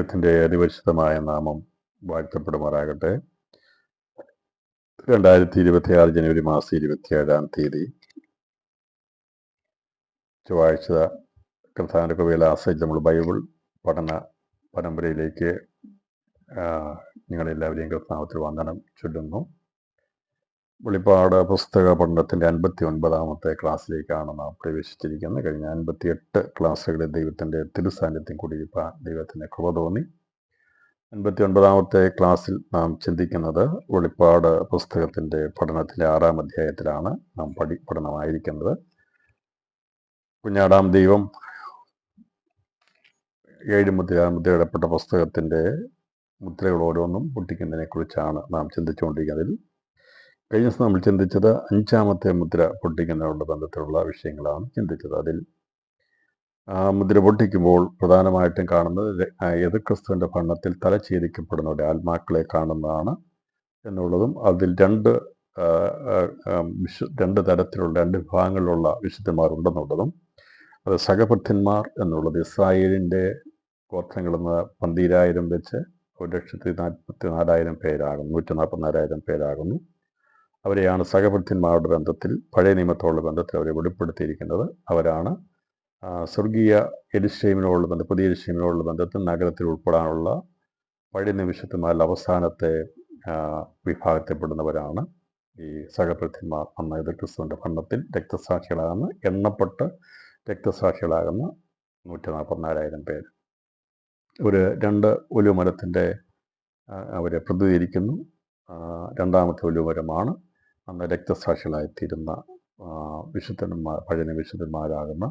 ദൈവത്തിൻ്റെ അതിപരിശുദ്ധമായ നാമം വാഴ്ത്തപ്പെടുമാറാകട്ടെ. 2026 ജനുവരി മാസം 27-ാം തീയതി ചൊവ്വാഴ്ച കർത്താവിൻ്റെ കൃപയിൽ ആശ്രയിച്ച് നമ്മൾ ബൈബിൾ പഠന പരമ്പരയിലേക്ക് നിങ്ങളെല്ലാവരെയും കർത്താവത്തിൽ വന്ദനം ചൊല്ലുന്നു. വെളിപ്പാട് പുസ്തക പഠനത്തിൻ്റെ 59-ാമത്തെ ക്ലാസ്സിലേക്കാണ് നാം പ്രവേശിച്ചിരിക്കുന്നത്. കഴിഞ്ഞ 58 ക്ലാസ്സുകളിൽ ദൈവത്തിൻ്റെ തിരുസാന്നിധ്യം കൂടി ദൈവത്തിൻ്റെ കൃപ തോന്നി. 59-ാമത്തെ ക്ലാസ്സിൽ നാം ചിന്തിക്കുന്നത് വെളിപ്പാട് പുസ്തകത്തിൻ്റെ പഠനത്തിലെ 6-ാം അധ്യായത്തിലാണ് നാം പഠനമായിരിക്കുന്നത്. കുഞ്ഞാടാം ദൈവം 7 മുദ്രയിടപ്പെട്ട പുസ്തകത്തിൻ്റെ മുദ്രകൾ ഓരോന്നും പൊട്ടിക്കുന്നതിനെക്കുറിച്ചാണ് നാം ചിന്തിച്ചുകൊണ്ടിരിക്കുന്നത്. കഴിഞ്ഞ ദിവസം നമ്മൾ ചിന്തിച്ചത് 5-ാമത്തെ മുദ്ര പൊട്ടിക്കുന്നതിനോട് ബന്ധത്തിലുള്ള വിഷയങ്ങളാണ് ചിന്തിച്ചത്. അതിൽ മുദ്ര പൊട്ടിക്കുമ്പോൾ പ്രധാനമായിട്ടും കാണുന്നത് യേശുക്രിസ്തുവിൻ്റെ ഭരണത്തിൽ തലഛേദിക്കപ്പെടുന്നവരുടെ ആത്മാക്കളെ കാണുന്നതാണ് എന്നുള്ളതും, അതിൽ രണ്ട് തരത്തിലുള്ള 2 വിഭാഗങ്ങളിലുള്ള വിശുദ്ധന്മാരുണ്ടെന്നുള്ളതും, അത് സഹപൃഥ്യന്മാർ എന്നുള്ളത് ഇസ്രായേലിൻ്റെ ഗോത്രങ്ങളിൽ നിന്ന് 12,000 വെച്ച് 1,44,000 പേരാകുന്നു, 144,000 പേരാകുന്നു. അവരെയാണ് സഹപൃഥ്യന്മാരുടെ ബന്ധത്തിൽ, പഴയ നിയമത്തോടുള്ള ബന്ധത്തിൽ അവരെ വെളിപ്പെടുത്തിയിരിക്കുന്നത്. അവരാണ് സ്വർഗീയ യെരൂശലേമിനോടുള്ള ബന്ധം, പുതിയ യെരൂശലേമിനോടുള്ള ബന്ധത്തിൽ നഗരത്തിൽ ഉൾപ്പെടാനുള്ള പഴയ നിമിഷത്തിന്മാരിൽ അവസാനത്തെ വിഭാഗത്തിൽപ്പെടുന്നവരാണ് ഈ സഹപൃഥ്യന്മാർ. അന്ന് യേശുക്രിസ്തുവിൻ്റെ ഭരണത്തിൽ രക്തസാക്ഷികളാകുന്ന, എണ്ണപ്പെട്ട് രക്തസാക്ഷികളാകുന്ന 144,000 പേര്. ഒരു 2 ഒലിവുമരത്തിൻ്റെ അവരെ പ്രതിനിധീകരിക്കുന്നു. 2-ാമത്തെ ഒലിവുമരമാണ് അന്ന് രക്തസാക്ഷികളായിത്തീരുന്ന വിശുദ്ധന്മാർ, പഴയ വിശുദ്ധന്മാരാകുന്ന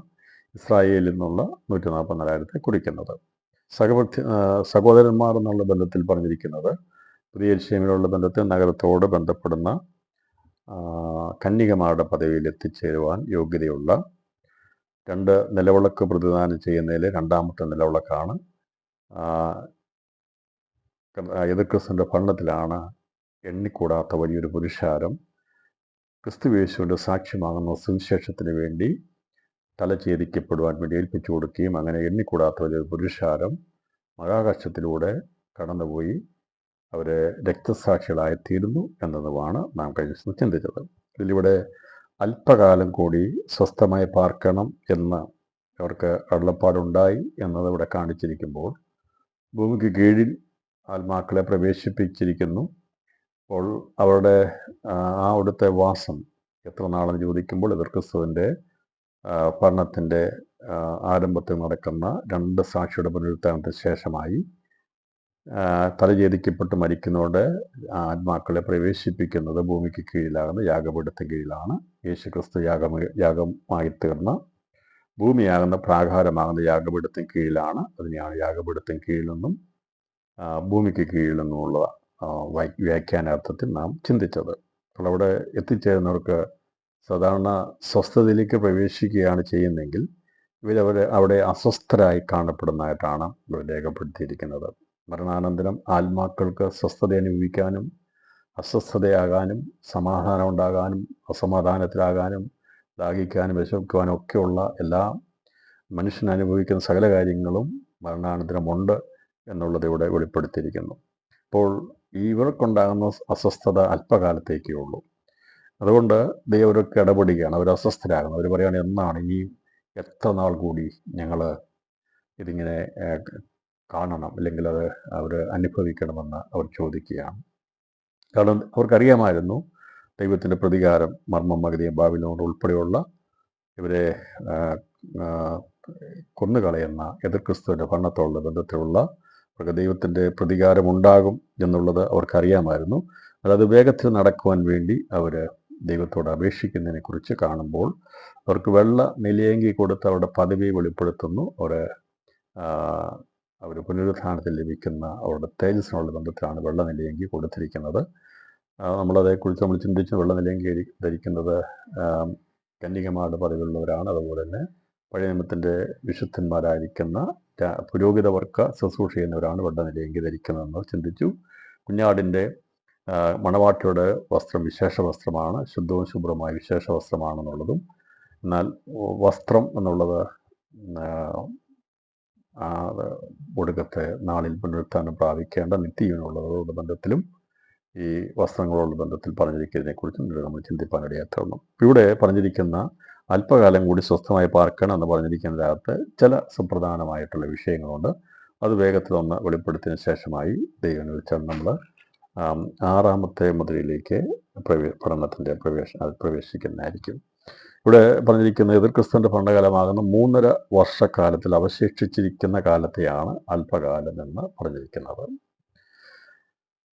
ഇസ്രായേലിൽ നിന്നുള്ള 144,000 കുറിക്കുന്നത്. സഹോദരന്മാർ എന്നുള്ള ബന്ധത്തിൽ പറഞ്ഞിരിക്കുന്നത് പുതിയ യെരൂശലേമിലുള്ള ബന്ധത്തിൽ നഗരത്തോട് ബന്ധപ്പെടുന്ന കന്യകമാരുടെ പദവിയിൽ എത്തിച്ചേരുവാൻ യോഗ്യതയുള്ള 2 നിലവിളക്ക് പ്രതിദാനം ചെയ്യുന്നതിൽ 2-ാമത്തെ നിലവിളക്കാണ്. യേശുക്രിസ്തുവിൻ്റെ ഭരണത്തിലാണ് എണ്ണിക്കൂടാത്ത വലിയൊരു പുരുഷാരം ക്രിസ്തുയേശുവിൻ്റെ സാക്ഷ്യമാകുന്ന സുവിശേഷത്തിന് വേണ്ടി തലഛേദിക്കപ്പെടുവാൻ വേണ്ടി ഏൽപ്പിച്ചു കൊടുക്കുകയും അങ്ങനെ എണ്ണിക്കൂടാത്ത വലിയൊരു പുരുഷാരം മഹാകാശത്തിലൂടെ കടന്നുപോയി അവരെ രക്തസാക്ഷികളായിത്തീരുന്നു എന്നതുമാണ് നാം കഴിഞ്ഞ ദിവസം ചിന്തിച്ചത്. ഇതിലൂടെ അല്പകാലം കൂടി സ്വസ്ഥമായി പാർക്കണം എന്ന് അവർക്ക് അരുളപ്പാടുണ്ടായി എന്നത് ഇവിടെ കാണിച്ചിരിക്കുമ്പോൾ, ഭൂമിക്ക് കീഴിൽ ആത്മാക്കളെ പ്രവേശിപ്പിച്ചിരിക്കുന്നു. അപ്പോൾ അവരുടെ അവിടുത്തെ വാസം എത്ര നാളെന്ന് ചോദിക്കുമ്പോൾ, യേശുക്രിസ്തുവിൻ്റെ ഭരണത്തിൻ്റെ ആരംഭത്തിൽ നടക്കുന്ന 2 സാക്ഷിയുടെ പുനരുത്ഥാനത്തിന് ശേഷമായി തലഛേദിക്കപ്പെട്ട് മരിക്കുന്നവരുടെ ആത്മാക്കളെ പ്രവേശിപ്പിക്കുന്നത് ഭൂമിക്ക് കീഴിലാകുന്ന യാഗപീഠത്തിന് കീഴിലാണ്. യേശുക്രിസ്തു യാഗമായി തീർന്ന ഭൂമിയാകുന്ന പ്രാകാരമാകുന്ന യാഗപീഠത്തിന് കീഴിലാണ്. അതിനെയാണ് യാഗപീഠത്തിന് കീഴിൽ നിന്നും ഭൂമിക്ക് കീഴിൽ നിന്നുമുള്ള വ്യാഖ്യാനാർത്ഥത്തിൽ നാം ചിന്തിച്ചത്. അപ്പോൾ അവിടെ എത്തിച്ചേരുന്നവർക്ക് സാധാരണ സ്വസ്ഥതയിലേക്ക് പ്രവേശിക്കുകയാണ് ചെയ്യുന്നതെങ്കിൽ അവിടെ അസ്വസ്ഥരായി കാണപ്പെടുന്നതായിട്ടാണ് ഇവർ രേഖപ്പെടുത്തിയിരിക്കുന്നത്. മരണാനന്തരം ആത്മാക്കൾക്ക് സ്വസ്ഥത അനുഭവിക്കാനും അസ്വസ്ഥതയാകാനും സമാധാനം ഉണ്ടാകാനും അസമാധാനത്തിലാകാനും ദാഹിക്കാനും വിശക്കുവാനും ഒക്കെയുള്ള എല്ലാ മനുഷ്യൻ അനുഭവിക്കുന്ന സകല കാര്യങ്ങളും മരണാനന്തരമുണ്ട് എന്നുള്ളത് ഇവിടെ വെളിപ്പെടുത്തിയിരിക്കുന്നു. അപ്പോൾ ഇവർക്കുണ്ടാകുന്ന അസ്വസ്ഥത അല്പകാലത്തേക്കേ ഉള്ളൂ. അതുകൊണ്ട് ദൈവം അവർക്ക് ഇടപെടുകയാണ്. അവർ അസ്വസ്ഥരാകുന്നു. അവർ പറയുകയാണ്, എന്നാണ് ഇനി എത്ര നാൾ കൂടി ഞങ്ങൾ ഇതിങ്ങനെ കാണണം, അല്ലെങ്കിൽ അത് അവർ അനുഭവിക്കണമെന്ന് അവർ ചോദിക്കുകയാണ്. കാരണം അവർക്കറിയാമായിരുന്നു ദൈവത്തിൻ്റെ പ്രതികാരം, മർമ്മം, മഗധയും ബാബിലോൺ ഉൾപ്പെടെയുള്ള ഇവരെ കൊന്നുകളയുന്ന യേശുക്രിസ്തുവിൻ്റെ ഭരണത്തോടുള്ള ബന്ധത്തിലുള്ള ദൈവത്തിൻ്റെ പ്രതികാരമുണ്ടാകും എന്നുള്ളത് അവർക്കറിയാമായിരുന്നു. അത് വേഗത്തിൽ നടക്കുവാൻ വേണ്ടി അവർ ദൈവത്തോട് അപേക്ഷിക്കുന്നതിനെക്കുറിച്ച് കാണുമ്പോൾ അവർക്ക് വെള്ള നിലയങ്കി കൊടുത്ത് അവരുടെ പദവി വെളിപ്പെടുത്തുന്നു. അവർ പുനരുത്ഥാനത്തിൽ ലഭിക്കുന്ന അവരുടെ തേജസ്സിനുള്ള ബന്ധത്തിലാണ് വെള്ള നിലയങ്കി കൊടുത്തിരിക്കുന്നത്. നമ്മളതേക്കുറിച്ച് നമ്മൾ ചിന്തിച്ച് വെള്ള നിലയങ്കി ധരിക്കുന്നത് കന്യകമാരുടെ പദവിയുള്ളവരാണ്. അതുപോലെ തന്നെ പഴയ നിയമത്തിൻ്റെ വിശുദ്ധന്മാരായിരിക്കുന്ന പുരോഹിതവർക്ക ശുശ്രൂഷ ചെയ്യുന്നവരാണ് വെള്ള നിലയങ്കി ധരിക്കുന്നതെന്ന് ചിന്തിച്ചു. കുഞ്ഞാടിൻ്റെ മണവാട്ടിയുടെ വസ്ത്രം വിശേഷ വസ്ത്രമാണ്, ശുദ്ധവും ശുഭ്രമായ വിശേഷ വസ്ത്രമാണെന്നുള്ളതും. എന്നാൽ വസ്ത്രം എന്നുള്ളത് അത് ഒടുക്കത്തെ നാളിൽ പുനരുത്ഥാനം പ്രാപിക്കേണ്ട നിത്യജീവനുള്ളവരോട് ബന്ധത്തിലും ഈ വസ്ത്രങ്ങളോട് ബന്ധത്തിൽ പറഞ്ഞിരിക്കുന്നതിനെക്കുറിച്ചും നമ്മൾ ചിന്തിപ്പാനിടയായിത്തീർന്നു. ഇവിടെ പറഞ്ഞിരിക്കുന്ന അല്പകാലം കൂടി സ്വസ്ഥമായി പാർക്കണം എന്ന് പറഞ്ഞിരിക്കുന്നതിനകത്ത് ചില സുപ്രധാനമായിട്ടുള്ള വിഷയങ്ങളുണ്ട്. അത് വേഗത്തിൽ ഒന്ന് വെളിപ്പെടുത്തിയതിനു ശേഷമായി ദൈവം വെച്ചാൽ നമ്മൾ 6ാമത്തെ മുദ്രയിലേക്ക് പഠനത്തിൻ്റെ പ്രവേശിക്കുന്നതായിരിക്കും. ഇവിടെ പറഞ്ഞിരിക്കുന്ന എതിർ ക്രിസ്തുവിൻ്റെ ഭരണകാലമാകുന്ന 3.5 വർഷക്കാലത്തിൽ അവശേഷിച്ചിരിക്കുന്ന കാലത്തെയാണ് അല്പകാലം എന്ന് പറഞ്ഞിരിക്കുന്നത്.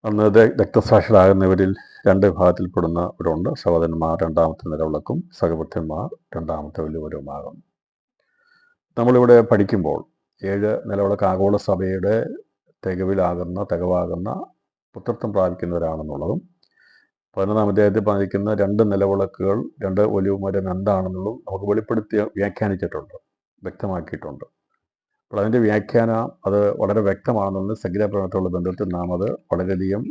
അന്ന് രക്തസാക്ഷികളാകുന്നവരിൽ 2 വിഭാഗത്തിൽപ്പെടുന്നവരുണ്ട്. സഹോദരന്മാർ 2ാമത്തെ നിലവിളക്കും സഹപുത്രന്മാർ 2ാമത്തെ വലിയവരുമാകും. നമ്മളിവിടെ പഠിക്കുമ്പോൾ 7 നിലവിളക്ക് ആഗോള സഭയുടെ തികവാകുന്ന പുത്രത്വം പ്രാപിക്കുന്നവരാണെന്നുള്ളതും 11ാം അധ്യായത്തിൽ പറഞ്ഞിരിക്കുന്ന 2 നിലവിളക്കുകൾ 2 ഒലിവുമരം എന്താണെന്നുള്ളതും നമുക്ക് വെളിപ്പെടുത്തി വ്യാഖ്യാനിച്ചിട്ടുണ്ട്, വ്യക്തമാക്കിയിട്ടുണ്ട്. അപ്പോൾ അതിൻ്റെ വ്യാഖ്യാനം അത് വളരെ വ്യക്തമാണെന്ന് സങ്കീർത്തനത്തോടുള്ള ബന്ധത്തിൽ നാം അത് വളരെയധികം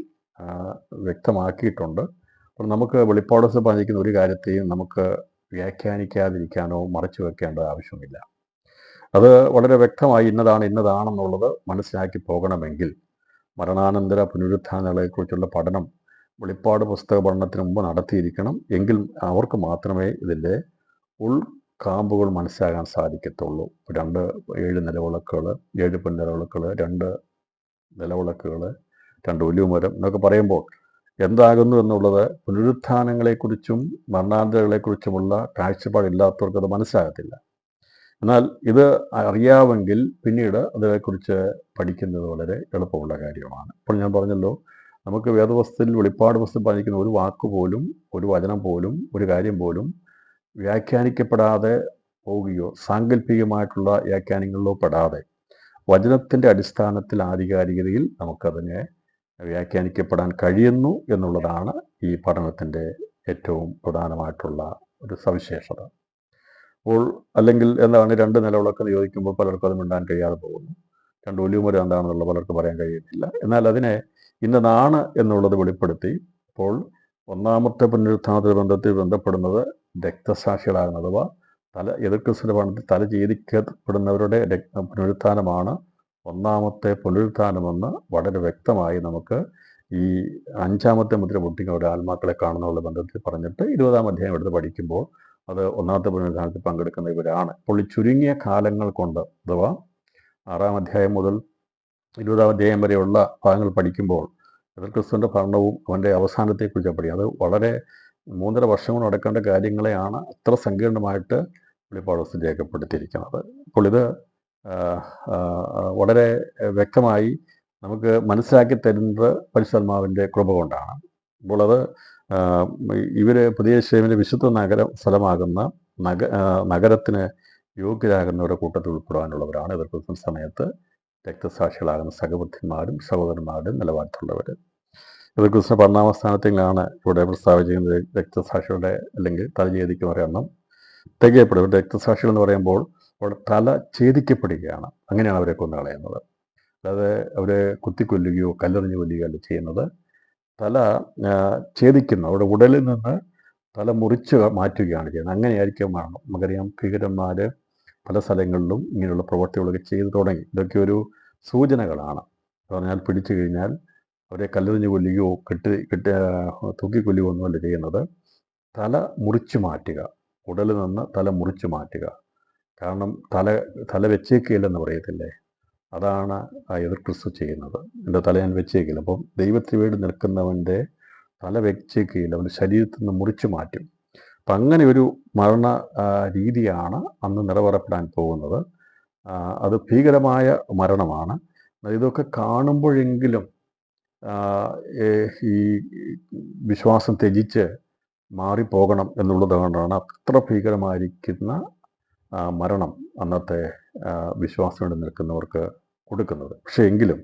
വ്യക്തമാക്കിയിട്ടുണ്ട്. അപ്പോൾ നമുക്ക് വെളിപ്പാട് ദിവസം പറഞ്ഞിരിക്കുന്ന ഒരു കാര്യത്തെയും നമുക്ക് വ്യാഖ്യാനിക്കാതിരിക്കാനോ മറച്ചു വെക്കേണ്ട ആവശ്യമില്ല. അത് വളരെ വ്യക്തമായി ഇന്നതാണെന്നുള്ളത് മനസ്സിലാക്കി പോകണമെങ്കിൽ മരണാനന്തര പുനരുത്ഥാനങ്ങളെക്കുറിച്ചുള്ള പഠനം വെളിപ്പാട് പുസ്തക പഠനത്തിന് മുമ്പ് നടത്തിയിരിക്കണം. എങ്കിൽ അവർക്ക് മാത്രമേ ഇതിൻ്റെ ഉൾക്കാമ്പുകൾ മനസ്സിലാകാൻ സാധിക്കത്തുള്ളൂ. 2 7 നിലവിളക്കുകൾ, 7 പൊൻനിലവിളക്കുകൾ, 2 നിലവിളക്കുകൾ, 2 ഒലിവുമരം എന്നൊക്കെ പറയുമ്പോൾ എന്താകുന്നു എന്നുള്ളത് പുനരുത്ഥാനങ്ങളെക്കുറിച്ചും മരണാനന്തരങ്ങളെക്കുറിച്ചുമുള്ള കാഴ്ചപ്പാടില്ലാത്തവർക്ക് അത് മനസ്സിലാകത്തില്ല. എന്നാൽ ഇത് അറിയാമെങ്കിൽ പിന്നീട് അതിനെക്കുറിച്ച് പഠിക്കുന്നത് വളരെ എളുപ്പമുള്ള കാര്യമാണ്. ഇപ്പോൾ ഞാൻ പറഞ്ഞല്ലോ, നമുക്ക് വേദപുസ്തകത്തിൽ വെളിപ്പാട് പുസ്തകം പറഞ്ഞിരിക്കുന്ന ഒരു വാക്ക് പോലും, ഒരു വചനം പോലും, ഒരു കാര്യം പോലും വ്യാഖ്യാനിക്കപ്പെടാതെ പോവുകയോ സാങ്കല്പികമായിട്ടുള്ള വ്യാഖ്യാനങ്ങളിലോ പെടാതെ വചനത്തിൻ്റെ അടിസ്ഥാനത്തിൽ ആധികാരികതയിൽ നമുക്കതിനെ വ്യാഖ്യാനിക്കപ്പെടാൻ കഴിയുന്നു എന്നുള്ളതാണ് ഈ പഠനത്തിൻ്റെ ഏറ്റവും പ്രധാനമായിട്ടുള്ള ഒരു സവിശേഷത. അപ്പോൾ അല്ലെങ്കിൽ എന്താണ് 2 നിലവിളക്കെന്ന് ചോദിക്കുമ്പോൾ പലർക്കും അത് മിണ്ടാൻ കഴിയാതെ പോകുന്നു. 2 ഒലിവുമരം എന്താണെന്നുള്ള പലർക്ക് പറയാൻ കഴിയുന്നില്ല. എന്നാൽ അതിനെ ഇന്നതാണ് എന്നുള്ളത് വെളിപ്പെടുത്തി. അപ്പോൾ 1ാമത്തെ പുനരുത്ഥാനത്തിന്റെ ബന്ധപ്പെടുന്നത് രക്തസാക്ഷികളാകുന്ന അഥവാ എതിർ ക്രിസ്തുവിന്റെ ഭരണത്തിൽ തല ഛേദിക്കപ്പെടുന്നവരുടെ പുനരുത്ഥാനമാണ് 1ാമത്തെ പുനരുത്ഥാനമെന്ന് വളരെ വ്യക്തമായി നമുക്ക് ഈ 5ാമത്തെ മുദ്ര പൊട്ടിക്കുന്നവരുടെ ആത്മാക്കളെ കാണുന്നുള്ള ബന്ധത്തിൽ പറഞ്ഞിട്ട് 20ാം അധ്യായം എടുത്ത് പഠിക്കുമ്പോൾ അത് 1ാമത്തെ പുനരുത്ഥാനത്തിൽ പങ്കെടുക്കുന്ന ഇവരാണ്. അപ്പോൾ ഈ ചുരുങ്ങിയ കാലങ്ങൾ കൊണ്ട് അഥവാ 6ാം അധ്യായം മുതൽ 20ാം അധ്യായം വരെയുള്ള ഭാഗങ്ങൾ പഠിക്കുമ്പോൾ എതിർ ക്രിസ്തുവിൻ്റെ ഭരണവും അവൻ്റെ അവസാനത്തെക്കുറിച്ച് പഠിക്കും. അത് വളരെ 3.5 വർഷം കൊണ്ട് നടക്കേണ്ട കാര്യങ്ങളെയാണ് അത്ര സങ്കീർണമായിട്ട് വെളിപ്പാട് പുസ്തകം രേഖപ്പെടുത്തിയിരിക്കുന്നത്. അപ്പോൾ ഇത് വളരെ വ്യക്തമായി നമുക്ക് മനസ്സിലാക്കി തരുന്നത് പരിശുദ്ധാത്മാവിൻ്റെ കൃപ കൊണ്ടാണ്. അപ്പോൾ അത് ഇവർ പുതിയ യെരൂശലേമിൻ്റെ വിശുദ്ധ സ്ഥലമാകുന്ന നഗരത്തിന് യോഗ്യരാകുന്നവരുടെ കൂട്ടത്തിൽ ഉൾപ്പെടാനുള്ളവരാണ് എതിർ ക്രിസ്ത്യൻ സമയത്ത് രക്തസാക്ഷികളാകുന്ന സഹപുത്രന്മാരും സഹോദരന്മാരും നിലവാരത്തുള്ളവർ. എതിർ ക്രിസ്ത്യൻ ഭരണാവസ്ഥാനത്തിലാണ് ഇവിടെ പ്രസ്താവിച്ചിരിക്കുന്നത്. രക്തസാക്ഷികളുടെ അല്ലെങ്കിൽ തല ഛേദിക്കുന്നവരുടെ എണ്ണം തികയപ്പെടും. രക്തസാക്ഷികൾ എന്ന് പറയുമ്പോൾ അവിടെ തല ഛേദിക്കപ്പെടുകയാണ്, അങ്ങനെയാണ് അവരെ കൊന്നു കളയുന്നത്. അല്ലാതെ അവരെ കുത്തിക്കൊല്ലുകയോ കല്ലെറിഞ്ഞു കൊല്ലുകയോ അല്ല ചെയ്യുന്നത്. തല ഛേദിക്കുന്ന അവരുടെ ഉടലിൽ നിന്ന് തല മുറിച്ച് മാറ്റുകയാണ് ചെയ്യുന്നത്. അങ്ങനെയായിരിക്കും മരണം. നമുക്കറിയാം, ഭീകരന്മാർ പല സ്ഥലങ്ങളിലും ഇങ്ങനെയുള്ള പ്രവൃത്തികളൊക്കെ ചെയ്തു തുടങ്ങി. ഇതൊക്കെ ഒരു സൂചനകളാണ്. പറഞ്ഞാൽ പിടിച്ചു കഴിഞ്ഞാൽ അവരെ കല്ലെറിഞ്ഞു കൊല്ലുകയോ തൂക്കിക്കൊല്ലുകയോ ഒന്നുമല്ല ചെയ്യുന്നത്. തല മുറിച്ചു മാറ്റുക, ഉടലിൽ നിന്ന് തല മുറിച്ചു മാറ്റുക. കാരണം തല വെച്ചേക്കില്ലെന്ന് പറയത്തില്ലേ, അതാണ് ആ എതിർ ക്രിസ്തു ചെയ്യുന്നത്. എൻ്റെ തല ഞാൻ വെച്ചേക്കില്ല. അപ്പം ദൈവത്തിന് വേണ്ടി നിൽക്കുന്നവൻ്റെ തല വെച്ചേക്കില്ല, അവൻ്റെ ശരീരത്തിൽ നിന്ന് മുറിച്ചു മാറ്റും. അപ്പം അങ്ങനെ ഒരു മരണ രീതിയാണ് അന്ന് നിറവേറപ്പെടാൻ പോകുന്നത്. അത് ഭീകരമായ മരണമാണ്. ഇതൊക്കെ കാണുമ്പോഴെങ്കിലും ഈ വിശ്വാസം ത്യജിച്ച് മാറിപ്പോകണം എന്നുള്ളത് കൊണ്ടാണ് അത്ര ഭീകരമായിരിക്കുന്ന മരണം അന്നത്തെ വിശ്വാസം വേണ്ടി നിൽക്കുന്നവർക്ക് കൊടുക്കുന്നത്. പക്ഷേ എങ്കിലും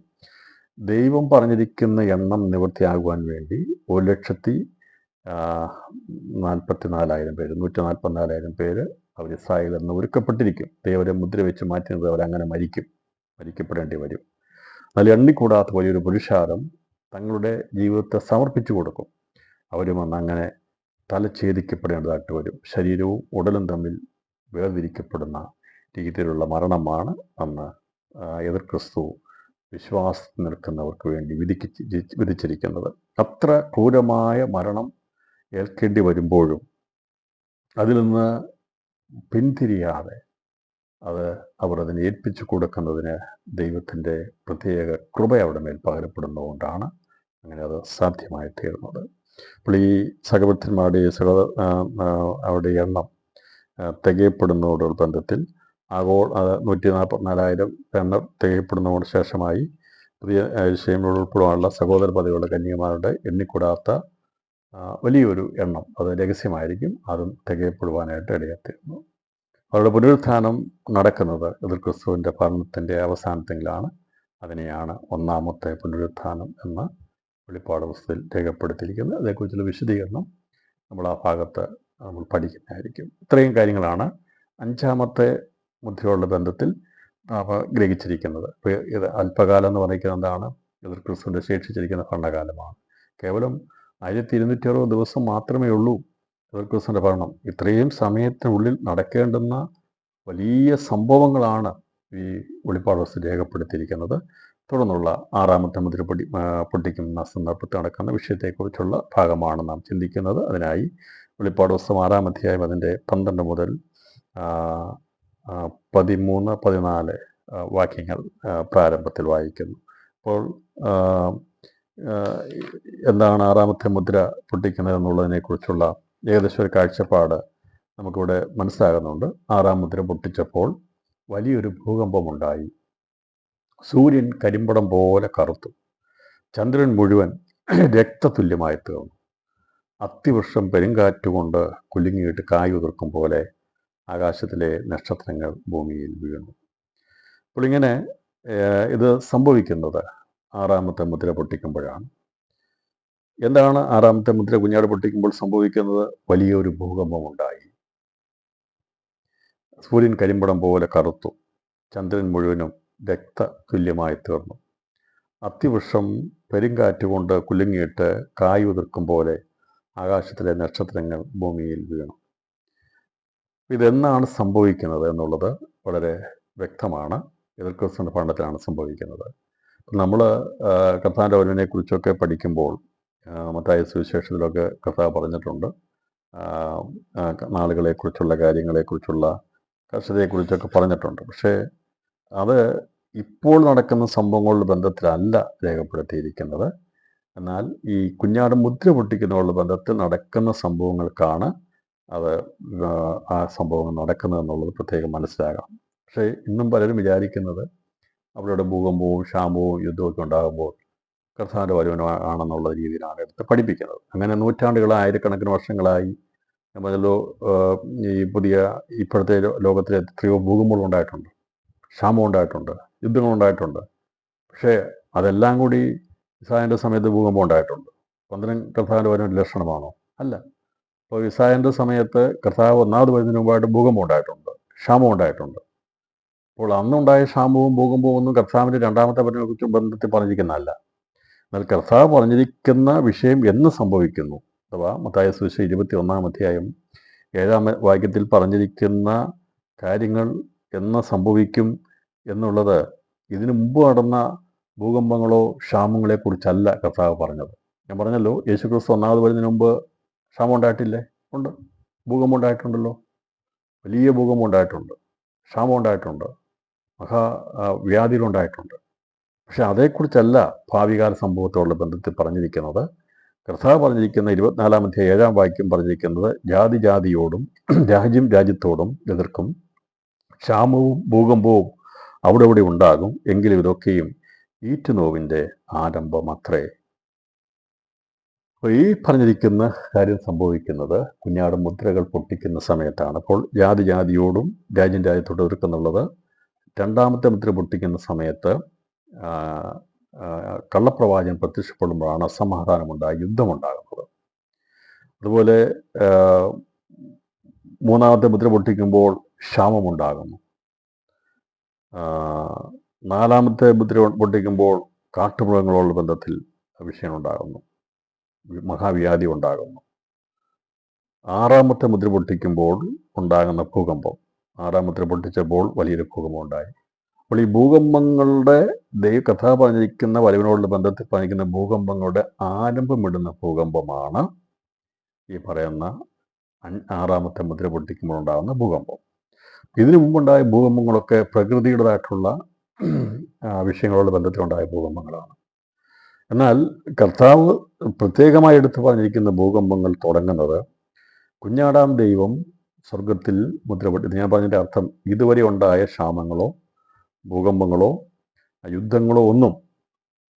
ദൈവം പറഞ്ഞിരിക്കുന്ന എണ്ണം നിവൃത്തിയാകുവാൻ വേണ്ടി 1,44,000 പേര്, 144,000 പേര് അവർ ഇസ്രായേൽ എന്ന് ഒരുക്കപ്പെട്ടിരിക്കും. ദൈവരെ മുദ്ര വെച്ച് മാറ്റുന്നത് അവരങ്ങനെ മരിക്കപ്പെടേണ്ടി വരും. എന്നാൽ എണ്ണിക്കൂടാത്ത വലിയൊരു പുരുഷാരം തങ്ങളുടെ ജീവിതത്തെ സമർപ്പിച്ചു കൊടുക്കും. അവരും അന്ന് അങ്ങനെ തല ഛേദിക്കപ്പെടേണ്ടതായിട്ട് വരും. ശരീരവും ഉടലും തമ്മിൽ വേർതിരിക്കപ്പെടുന്ന രീതിയിലുള്ള മരണമാണ് അന്ന് എതിർ ക്രിസ്തു വിശ്വാസത്തിൽ നിൽക്കുന്നവർക്ക് വേണ്ടി വിധിച്ചിരിക്കുന്നത്. അത്ര ക്രൂരമായ മരണം ഏൽക്കേണ്ടി വരുമ്പോഴും അതിൽ നിന്ന് പിന്തിരിയാതെ അവർ അതിനെ ഏൽപ്പിച്ചു കൊടുക്കുന്നതിന് ദൈവത്തിൻ്റെ പ്രത്യേക കൃപ അവിടെ മേൽ പകരപ്പെടുന്നതുകൊണ്ടാണ് അങ്ങനെ അത് സാധ്യമായി തീർന്നത്. അപ്പോൾ ഈ സഹഭക്തന്മാരുടെ അവരുടെ എണ്ണം തികയപ്പെടുന്നതോടുള്ള ബന്ധത്തിൽ 144,000 എണ്ണം തികയപ്പെടുന്നതോട് ശേഷമായി പുതിയ വിഷയങ്ങളിൽ ഉൾപ്പെടാനുള്ള സഹോദര പദവിയുള്ള കന്യകമാരുടെ എണ്ണിക്കൂടാത്ത വലിയൊരു എണ്ണം അത് രഹസ്യമായിരിക്കും. അതും തികയപ്പെടുവാനായിട്ട് ഇടയാത്തിരുന്നു. അവരുടെ പുനരുത്ഥാനം നടക്കുന്നത് എതിർ ക്രിസ്തുവിൻ്റെ ഭരണത്തിൻ്റെ അവസാനത്തെങ്കിലാണ്. അതിനെയാണ് ഒന്നാമത്തെ പുനരുത്ഥാനം എന്ന വെളിപ്പാട് പുസ്തകത്തിൽ രേഖപ്പെടുത്തിയിരിക്കുന്നത്. അതേക്കുറിച്ചുള്ള വിശദീകരണം നമ്മൾ ആ ഭാഗത്ത് നമ്മൾ പഠിക്കുന്നതായിരിക്കും. ഇത്രയും കാര്യങ്ങളാണ് അഞ്ചാമത്തെ മുദ്രയുള്ള ബന്ധത്തിൽ ഗ്രഹിച്ചിരിക്കുന്നത്. ഇപ്പോൾ ഇത് അല്പകാലം എന്ന് പറയുന്നത് എന്താണ്? എതിർ ക്രിസ്തുവിൻ്റെ ശേഷിച്ചിരിക്കുന്ന ഭരണകാലമാണ്. കേവലം 1260 ദിവസം മാത്രമേ ഉള്ളൂ എതിർ ക്രിസ്തുവിൻ്റെ ഭരണം. ഇത്രയും സമയത്തിനുള്ളിൽ നടക്കേണ്ടുന്ന വലിയ സംഭവങ്ങളാണ് ഈ വെളിപ്പാട് പുസ്തകത്തിൽ രേഖപ്പെടുത്തിയിരിക്കുന്നത്. തുടർന്നുള്ള ആറാമത്തെ മുദ്ര പൊട്ടിക്കുന്ന സന്ദർഭത്തിൽ നടക്കുന്ന വിഷയത്തെക്കുറിച്ചുള്ള ഭാഗമാണ് നാം ചിന്തിക്കുന്നത്. അതിനായി വെളിപ്പാട് പുസ്തകം 6-ാം അധ്യായം അതിൻ്റെ 12 മുതൽ 13, 14 വാക്യങ്ങൾ പ്രാരംഭത്തിൽ വായിക്കുന്നു. അപ്പോൾ എന്താണ് ആറാമത്തെ മുദ്ര പൊട്ടിക്കുന്നത് എന്നുള്ളതിനെക്കുറിച്ചുള്ള ഏകദേശം ഒരു കാഴ്ചപ്പാട് നമുക്കിവിടെ മനസ്സിലാകുന്നുണ്ട്. 6-ാം മുദ്ര പൊട്ടിച്ചപ്പോൾ വലിയൊരു ഭൂകമ്പമുണ്ടായി. സൂര്യൻ കരിമ്പടം പോലെ കറുത്തു. ചന്ദ്രൻ മുഴുവൻ രക്തതുല്യമായി തീർന്നു. അത്തിവൃക്ഷം പെരുങ്കാറ്റുകൊണ്ട് കുലുങ്ങിയിട്ട് കായുതിർക്കും പോലെ ആകാശത്തിലെ നക്ഷത്രങ്ങൾ ഭൂമിയിൽ വീണു. അപ്പോൾ ഇങ്ങനെ ഇത് സംഭവിക്കുന്നത് 6-ാമത്തെ മുദ്ര പൊട്ടിക്കുമ്പോഴാണ്. എന്താണ് 6-ാമത്തെ മുദ്ര കുഞ്ഞാട് പൊട്ടിക്കുമ്പോൾ സംഭവിക്കുന്നത്? വലിയൊരു ഭൂകമ്പമുണ്ടായി. സൂര്യൻ കരിമ്പടം പോലെ കറുത്തു. ചന്ദ്രൻ മുഴുവനും രക്തതുല്യമായി തീർന്നു. അത്തിവൃക്ഷം പെരുങ്കാറ്റുകൊണ്ട് കുലുങ്ങിയിട്ട് കായുതിർക്കും പോലെ ആകാശത്തിലെ നക്ഷത്രങ്ങൾ ഭൂമിയിൽ വീണു. ഇതെന്നാണ് സംഭവിക്കുന്നത് എന്നുള്ളത് വളരെ വ്യക്തമാണ്. എതിർ ക്രിസ്തുവിൻ്റെ ഭരണത്തിലാണ് സംഭവിക്കുന്നത്. നമ്മൾ കർത്താവിൻ്റെ വരവിനെക്കുറിച്ചൊക്കെ പഠിക്കുമ്പോൾ മത്തായി സുവിശേഷത്തിലൊക്കെ കർത്താവ് പറഞ്ഞിട്ടുണ്ട്. നാളുകളെക്കുറിച്ചുള്ള കാര്യങ്ങളെക്കുറിച്ചുള്ള കർശനതയെക്കുറിച്ചൊക്കെ പറഞ്ഞിട്ടുണ്ട്. പക്ഷേ അത് ഇപ്പോൾ നടക്കുന്ന സംഭവങ്ങളുടെ ബന്ധത്തിലല്ല രേഖപ്പെടുത്തിയിരിക്കുന്നത്. എന്നാൽ ഈ കുഞ്ഞാട് മുദ്ര പൊട്ടിക്കുന്നതിനുള്ള ബന്ധത്തിൽ നടക്കുന്ന സംഭവങ്ങൾക്കാണ് അത് ആ സംഭവങ്ങൾ നടക്കുന്നതെന്നുള്ളത് പ്രത്യേകം മനസ്സിലാകാം. പക്ഷേ ഇന്നും പലരും വിചാരിക്കുന്നത് അവരുടെ ഭൂകമ്പവും ക്ഷാമവും യുദ്ധമൊക്കെ ഉണ്ടാകുമ്പോൾ കർത്താവിൻ്റെ വരവനാണെന്നുള്ള രീതിയിലാണ് എടുത്ത് പഠിപ്പിക്കുന്നത്. അങ്ങനെ നൂറ്റാണ്ടുകളായി, ആയിരക്കണക്കിന് വർഷങ്ങളായി നമ്മളല്ലോ ഇപ്പോഴത്തെ ലോകത്തിലെ എത്രയോ ഭൂകമ്പങ്ങൾ ഉണ്ടായിട്ടുണ്ട്, ക്ഷാമം ഉണ്ടായിട്ടുണ്ട്, യുദ്ധങ്ങളുണ്ടായിട്ടുണ്ട്. പക്ഷേ അതെല്ലാം കൂടി ഇസായൻ്റെ സമയത്ത് ഭൂകമ്പം ഉണ്ടായിട്ടുണ്ട്. പന്ത്രണ്ട് കർത്താവിൻ്റെ വരവിൻ്റെ ലക്ഷണമാണോ? അല്ല. അപ്പോൾ ഇസായൻ്റെ സമയത്ത് കർത്താവ് ഒന്നാമത് വരുന്നതിന് മുമ്പായിട്ട് ഭൂകമ്പം ഉണ്ടായിട്ടുണ്ട്, ക്ഷാമം ഉണ്ടായിട്ടുണ്ട്. അപ്പോൾ അന്നുണ്ടായ ക്ഷാമവും ഭൂകമ്പവും ഒന്നും കർത്താവിൻ്റെ രണ്ടാമത്തെ വരവിനെക്കുറിച്ച് ബന്ധത്തിൽ പറഞ്ഞിരിക്കുന്നതല്ല. എന്നാൽ കർത്താവ് പറഞ്ഞിരിക്കുന്ന വിഷയം എന്ന് സംഭവിക്കുന്നു, അഥവാ മത്തായി സുവിശേഷം 21-ാം അധ്യായം 7-ാം വാക്യത്തിൽ പറഞ്ഞിരിക്കുന്ന കാര്യങ്ങൾ എന്ന് സംഭവിക്കും എന്നുള്ളത് ഇതിനു മുമ്പ് നടന്ന ഭൂകമ്പങ്ങളോ ക്ഷാമങ്ങളെക്കുറിച്ചല്ല കർത്താവ് പറഞ്ഞത്. ഞാൻ പറഞ്ഞല്ലോ, യേശുക്രിസ്തു ഒന്നാമത് വരുന്നതിന് മുമ്പ് ക്ഷാമം ഉണ്ടായിട്ടില്ലേ? ഉണ്ട്. ഭൂകമ്പം ഉണ്ടായിട്ടുണ്ടല്ലോ. വലിയ ഭൂകമ്പം ഉണ്ടായിട്ടുണ്ട്, ക്ഷാമം ഉണ്ടായിട്ടുണ്ട്, വ്യാധികളുണ്ടായിട്ടുണ്ട്. പക്ഷെ അതേക്കുറിച്ചല്ല ഭാവികാല സംഭവത്തോടുള്ള ബന്ധത്തിൽ പറഞ്ഞിരിക്കുന്നത്. കർത്താവ് പറഞ്ഞിരിക്കുന്ന 24-ാം അധ്യായം 7-ാം വാക്യം പറഞ്ഞിരിക്കുന്നത് ജാതിയോടും രാജ്യത്തോടും എതിർക്കും, ക്ഷാമവും ഭൂകമ്പവും അവിടെ ഉണ്ടാകും, എങ്കിലും ഇതൊക്കെയും ഈറ്റുനോവിൻ്റെ ആരംഭം അത്രേ. അപ്പോൾ ഈ പറഞ്ഞിരിക്കുന്ന കാര്യം സംഭവിക്കുന്നത് കുഞ്ഞാട് മുദ്രകൾ പൊട്ടിക്കുന്ന സമയത്താണ്. അപ്പോൾ ജാതിയോടും രാജ്യത്തോടും എതിർക്കുന്നുള്ളത് രണ്ടാമത്തെ മുദ്ര പൊട്ടിക്കുന്ന സമയത്ത് കള്ളപ്രവാചകൻ പ്രത്യക്ഷപ്പെടുമ്പോഴാണ് അസമാധാനമുണ്ടായി, യുദ്ധമുണ്ടാകുന്നത്. അതുപോലെ മൂന്നാമത്തെ മുദ്ര പൊട്ടിക്കുമ്പോൾ ക്ഷാമമുണ്ടാകുന്നു. നാലാമത്തെ മുദ്ര പൊട്ടിക്കുമ്പോൾ കാട്ടുമൃഗങ്ങളോടുള്ള ബന്ധത്തിൽ വിഷയമുണ്ടാകുന്നു, മഹാവ്യാധി ഉണ്ടാകുന്നു. ആറാമത്തെ മുദ്ര പൊട്ടിക്കുമ്പോൾ ഉണ്ടാകുന്ന ഭൂകമ്പം, 6-ാം മുദ്ര പൊട്ടിച്ചപ്പോൾ വലിയൊരു ഭൂകമ്പം ഉണ്ടായി. അപ്പോൾ ഈ ഭൂകമ്പങ്ങളുടെ കഥ പറഞ്ഞിരിക്കുന്ന വരവിനോടുള്ള ബന്ധത്തിൽ പറഞ്ഞിരിക്കുന്ന ഭൂകമ്പങ്ങളുടെ ആരംഭമിടുന്ന ഭൂകമ്പമാണ് ഈ പറയുന്ന 6ാമത്തെ മുദ്ര പൊട്ടിക്കുമ്പോൾ ഉണ്ടാകുന്ന ഭൂകമ്പം. ഇതിനു മുമ്പുണ്ടായ ഭൂകമ്പങ്ങളൊക്കെ പ്രകൃതിയുടേതായിട്ടുള്ള വിഷയങ്ങളോട് ബന്ധത്തിലുണ്ടായ ഭൂകമ്പങ്ങളാണ്. എന്നാൽ കർത്താവ് പ്രത്യേകമായി എടുത്തു പറഞ്ഞിരിക്കുന്ന ഭൂകമ്പങ്ങൾ തുടങ്ങുന്നത് കുഞ്ഞാടാം ദൈവം സ്വർഗത്തിൽ മുദ്ര പൊട്ടി. ഞാൻ പറഞ്ഞതിൻ്റെ അർത്ഥം ഇതുവരെ ഉണ്ടായ ക്ഷാമങ്ങളോ ഭൂകമ്പങ്ങളോ യുദ്ധങ്ങളോ ഒന്നും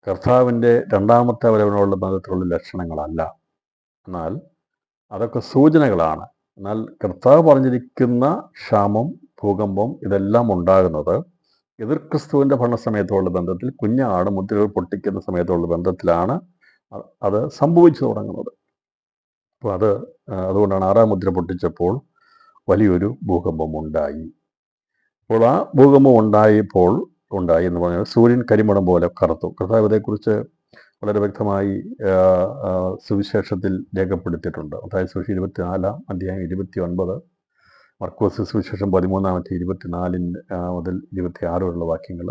കർത്താവിൻ്റെ 2ാമത്തെ വരവിനോടുള്ള ബന്ധത്തിലുള്ള ലക്ഷണങ്ങളല്ല. എന്നാൽ അതൊക്കെ സൂചനകളാണ്. എന്നാൽ കർത്താവ് പറഞ്ഞിരിക്കുന്ന ക്ഷാമം, ഭൂകമ്പം ഇതെല്ലാം ഉണ്ടാകുന്നത് എതിർ ക്രിസ്തുവിൻ്റെ ഭരണസമയത്തോടുള്ള ബന്ധത്തിൽ, കുഞ്ഞാട് മുദ്രകൾ പൊട്ടിക്കുന്ന സമയത്തോടുള്ള ബന്ധത്തിലാണ് അത് സംഭവിച്ചു തുടങ്ങുന്നത്. അപ്പോൾ അതുകൊണ്ടാണ് 6ാം മുദ്ര പൊട്ടിച്ചപ്പോൾ വലിയൊരു ഭൂകമ്പം ഉണ്ടായി. അപ്പോൾ ആ ഭൂകമ്പം ഉണ്ടായി എന്ന് പറഞ്ഞാൽ സൂര്യൻ കരിമണം പോലെ കറുത്തു. കർത്താവ് ഇതേക്കുറിച്ച് വളരെ വ്യക്തമായി സുവിശേഷത്തിൽ രേഖപ്പെടുത്തിയിട്ടുണ്ട്. അതായത് സുവിശേഷം 24-ാം അധ്യായം 29, മർക്കോസ് സുവിശേഷം 13-ാം അധ്യായം 24 മുതൽ 26 വരെയുള്ള വാക്യങ്ങൾ,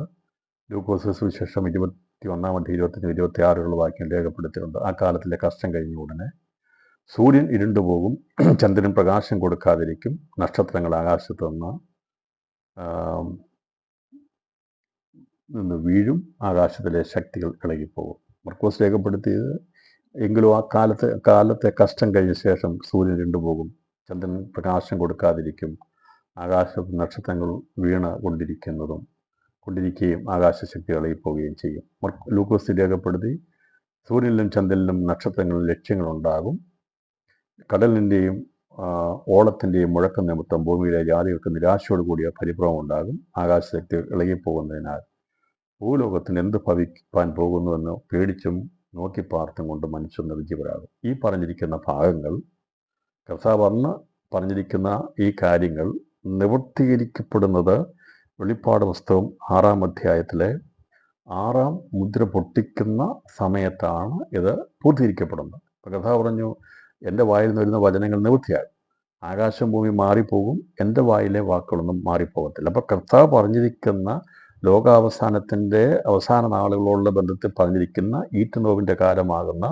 ലൂക്കോസ് സുവിശേഷം 21-ാം അധ്യായം 25-26 വരെയുള്ള വാക്യങ്ങൾ രേഖപ്പെടുത്തിയിട്ടുണ്ട്. ആ കാലത്തിലെ കഷ്ടം കഴിഞ്ഞ ഉടനെ സൂര്യൻ ഇരുണ്ടുപോകും, ചന്ദ്രൻ പ്രകാശം കൊടുക്കാതിരിക്കും, നക്ഷത്രങ്ങൾ ആകാശത്ത് നിന്ന് വീഴും, ആകാശത്തിലെ ശക്തികൾ ഇളകിപ്പോകും. മർക്കോസ് രേഖപ്പെടുത്തിയത് എങ്കിലും ആ കാലത്തെ കഷ്ടം കഴിഞ്ഞ ശേഷം സൂര്യൻ ഇരുണ്ടുപോകും, ചന്ദ്രൻ പ്രകാശം കൊടുക്കാതിരിക്കും, ആകാശത്ത് നക്ഷത്രങ്ങൾ കൊണ്ടിരിക്കുകയും ആകാശശക്തി ഇളകിപ്പോവുകയും ചെയ്യും. ലൂക്കോസ് രേഖപ്പെടുത്തി സൂര്യനിലും ചന്ദ്രനിലും നക്ഷത്രങ്ങളിലും ലക്ഷ്യങ്ങളുണ്ടാകും, കടലിൻ്റെയും ഓളത്തിൻ്റെയും മുഴക്കം നിമിത്തം ഭൂമിയിലെ ജാതികൾക്ക് നിരാശയോട് കൂടിയ പരിഭ്രമം ഉണ്ടാകും, ആകാശശക്തി ഇളകിപ്പോകുന്നതിനാൽ ഭൂലോകത്തിന് എന്ത് ഭവിക്കാൻ പോകുന്നുവെന്ന് പേടിച്ചും നോക്കിപ്പാർത്തും കൊണ്ട് മനുഷ്യർ നിർജ്ജീവരാകും. ഈ പറഞ്ഞിരിക്കുന്ന ഭാഗങ്ങൾ, കർത്താവ് പറഞ്ഞിരിക്കുന്ന ഈ കാര്യങ്ങൾ നിവർത്തീകരിക്കപ്പെടുന്നത് വെളിപ്പാട് പുസ്തകം 6-ാം അധ്യായത്തിലെ 6ാം മുദ്ര പൊട്ടിക്കുന്ന സമയത്താണ് ഇത് പൂർത്തീകരിക്കപ്പെടുന്നത്. അപ്പോൾ കർത്താവ് പറഞ്ഞു, എൻ്റെ വായിൽ നിന്ന് വരുന്ന വചനങ്ങൾ നിവൃത്തിയാകും, ആകാശം ഭൂമി മാറിപ്പോകും, എൻ്റെ വായിലെ വാക്കുകളൊന്നും മാറിപ്പോകത്തില്ല. അപ്പോൾ കർത്താവ് പറഞ്ഞിരിക്കുന്ന ലോകാവസാനത്തിൻ്റെ അവസാന നാളുകളോടുള്ള ബന്ധത്തിൽ പറഞ്ഞിരിക്കുന്ന ഈറ്റുനോവിൻ്റെ കാലമാകുന്ന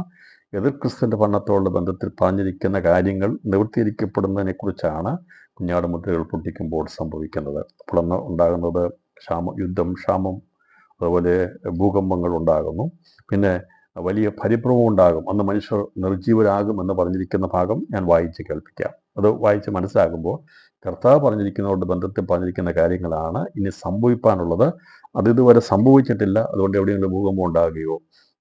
എതിർ ക്രിസ്തുവിൻ്റെ ഭരണത്തോടുള്ള ബന്ധത്തിൽ പറഞ്ഞിരിക്കുന്ന കാര്യങ്ങൾ നിവൃത്തീകരിക്കപ്പെടുന്നതിനെക്കുറിച്ചാണ് കുഞ്ഞാട് മുദ്രകൾ പൊട്ടിക്കുമ്പോൾ സംഭവിക്കുന്നത്. അപ്പോൾ ഉണ്ടാകുന്നത് ക്ഷാമം, അതുപോലെ ഭൂകമ്പങ്ങൾ ഉണ്ടാകുന്നു, പിന്നെ വലിയ പരിഭ്രമം ഉണ്ടാകും, അന്ന് മനുഷ്യർ നിർജ്ജീവരാകും എന്ന് പറഞ്ഞിരിക്കുന്ന ഭാഗം ഞാൻ വായിച്ച് കേൾപ്പിക്കാം. അത് വായിച്ച് മനസ്സിലാകുമ്പോൾ കർത്താവ് പറഞ്ഞിരിക്കുന്നതോട് ബന്ധത്തിൽ പറഞ്ഞിരിക്കുന്ന കാര്യങ്ങളാണ് ഇനി സംഭവിക്കാനുള്ളത്. ഇതുവരെ സംഭവിച്ചിട്ടില്ല. അതുകൊണ്ട് എവിടെയെങ്കിലും ഭൂകമ്പം ഉണ്ടാകുകയോ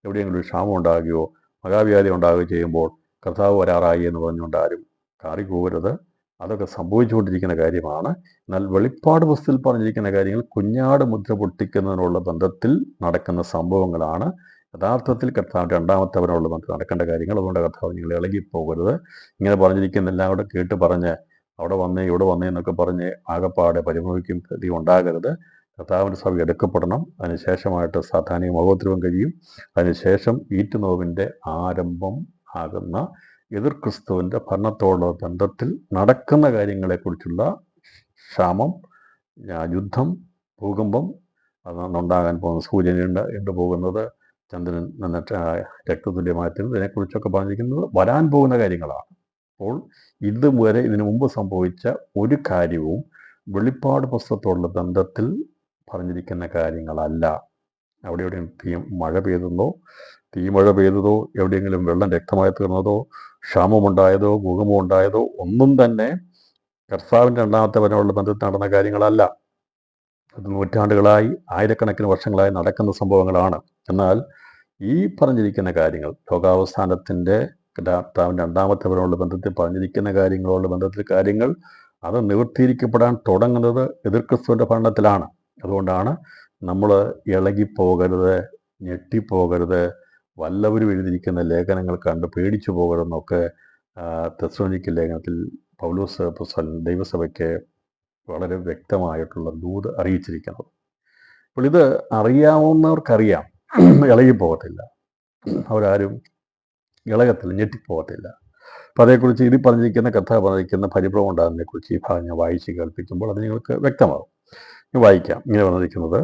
എവിടെയെങ്കിലും ക്ഷാമം ഉണ്ടാകുകയോ മഹാവ്യാധി ഉണ്ടാകുകയോ ചെയ്യുമ്പോൾ കർത്താവ് വരാറായി എന്ന് പറഞ്ഞുകൊണ്ട് ആരും കാറിക്കൂവരുത്. അതൊക്കെ സംഭവിച്ചുകൊണ്ടിരിക്കുന്ന കാര്യമാണ്. എന്നാൽ വെളിപ്പാട് പുസ്തകത്തിൽ പറഞ്ഞിരിക്കുന്ന കാര്യങ്ങൾ കുഞ്ഞാട് മുദ്ര പൊട്ടിക്കുന്നതിനുള്ള ബന്ധത്തിൽ നടക്കുന്ന സംഭവങ്ങളാണ്. യഥാർത്ഥത്തിൽ കർത്താവിൻ്റെ 2ാമത്തെ വരവിനോടുള്ള ബന്ധത്തിൽ നടക്കേണ്ട കാര്യങ്ങൾ. അതുകൊണ്ട് കർത്താവ് നിങ്ങൾ ഇളകിപ്പോകരുത്. ഇങ്ങനെ പറഞ്ഞിരിക്കുന്ന എല്ലാം കൂടെ കേട്ട് പറഞ്ഞ് അവിടെ വന്നേ ഇവിടെ വന്നേ എന്നൊക്കെ പറഞ്ഞ് ആകപ്പാടെ പരിഭവിക്കും ഉണ്ടാകരുത്. കർത്താവിൻ്റെ സഭ എടുക്കപ്പെടണം. അതിനുശേഷമായിട്ട് സാധാനിക മഹോദ്രവം കഴിയും. അതിനുശേഷം ഈറ്റുനോവിൻ്റെ ആരംഭം ആകുന്ന എതിർ ക്രിസ്തുവിൻ്റെ ഭരണത്തോടുള്ള ബന്ധത്തിൽ നടക്കുന്ന കാര്യങ്ങളെക്കുറിച്ചുള്ള ക്ഷാമം, യുദ്ധം, ഭൂകമ്പം, അതുണ്ടാകാൻ പോകുന്ന സൂര്യൻ പോകുന്നത്, ചന്ദ്രൻ രക്തതുല്യമായിട്ടുള്ളത്, ഇതിനെക്കുറിച്ചൊക്കെ പറഞ്ഞിരിക്കുന്നത് വരാൻ പോകുന്ന കാര്യങ്ങളാണ്. അപ്പോൾ ഇതിനു മുമ്പ് സംഭവിച്ച ഒരു കാര്യവും വെളിപ്പാട് പുസ്തകത്തോടുള്ള ബന്ധത്തിൽ പറഞ്ഞിരിക്കുന്ന കാര്യങ്ങളല്ല. അവിടെ എവിടെയും മഴ പെയ്തതോ എവിടെയെങ്കിലും വെള്ളം രക്തമായി തീർന്നതോ ക്ഷാമമുണ്ടായതോ ഭൂകമ്പം ഉണ്ടായതോ ഒന്നും തന്നെ കർത്താവിൻ്റെ 2ാമത്തെ വരവിനോടുള്ള ബന്ധത്തിൽ നടന്ന കാര്യങ്ങളല്ല. അത് നൂറ്റാണ്ടുകളായി, ആയിരക്കണക്കിന് വർഷങ്ങളായി നടക്കുന്ന സംഭവങ്ങളാണ്. എന്നാൽ ഈ പറഞ്ഞിരിക്കുന്ന കാര്യങ്ങൾ ലോകാവസാനത്തിൻ്റെ കർത്താവിൻ്റെ 2ാമത്തെ വരവിനോടുള്ള ബന്ധത്തിൽ പറഞ്ഞിരിക്കുന്ന കാര്യങ്ങൾ അത് നിവൃത്തീകരിക്കപ്പെടാൻ തുടങ്ങുന്നത് എതിർ ക്രിസ്തുവിൻ്റെ ഭരണത്തിലാണ്. അതുകൊണ്ടാണ് നമ്മൾ ഇളകിപ്പോകരുത്, ഞെട്ടിപ്പോകരുത്, വല്ലവരും എഴുതിയിരിക്കുന്ന ലേഖനങ്ങൾ കണ്ട് പേടിച്ചു പോകരുതെന്നൊക്കെ തെസ്സലോനിക്ക ലേഖനത്തിൽ പൗലോസ് അപ്പോസ്തലൻ ദൈവസഭയ്ക്ക് വളരെ വ്യക്തമായിട്ടുള്ള ദൂത് അറിയിച്ചിരിക്കുന്നത്. അപ്പോൾ ഇത് അറിയാവുന്നവർക്കറിയാം, ഇളകിപ്പോകത്തില്ല, അവരാരും ഇളകത്തില്ല, ഞെട്ടിപ്പോകത്തില്ല. അപ്പോൾ അതേക്കുറിച്ച് ഇതിൽ പറഞ്ഞിരിക്കുന്ന കഥ പറഞ്ഞിരിക്കുന്ന പരിഭ്രമം ഉണ്ടാകുന്നതിനെക്കുറിച്ച് ഈ ഭാഗം ഞാൻ വായിച്ച് കേൾപ്പിക്കുമ്പോൾ അത് നിങ്ങൾക്ക് വ്യക്തമാകും. വായിക്കാം. ഇങ്ങനെ പറഞ്ഞിരിക്കുന്നത്,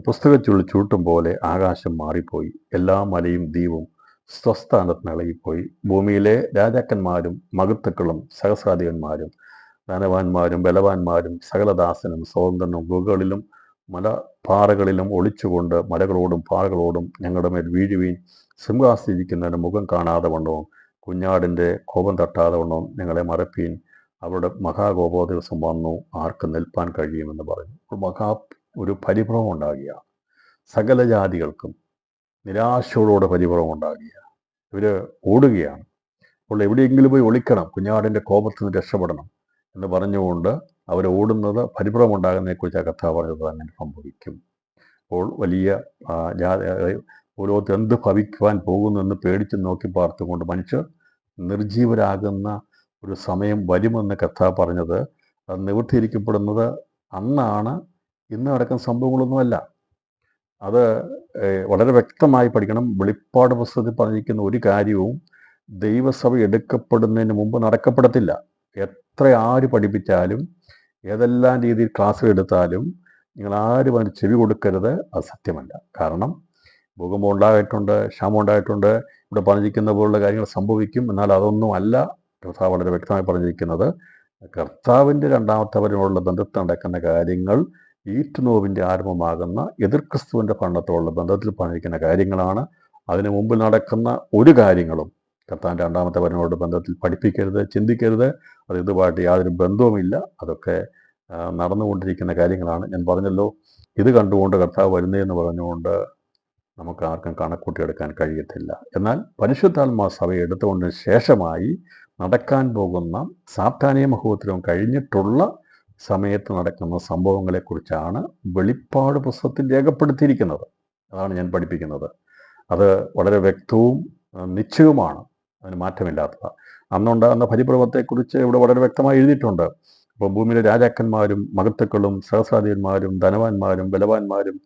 പുസ്തകച്ചുരുൾ ചൂട്ടും പോലെ ആകാശം മാറിപ്പോയി, എല്ലാ മലയും ദ്വീപും സ്വസ്ഥാനത്ത് ഇളകിപ്പോയി. ഭൂമിയിലെ രാജാക്കന്മാരും മഹത്തുക്കളും സഹസ്രാധിപന്മാരും ധനവാന്മാരും ബലവാന്മാരും സകലദാസനും സ്വതന്ത്രനും ഗുഹകളിലും മലപ്പാറകളിലും ഒളിച്ചുകൊണ്ട് മലകളോടും പാറകളോടും ഞങ്ങളുടെ മേൽ വീഴുവീൻ, സിംഹാസനിരിക്കുന്നതിന് മുഖം കാണാതെ വണ്ണവും കുഞ്ഞാടിൻ്റെ കോപം തട്ടാതെ വണ്ണവും ഞങ്ങളെ മറപ്പീൻ, അവരുടെ മഹാകോപോ ദിവസം വന്നു, ആർക്ക് നിൽപ്പാൻ കഴിയുമെന്ന് പറഞ്ഞു. അപ്പോൾ ഒരു പരിഭ്രമം ഉണ്ടാകുക, സകല ജാതികൾക്കും നിരാശയോടെ പരിഭ്രമം ഉണ്ടാകുക. ഇവർ ഓടുകയാണ്. അപ്പോൾ എവിടെയെങ്കിലും പോയി ഒളിക്കണം, കുഞ്ഞാടിൻ്റെ കോപത്തിൽ നിന്ന് രക്ഷപ്പെടണം എന്ന് പറഞ്ഞുകൊണ്ട് അവർ ഓടുന്നത് പരിഭ്രമം ഉണ്ടാകുന്നതിനെക്കുറിച്ച് കർത്താവ് പറഞ്ഞത് അങ്ങനെ സംഭവിക്കും. അപ്പോൾ വലിയ ഓരോരുത്തർ എന്ത് ഭവിക്കുവാൻ പോകുന്നു എന്ന് പേടിച്ച് നോക്കി പാർത്തുകൊണ്ട് മനുഷ്യർ നിർജീവരാകുന്ന ഒരു സമയം വരുമെന്ന് കർത്താവ് പറഞ്ഞത്. അത് നിവൃത്തിയിരിക്കപ്പെടുന്നത് അന്നാണ്. ഇന്ന് നടക്കുന്ന സംഭവങ്ങളൊന്നുമല്ല. അത് വളരെ വ്യക്തമായി പഠിക്കണം. വെളിപ്പാട് പുസ്തകത്തിൽ പറഞ്ഞിരിക്കുന്ന ഒരു കാര്യവും ദൈവസഭ എടുക്കപ്പെടുന്നതിന് മുമ്പ് നടക്കപ്പെടത്തില്ല. എത്ര ആര് പഠിപ്പിച്ചാലും ഏതെല്ലാം രീതിയിൽ ക്ലാസ്സുകൾ എടുത്താലും നിങ്ങൾ ആരും അതിന് ചെവി കൊടുക്കരുത്. അത് സത്യമല്ല. കാരണം ഭൂകമ്പം ഉണ്ടായിട്ടുണ്ട്, ക്ഷാമം ഉണ്ടായിട്ടുണ്ട്, ഇവിടെ പറഞ്ഞിരിക്കുന്ന പോലുള്ള കാര്യങ്ങൾ സംഭവിക്കും. എന്നാൽ അതൊന്നും അല്ല കർത്താവ് വളരെ വ്യക്തമായി പറഞ്ഞിരിക്കുന്നത്. കർത്താവിൻ്റെ രണ്ടാമത്തെ വരവിനുള്ള ബന്ധത്തിൽ നടക്കുന്ന കാര്യങ്ങൾ ഈറ്റുനോവിൻ്റെ ആരംഭമാകുന്ന എതിർ ക്രിസ്തുവിൻ്റെ ഭരണത്തോടുള്ള ബന്ധത്തിൽ പറഞ്ഞിരിക്കുന്ന കാര്യങ്ങളാണ്. അതിനു മുമ്പിൽ നടക്കുന്ന ഒരു കാര്യങ്ങളും കർത്താവിൻ്റെ രണ്ടാമത്തെ വരവിനോട് ബന്ധത്തിൽ പഠിപ്പിക്കരുത്, ചിന്തിക്കരുത്. അത് ഇതുമായിട്ട് യാതൊരു ബന്ധവുമില്ല. അതൊക്കെ നടന്നുകൊണ്ടിരിക്കുന്ന കാര്യങ്ങളാണ്. ഞാൻ പറഞ്ഞല്ലോ, ഇത് കണ്ടുകൊണ്ട് കർത്താവ് വരുന്നതെന്ന് പറഞ്ഞുകൊണ്ട് നമുക്ക് ആർക്കും കണക്കൂട്ടിയെടുക്കാൻ കഴിയത്തില്ല. എന്നാൽ പരിശുദ്ധാത്മാ സഭയെ എടുത്തുകൊണ്ടതിന് ശേഷമായി നടക്കാൻ പോകുന്ന സാത്താനീയ മഹോത്സവം കഴിഞ്ഞിട്ടുള്ള സമയത്ത് നടക്കുന്ന സംഭവങ്ങളെക്കുറിച്ചാണ് വെളിപ്പാട് പുസ്തകത്തിൽ രേഖപ്പെടുത്തിയിരിക്കുന്നത്. അതാണ് ഞാൻ പഠിപ്പിക്കുന്നത്. അത് വളരെ വ്യക്തവും നിശ്ചയവുമാണ്, അതിന് മാറ്റമില്ലാത്തത്. അന്നുണ്ടാകുന്ന പരിഭ്രമത്തെക്കുറിച്ച് ഇവിടെ വളരെ വ്യക്തമായി എഴുതിയിട്ടുണ്ട്. അപ്പോൾ ഭൂമിയിലെ രാജാക്കന്മാരും മഹത്തുക്കളും സഹസ്രാധിപന്മാരും ധനവാന്മാരും ബലവാന്മാരും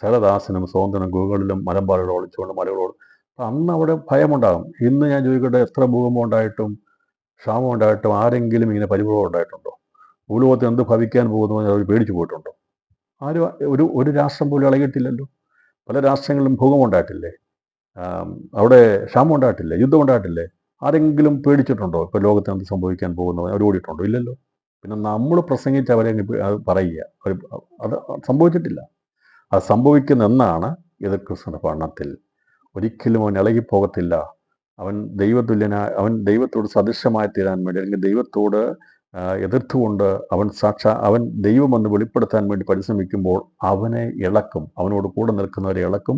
സകലദാസനും സ്വതന്ത്രനും ഗുഹകളിലും മലമ്പാറകളോട് ഒളിച്ചുകൊണ്ട് മലകളോട്. അന്ന് അവിടെ ഭയമുണ്ടാകും. ഇന്ന് ഞാൻ ചോദിക്കട്ടെ, എത്ര ഭൂകമ്പം ഉണ്ടായിട്ടും ക്ഷാമം ഉണ്ടായിട്ടും ആരെങ്കിലും ഇങ്ങനെ പരിഭ്രമം ഉണ്ടായിട്ടുണ്ടോ? ഭൂലോകത്ത് എന്ത് ഭവിക്കാൻ പോകുന്നു അവർ പേടിച്ചു പോയിട്ടുണ്ടോ? ആരും ഒരു രാഷ്ട്രം പോലും ഇളകിയിട്ടില്ലല്ലോ. പല രാഷ്ട്രങ്ങളിലും ഭൂകമ്പം ഉണ്ടായിട്ടില്ലേ? അവിടെ ക്ഷാമം ഉണ്ടായിട്ടില്ലേ? യുദ്ധം ഉണ്ടായിട്ടില്ലേ? ആരെങ്കിലും പേടിച്ചിട്ടുണ്ടോ? ഇപ്പോൾ ലോകത്ത് എന്ത് സംഭവിക്കാൻ പോകുന്നു അവർ ഓടിയിട്ടുണ്ടോ? ഇല്ലല്ലോ. പിന്നെ നമ്മൾ പ്രസംഗിച്ച് അവരെ പറയുക, അത് സംഭവിച്ചിട്ടില്ല. അത് സംഭവിക്കുന്നെന്നാണ് എതിർ ക്രിസ്തുവിൻ്റെ ഭരണത്തിൽ. ഒരിക്കലും അവൻ ഇളകിപ്പോകത്തില്ല. അവൻ അവൻ ദൈവത്തോട് സദൃശമായി തീരാൻ വേണ്ടി, അല്ലെങ്കിൽ ദൈവത്തോട് എതിർത്തുകൊണ്ട് അവൻ ദൈവമെന്ന് വെളിപ്പെടുത്താൻ വേണ്ടി പരിശ്രമിക്കുമ്പോൾ അവനെ ഇളക്കും, അവനോട് കൂടെ നിൽക്കുന്നവരെ ഇളക്കും.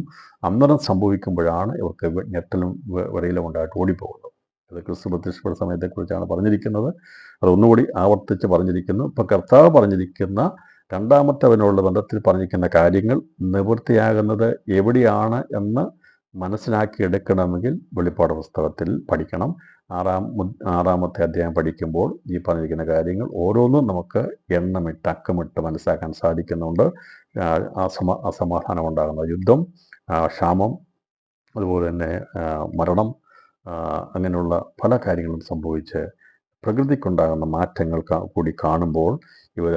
അന്നേരം സംഭവിക്കുമ്പോഴാണ് ഇവർക്ക് ഞെട്ടലും വിറയിലും ഉണ്ടായിട്ട് ഓടിപ്പോകുന്നത്. അത് ക്രിസ്തു പ്രത്യക്ഷപ്പെട്ട സമയത്തെക്കുറിച്ചാണ് പറഞ്ഞിരിക്കുന്നത്. അതൊന്നുകൂടി ആവർത്തിച്ച് പറഞ്ഞിരിക്കുന്നു. ഇപ്പം കർത്താവ് പറഞ്ഞിരിക്കുന്ന രണ്ടാമത്തവനോടുള്ള ബന്ധത്തിൽ പറഞ്ഞിരിക്കുന്ന കാര്യങ്ങൾ നിവൃത്തിയാകുന്നത് എവിടെയാണ് എന്ന് മനസ്സിലാക്കിയെടുക്കണമെങ്കിൽ വെളിപ്പാട് പുസ്തകത്തിൽ പഠിക്കണം. ആറാമത്തെ അധ്യായം പഠിക്കുമ്പോൾ ഈ പറഞ്ഞിരിക്കുന്ന കാര്യങ്ങൾ ഓരോന്നും നമുക്ക് എണ്ണമിട്ട് അക്കമിട്ട് മനസ്സിലാക്കാൻ സാധിക്കുന്നുണ്ട്. അസമാധാനം ഉണ്ടാകുന്ന യുദ്ധം, ക്ഷാമം, അതുപോലെ തന്നെ മരണം, അങ്ങനെയുള്ള പല കാര്യങ്ങളും സംഭവിച്ച് പ്രകൃതിക്കുണ്ടാകുന്ന മാറ്റങ്ങൾ കൂടി കാണുമ്പോൾ ഇവർ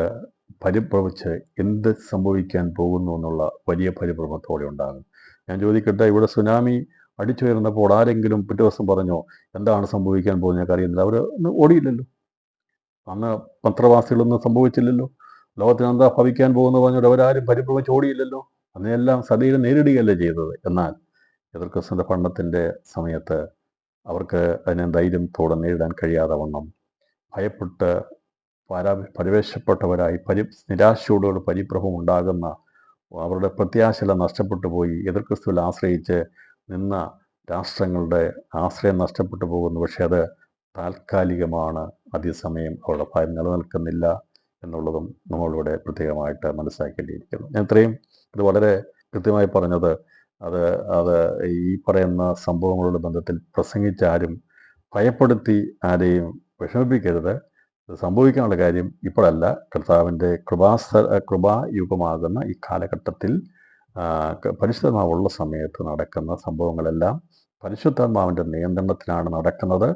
പരിഭ്രമിച്ച് എന്ത് സംഭവിക്കാൻ പോകുന്നു എന്നുള്ള വലിയ പരിഭ്രമത്തോടെ ഉണ്ടാകും. ഞാൻ ചോദിക്കട്ടെ, ഇവിടെ സുനാമി അടിച്ചു വരുന്നപ്പോൾ ആരെങ്കിലും പിറ്റേ ദിവസം പറഞ്ഞോ എന്താണ് സംഭവിക്കാൻ പോകുന്നത് ഞങ്ങൾക്ക് അറിയുന്നില്ല? അവർ ഓടിയില്ലല്ലോ. അന്ന് പത്രവാസികളൊന്നും സംഭവിച്ചില്ലല്ലോ. ലോകത്തിന് എന്താ ഭവിക്കാൻ പോകുന്നു പറഞ്ഞിട്ട് അവരാരും പരിഭ്രമിച്ച് ഓടിയില്ലല്ലോ. അതിനെല്ലാം സദൈവം നേരിടുകയല്ലേ ചെയ്തത്. എന്നാൽ എതിർ ക്രിസ്തുവിൻ്റെ ഭരണത്തിൻ്റെ സമയത്ത് അവർക്ക് അതിനെ ധൈര്യത്തോടെ നേരിടാൻ കഴിയാതെ വണ്ണം ഭയപ്പെട്ട് പരിവേശപ്പെട്ടവരായി നിരാശയോടുകൂടി പരിഭ്രമം ഉണ്ടാകുന്ന, അവരുടെ പ്രത്യാശയെല്ലാം നഷ്ടപ്പെട്ടു പോയി എതിർ ക്രിസ്തുവിൽ ആശ്രയിച്ച് നിന്ന രാഷ്ട്രങ്ങളുടെ ആശ്രയം നഷ്ടപ്പെട്ടു പോകുന്നു. പക്ഷേ അത് താൽക്കാലികമാണ്. അതേസമയം അവരുടെ ഭയം നിലനിൽക്കുന്നില്ല എന്നുള്ളതും നമ്മളിവിടെ പ്രത്യേകമായിട്ട് മനസ്സിലാക്കേണ്ടിയിരിക്കുന്നു. ഞാൻ ഇത്രയും ഇത് വളരെ കൃത്യമായി പറഞ്ഞത് അത് ഈ പറയുന്ന സംഭവങ്ങളുടെ ബന്ധത്തിൽ പ്രസംഗിച്ചാരും ഭയപ്പെടുത്തി ആരെയും വിഷമിപ്പിക്കരുത്. ഇത് സംഭവിക്കാനുള്ള കാര്യം ഇപ്പോഴല്ല. കർത്താവിൻ്റെ കൃപായുഗമാകുന്ന ഈ കാലഘട്ടത്തിൽ പരിശുദ്ധാത്മാവുള്ള സമയത്ത് നടക്കുന്ന സംഭവങ്ങളെല്ലാം പരിശുദ്ധാത്മാവിൻ്റെ നിയന്ത്രണത്തിലാണ് നടക്കുന്നത്.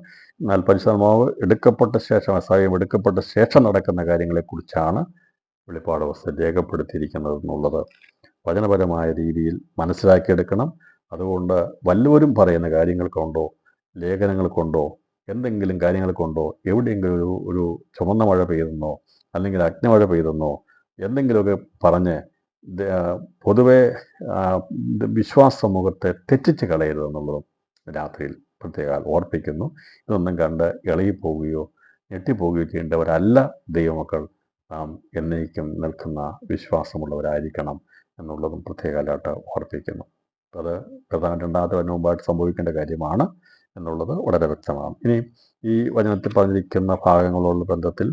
എന്നാൽ പരിശുദ്ധാത്മാവ് എടുക്കപ്പെട്ട ശേഷം, സമയം എടുക്കപ്പെട്ട ശേഷം നടക്കുന്ന കാര്യങ്ങളെക്കുറിച്ചാണ് വെളിപ്പാട് പുസ്തകം രേഖപ്പെടുത്തിയിരിക്കുന്നത് എന്നുള്ളത് വചനപരമായ രീതിയിൽ മനസ്സിലാക്കിയെടുക്കണം. അതുകൊണ്ട് വല്ലവരും പറയുന്ന കാര്യങ്ങൾ കൊണ്ടോ ലേഖനങ്ങൾ കൊണ്ടോ എന്തെങ്കിലും കാര്യങ്ങൾ കൊണ്ടോ എവിടെയെങ്കിലും ഒരു ചുമന്ന മഴ പെയ്തെന്നോ അല്ലെങ്കിൽ അഗ്നിമഴ പെയ്തെന്നോ എന്തെങ്കിലുമൊക്കെ പറഞ്ഞ് പൊതുവെ വിശ്വാസ സമൂഹത്തെ തെറ്റിച്ച് കളയരുതെന്നുള്ളതും രാത്രിയിൽ പ്രത്യേകം ഓർപ്പിക്കുന്നു. ഇതൊന്നും കണ്ട് ഇളകിപ്പോവുകയോ ഞെട്ടിപ്പോവുകയോ ചെയ്യേണ്ടവരല്ല ദൈവമക്കൾ. നാം എന്നേക്കും നിൽക്കുന്ന വിശ്വാസമുള്ളവരായിരിക്കണം എന്നുള്ളതും പ്രത്യേകമായിട്ട് ഓർപ്പിക്കുന്നു. അത് പ്രധാന രണ്ടാമത്തെ വചനം മുമ്പായിട്ട് സംഭവിക്കേണ്ട കാര്യമാണ് എന്നുള്ളത് വളരെ വ്യക്തമാണ്. ഇനി ഈ വചനത്തിൽ പറഞ്ഞിരിക്കുന്ന ഭാഗങ്ങളുള്ള ബന്ധത്തിൽ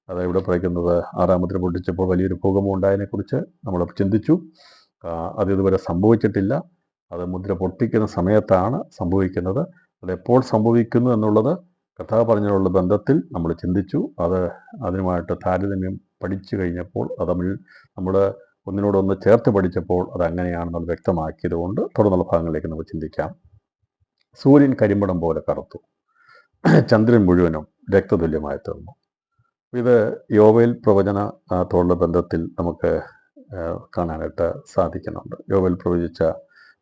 അത് ഇവിടെ പറയുന്നത് 6-ാം മുദ്ര പൊട്ടിച്ചപ്പോൾ വലിയൊരു ഭൂകമ്പം ഉണ്ടായതിനെക്കുറിച്ച് നമ്മൾ ചിന്തിച്ചു. അതിതുവരെ സംഭവിച്ചിട്ടില്ല. അത് മുദ്ര പൊട്ടിക്കുന്ന സമയത്താണ് സംഭവിക്കുന്നത്. അതെപ്പോൾ സംഭവിക്കുന്നു എന്നുള്ളത് കർത്താവ് പറഞ്ഞതിനുള്ള ബന്ധത്തിൽ നമ്മൾ ചിന്തിച്ചു. അതിനുമായിട്ട് താരതമ്യം പഠിച്ചു കഴിഞ്ഞപ്പോൾ അത് തമ്മിൽ നമ്മൾ ഒന്നിനോടൊന്ന് ചേർത്ത് പഠിച്ചപ്പോൾ അത് അങ്ങനെയാണെന്നത് വ്യക്തമാക്കിയത് കൊണ്ട് തുടർന്നുള്ള ഭാഗങ്ങളിലേക്ക് നമുക്ക് ചിന്തിക്കാം. സൂര്യൻ കരിമ്പടം പോലെ കറുത്തു, ചന്ദ്രൻ മുഴുവനും രക്തതുല്യമായി തീർന്നു. ഇത് യോവേൽ പ്രവചനത്തോടുള്ള ബന്ധത്തിൽ നമുക്ക് കാണാനായിട്ട് സാധിക്കുന്നുണ്ട്. യോവേൽ പ്രവചിച്ച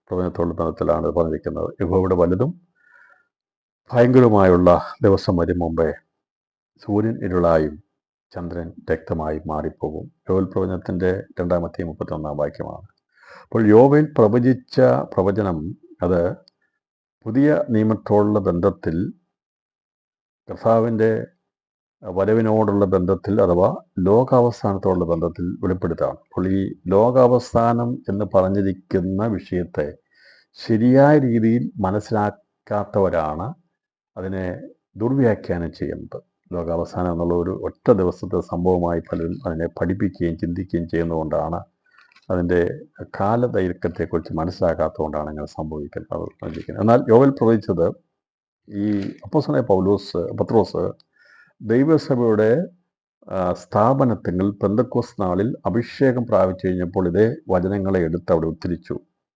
പ്രവചനത്തോടുള്ള ബന്ധത്തിലാണ് പറഞ്ഞിരിക്കുന്നത്. യഹോവയുടെ വലുതും ഭയങ്കരമായുള്ള ദിവസം വരും മുമ്പേ സൂര്യൻ ഇരുളായും ചന്ദ്രൻ രക്തമായി മാറിപ്പോകും. യോവേൽ പ്രവചനത്തിൻ്റെ 2-ാം വാക്യമാണ്. അപ്പോൾ യോവേൽ പ്രവചിച്ച പ്രവചനം അത് പുതിയ നിയമത്തോടുള്ള ബന്ധത്തിൽ കർത്താവിൻ്റെ വരവിനോടുള്ള ബന്ധത്തിൽ അഥവാ ലോകാവസാനത്തോടുള്ള ബന്ധത്തിൽ വെളിപ്പെടുത്താണ്. അപ്പോൾ ഈ ലോകാവസാനം എന്ന് പറഞ്ഞിരിക്കുന്ന വിഷയത്തെ ശരിയായ രീതിയിൽ മനസ്സിലാക്കാത്തവരാണ് അതിനെ ദുർവ്യാഖ്യാനം ചെയ്യുന്നത്. ലോകാവസാനം എന്നുള്ള ഒരു ഒറ്റ ദിവസത്തെ സംഭവമായി പലരും അതിനെ പഠിപ്പിക്കുകയും ചിന്തിക്കുകയും ചെയ്യുന്നതുകൊണ്ടാണ് അതിൻ്റെ കാലദൈർഘ്യത്തെക്കുറിച്ച് മനസ്സിലാക്കാത്തതുകൊണ്ടാണ് അങ്ങനെ സംഭവിക്കുന്നത്. എന്നാൽ യോവേൽ പ്രവചിച്ചത് ഈ അപ്പോസ്തലനായ പത്രോസ് ദൈവസഭയുടെ സ്ഥാപനത്തിൽ പെന്തക്കോസ്ത് നാളിൽ അഭിഷേകം പ്രാപിച്ചു കഴിഞ്ഞപ്പോൾ ഇതേ വചനങ്ങളെ എടുത്ത് അവിടെ ഉദ്ധരിച്ചു.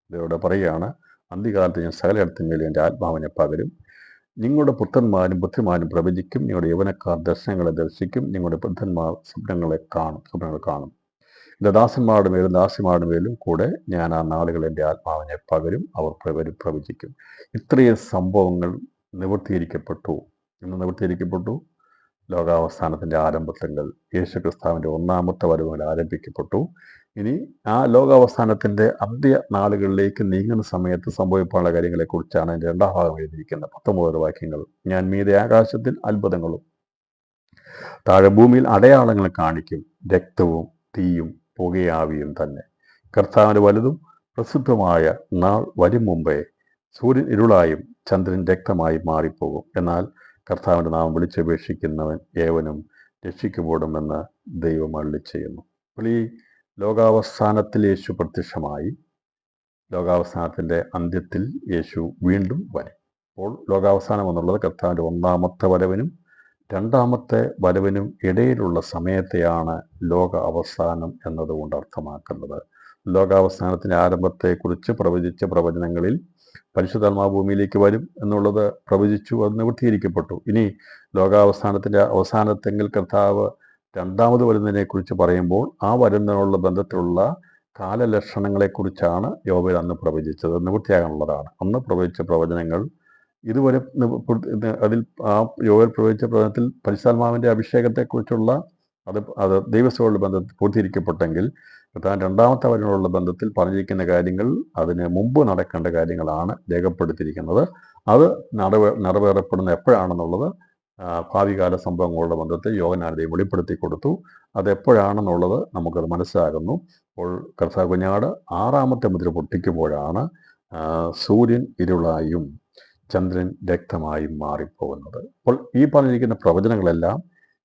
ഇതോടെ പറയുകയാണ്, അന്ത്യകാലത്ത് ഞാൻ സകലയിടത്തിന്മേലും എൻ്റെ ആത്മാവിനെ പകരും. നിങ്ങളുടെ പുത്രന്മാരും പുത്രിമാരും പ്രവചിക്കും, നിങ്ങളുടെ യൗവനക്കാർ ദർശനങ്ങളെ ദർശിക്കും, നിങ്ങളുടെ വൃദ്ധന്മാർ സ്വപ്നങ്ങൾ കാണും. എൻ്റെ ദാസന്മാരുടെ മേലും ദാസിമാരുടെ മേലും കൂടെ ഞാൻ ആ നാളുകൾ എൻ്റെ ആത്മാവിനെ പകരും, അവർ പ്രവചിക്കും. ഇത്രയും സംഭവങ്ങൾ നിവർത്തീകരിക്കപ്പെട്ടു. ഇന്ന് നിവർത്തീകരിക്കപ്പെട്ടു. ലോകാവസാനത്തിൻ്റെ ആരംഭത്തിൽ യേശുക്രിസ്തുവിൻ്റെ 1-ാമത്തെ വരവുകൾ ആരംഭിക്കപ്പെട്ടു. ഇനി ആ ലോകാവസാനത്തിൻ്റെ അന്ത്യ നാളുകളിലേക്ക് നീങ്ങുന്ന സമയത്ത് സംഭവിക്കാനുള്ള കാര്യങ്ങളെക്കുറിച്ചാണ് അതിൻ്റെ 2-ാം ഭാഗം എഴുതിയിരിക്കുന്നത്. 19 വാക്യങ്ങൾ. ഞാൻ മീതെ ആകാശത്തിൽ അത്ഭുതങ്ങളും താഴെ ഭൂമിയിൽ അടയാളങ്ങൾ കാണിക്കും, രക്തവും തീയും പുകയാവിയും തന്നെ. കർത്താവിൻ്റെ വലുതും പ്രസിദ്ധമായ നാൾ വരും മുമ്പേ സൂര്യൻ ഇരുളായും ചന്ദ്രൻ രക്തമായി മാറിപ്പോകും. എന്നാൽ കർത്താവിൻ്റെ നാമം വിളിച്ചപേക്ഷിക്കുന്നവൻ ഏവനും രക്ഷിക്കപ്പെടുമെന്ന് ദൈവം അരുളിച്ചെയ്യുന്നു. അപ്പോൾ ഈ ലോകാവസാനത്തിൽ യേശു പ്രത്യക്ഷമായി. ലോകാവസാനത്തിൻ്റെ അന്ത്യത്തിൽ യേശു വീണ്ടും വരും. അപ്പോൾ ലോകാവസാനം എന്നുള്ളത് കർത്താവിൻ്റെ 1-ാമത്തെ വരവിനും 2-ാമത്തെ വരവിനും ഇടയിലുള്ള സമയത്തെയാണ് ലോക അവസാനം എന്നതുകൊണ്ട് അർത്ഥമാക്കുന്നത്. ലോകാവസാനത്തിൻ്റെ ആരംഭത്തെക്കുറിച്ച് പ്രവചിച്ച പ്രവചനങ്ങളിൽ പരിശുദ്ധാത്മാവ് ഭൂമിയിലേക്ക് വരും എന്നുള്ളത് പ്രവചിച്ചു, അത് നിവൃത്തീകരിക്കപ്പെട്ടു. ഇനി ലോകാവസാനത്തിൻ്റെ അവസാനത്തെങ്കിൽ കർത്താവ് 2-ാമത് വരുന്നതിനെക്കുറിച്ച് പറയുമ്പോൾ ആ വരുന്നതിനുള്ള ബന്ധത്തിലുള്ള കാലലക്ഷണങ്ങളെക്കുറിച്ചാണ് യോവേൽ അന്ന് പ്രവചിച്ചത്. നിവൃത്തിയാകാനുള്ളതാണ്. അന്ന് പ്രവചിച്ച പ്രവചനങ്ങൾ ഇതുവരെ അതിൽ ആ യോവേൽ പ്രവചിച്ച പ്രവചനത്തിൽ പരിശുദ്ധാത്മാവിൻ്റെ അഭിഷേകത്തെക്കുറിച്ചുള്ള അത് ദൈവസഭയുടെ ബന്ധത്തിൽ പൂർത്തീകരിക്കപ്പെട്ടെങ്കിൽ കർത്താൻ 2-ാമത്തെ വരവിനുള്ള ബന്ധത്തിൽ പറഞ്ഞിരിക്കുന്ന കാര്യങ്ങൾ അതിന് മുമ്പ് നടക്കേണ്ട കാര്യങ്ങളാണ് രേഖപ്പെടുത്തിയിരിക്കുന്നത്. അത് നിറവേറപ്പെടുന്ന എപ്പോഴാണെന്നുള്ളത് ഭാവികാല സംഭവങ്ങളുടെ ബന്ധത്തിൽ യോഹന്നാൻ വെളിപ്പെടുത്തി കൊടുത്തു. അതെപ്പോഴാണെന്നുള്ളത് നമുക്കത് മനസ്സിലാകുന്നു. അപ്പോൾ കർത്താവ് കുഞ്ഞാട് 6-ാമത്തെ മുദ്ര പൊട്ടിക്കുമ്പോഴാണ് സൂര്യൻ ഇരുളായും ചന്ദ്രൻ രക്തമായും മാറിപ്പോകുന്നത്. അപ്പോൾ ഈ പറഞ്ഞിരിക്കുന്ന പ്രവചനങ്ങളെല്ലാം